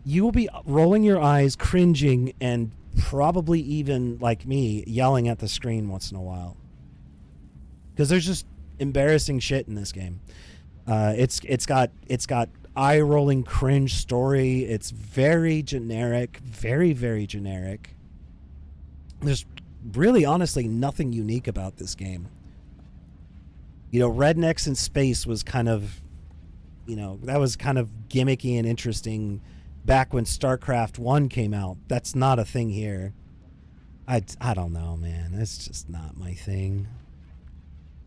You will be rolling your eyes, cringing, and probably even, like me, yelling at the screen once in a while. Because there's just embarrassing shit in this game. It's got eye-rolling cringe story. It's very generic, very, very generic. There's really, honestly, nothing unique about this game. You know, Rednecks in Space was kind of, you know, that was kind of gimmicky and interesting back when Starcraft 1 came out. That's not a thing here. I don't know, man. It's just not my thing.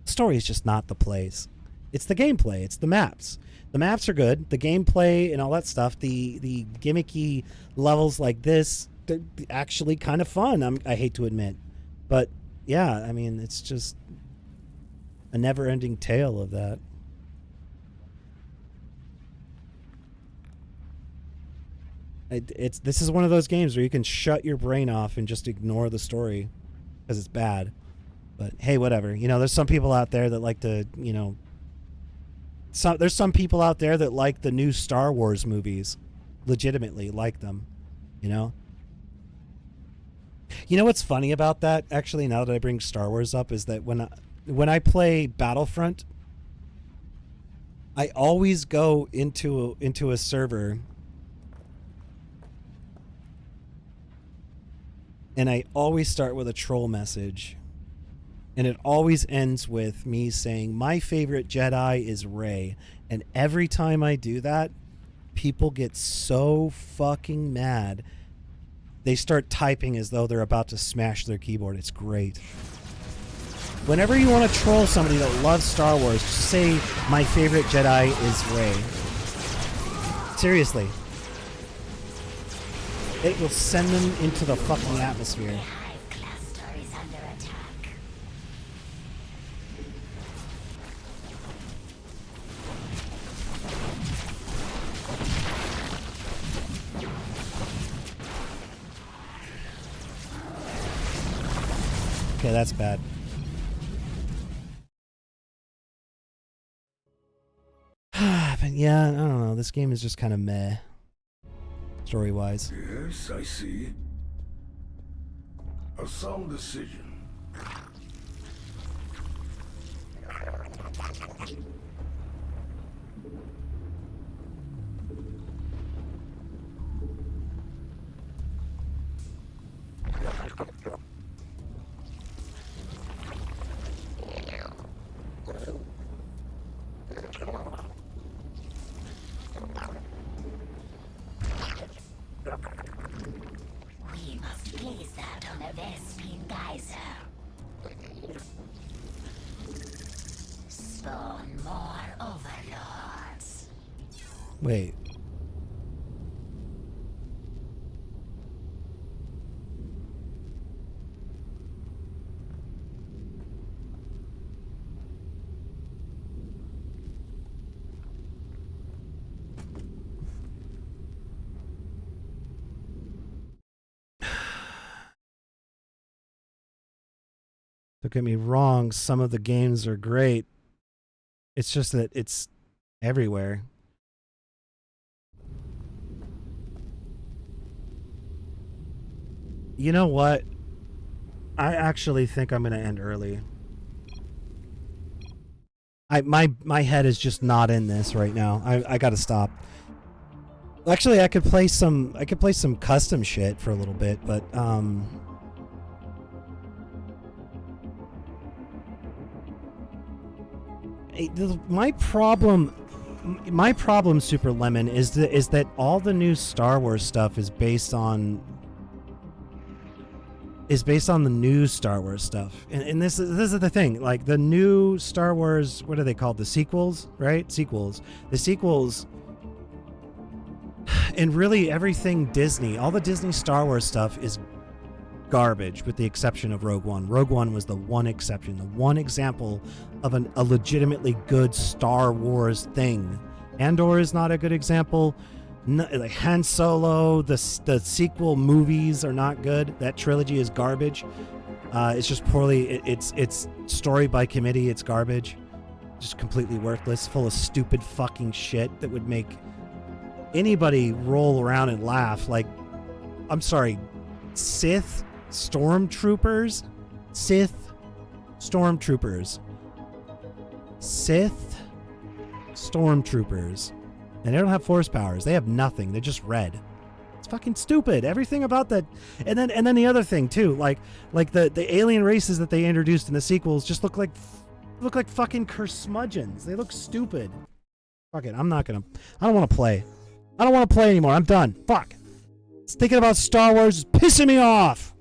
Story is just not the place. It's the gameplay. It's the maps. The maps are good. The gameplay and all that stuff. The gimmicky levels like this, they're actually kind of fun. I hate to admit. But, yeah, I mean, it's just a never-ending tale of that. This is one of those games where you can shut your brain off and just ignore the story because it's bad. But hey, whatever. You know, there's some people out there that like to, you know, there's some people out there that like the new Star Wars movies, legitimately like them, you know? You know what's funny about that, actually, now that I bring Star Wars up, is that when I play Battlefront, I always go into a server and I always start with a troll message. And it always ends with me saying, my favorite Jedi is Rey. And every time I do that, people get so fucking mad. They start typing as though they're about to smash their keyboard. It's great. Whenever you want to troll somebody that loves Star Wars, just say, my favorite Jedi is Rey. Seriously. It will send them into the fucking atmosphere. Okay, that's bad. But yeah, I don't know. This game is just kind of meh. Story-wise.
Yes, I see. A sound decision.
We must place that on a Vespine geyser. Spawn more overlords.
Wait. Don't get me wrong, some of the games are great. It's just that it's everywhere. You know what? I actually think I'm going to end early. My head is just not in this right now. I got to stop. Actually, I could play some custom shit for a little bit, but my problem, Super Lemon, is that all the new Star Wars stuff is based on the new Star Wars stuff, and this is the thing. Like the new Star Wars, what are they called? The sequels, right? The sequels, and really everything Disney, all the Disney Star Wars stuff is garbage, with the exception of Rogue One. Rogue One was the one exception, the one example of a legitimately good Star Wars thing. Andor is not a good example. No, like Han Solo, the sequel movies are not good. That trilogy is garbage. It's just poorly. It's story by committee. It's garbage. Just completely worthless. Full of stupid fucking shit that would make anybody roll around and laugh. Like, I'm sorry, Sith Stormtroopers. And they don't have force powers. They have nothing. They're just red. It's fucking stupid. Everything about that. And then the other thing too, like the alien races that they introduced in the sequels just look like fucking curmudgeons. They look stupid. Fuck it. I don't want to play. I don't want to play anymore. I'm done. Fuck. Thinking about Star Wars is pissing me off.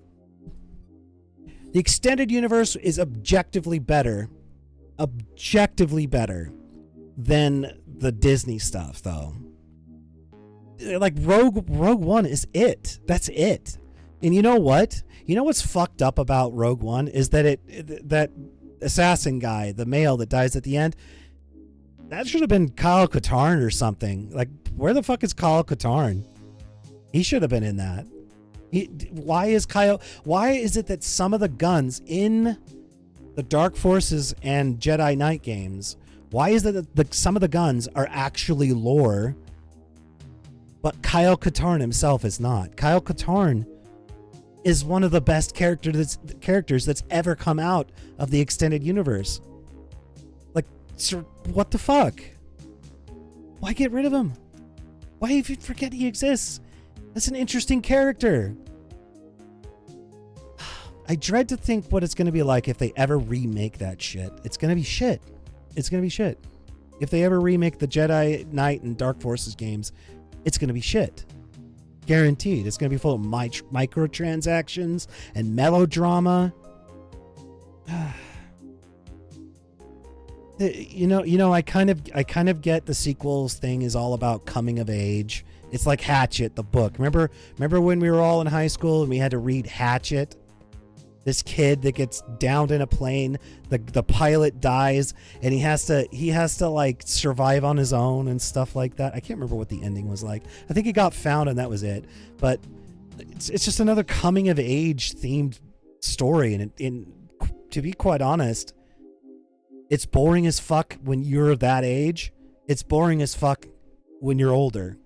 The extended universe is objectively better than the Disney stuff, though. Like Rogue One is it. That's it. And you know what? You know what's fucked up about Rogue One is that that assassin guy, the male that dies at the end, that should have been Kyle Katarn or something. Like, where the fuck is Kyle Katarn? He should have been in that. Why is it that some of the guns in the Dark Forces and Jedi Knight games, why is it that some of the guns are actually lore, but Kyle Katarn himself is not? Kyle Katarn is one of the best characters that's ever come out of the extended universe. Like, sir, what the fuck? Why get rid of him? Why even forget he exists? That's an interesting character. I dread to think what it's going to be like if they ever remake that shit. It's going to be shit. It's going to be shit. If they ever remake the Jedi Knight and Dark Forces games, it's going to be shit. Guaranteed. It's going to be full of microtransactions and melodrama. I kind of get the sequels thing is all about coming of age. It's like Hatchet, the book. Remember when we were all in high school and we had to read Hatchet? This kid that gets downed in a plane, the pilot dies, and he has to like survive on his own and stuff like that. I can't remember what the ending was like. I think he got found and that was it. But it's just another coming of age themed story, and to be quite honest, it's boring as fuck when you're that age. It's boring as fuck when you're older.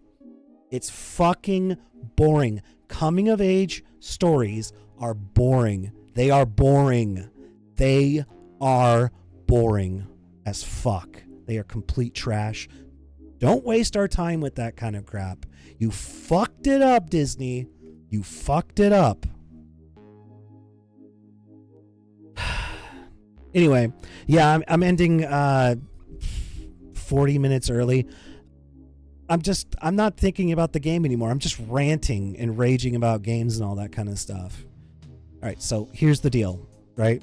It's fucking boring. Coming of age stories are boring. They are boring. They are boring as fuck. They are complete trash. Don't waste our time with that kind of crap. You fucked it up, Disney. You fucked it up. Anyway, yeah, I'm ending 40 minutes early. I'm not thinking about the game anymore. I'm just ranting and raging about games and all that kind of stuff. All right, so here's the deal, right?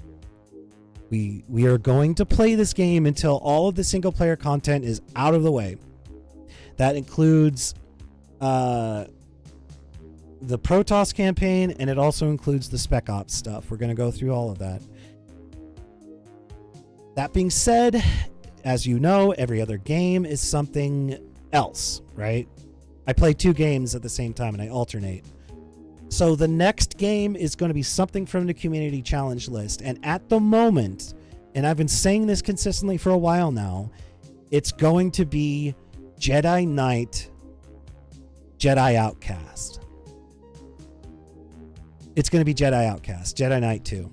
We are going to play this game until all of the single player content is out of the way. That includes the Protoss campaign, and it also includes the Spec Ops stuff. We're going to go through all of that. That being said, as you know, every other game is something else, right? I play 2 games at the same time and I alternate. So the next game is going to be something from the community challenge list. And at the moment, and I've been saying this consistently for a while now, it's going to be Jedi Knight, Jedi Outcast. It's going to be Jedi Outcast, Jedi Knight 2.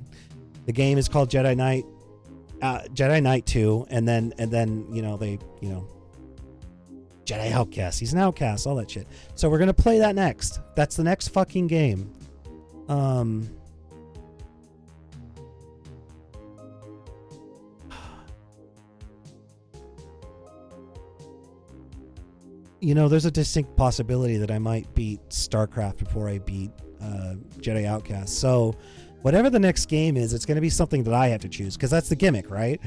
The game is called Jedi Knight 2, and then Jedi Outcast. He's an outcast, all that shit. So we're gonna play that next. That's the next fucking game. There's a distinct possibility that I might beat Starcraft before I beat Jedi Outcast. So whatever the next game is, it's going to be something that I have to choose, because that's the gimmick, right?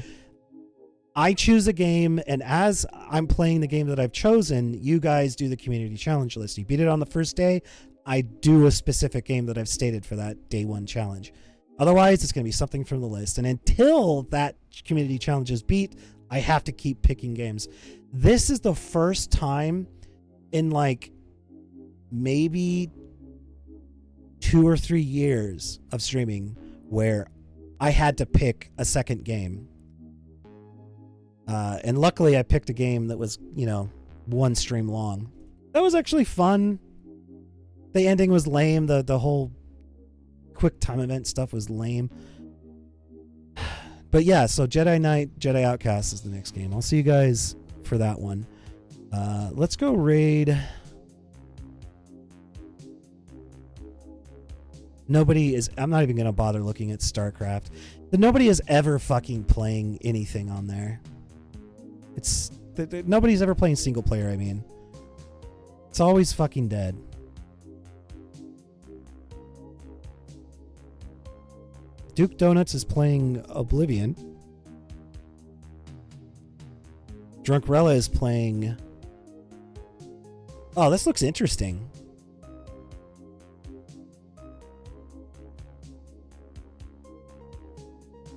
I choose a game, and as I'm playing the game that I've chosen, you guys do the community challenge list. You beat it on the first day, I do a specific game that I've stated for that day 1 challenge. Otherwise, it's going to be something from the list. And until that community challenge is beat, I have to keep picking games. This is the first time in like maybe 2 or 3 years of streaming where I had to pick a second game. And luckily I picked a game that was, 1 stream long. That was actually fun. The ending was lame. The whole quick time event stuff was lame. But yeah, so Jedi Knight, Jedi Outcast is the next game. I'll see you guys for that one. Let's go raid. I'm not even going to bother looking at StarCraft. Nobody is ever fucking playing anything on there. Nobody's ever playing single player, I mean. It's always fucking dead. Duke Donuts is playing Oblivion. Drunkrella is playing... Oh, this looks interesting.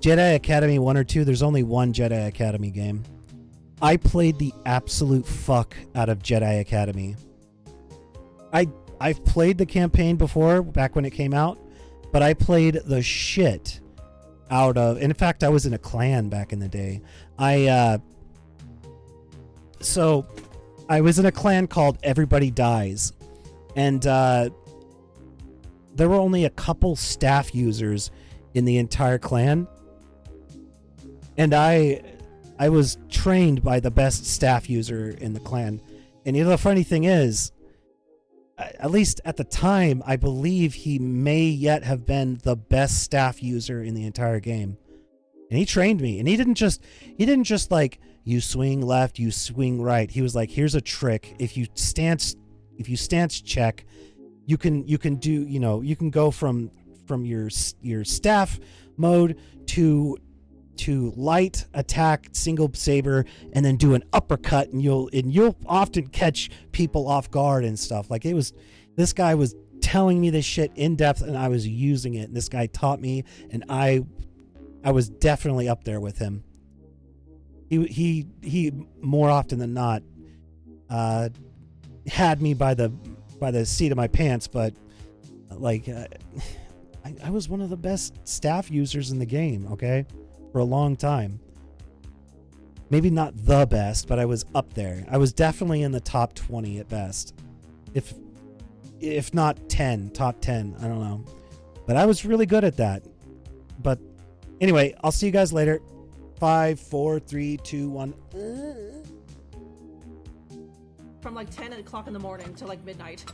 Jedi Academy 1 or 2. There's only one Jedi Academy game. I played the absolute fuck out of Jedi Academy. I've played the campaign before, back when it came out, but I played the shit out of... In fact, I was in a clan back in the day. So, I was in a clan called Everybody Dies, and there were only a couple staff users in the entire clan, and I was trained by the best staff user in the clan. And the funny thing is, at least at the time, I believe he may yet have been the best staff user in the entire game. And he trained me, and he didn't just like, you swing left, you swing right. He was like, here's a trick. If you stance check, you can do, you can go from your staff mode to light attack single saber, and then do an uppercut, and you'll often catch people off guard and stuff. Like, this guy was telling me this shit in depth, and I was using it, and this guy taught me, and I was definitely up there with him. He more often than not had me by the seat of my pants, but like I was one of the best staff users in the game, okay? For a long time. Maybe not the best, but I was up there. I was definitely in the top 20 at best. If not 10, top 10, I don't know. But I was really good at that. But anyway, I'll see you guys later. 5, 4, 3, 2, 1.
From like 10 o'clock in the morning to like midnight.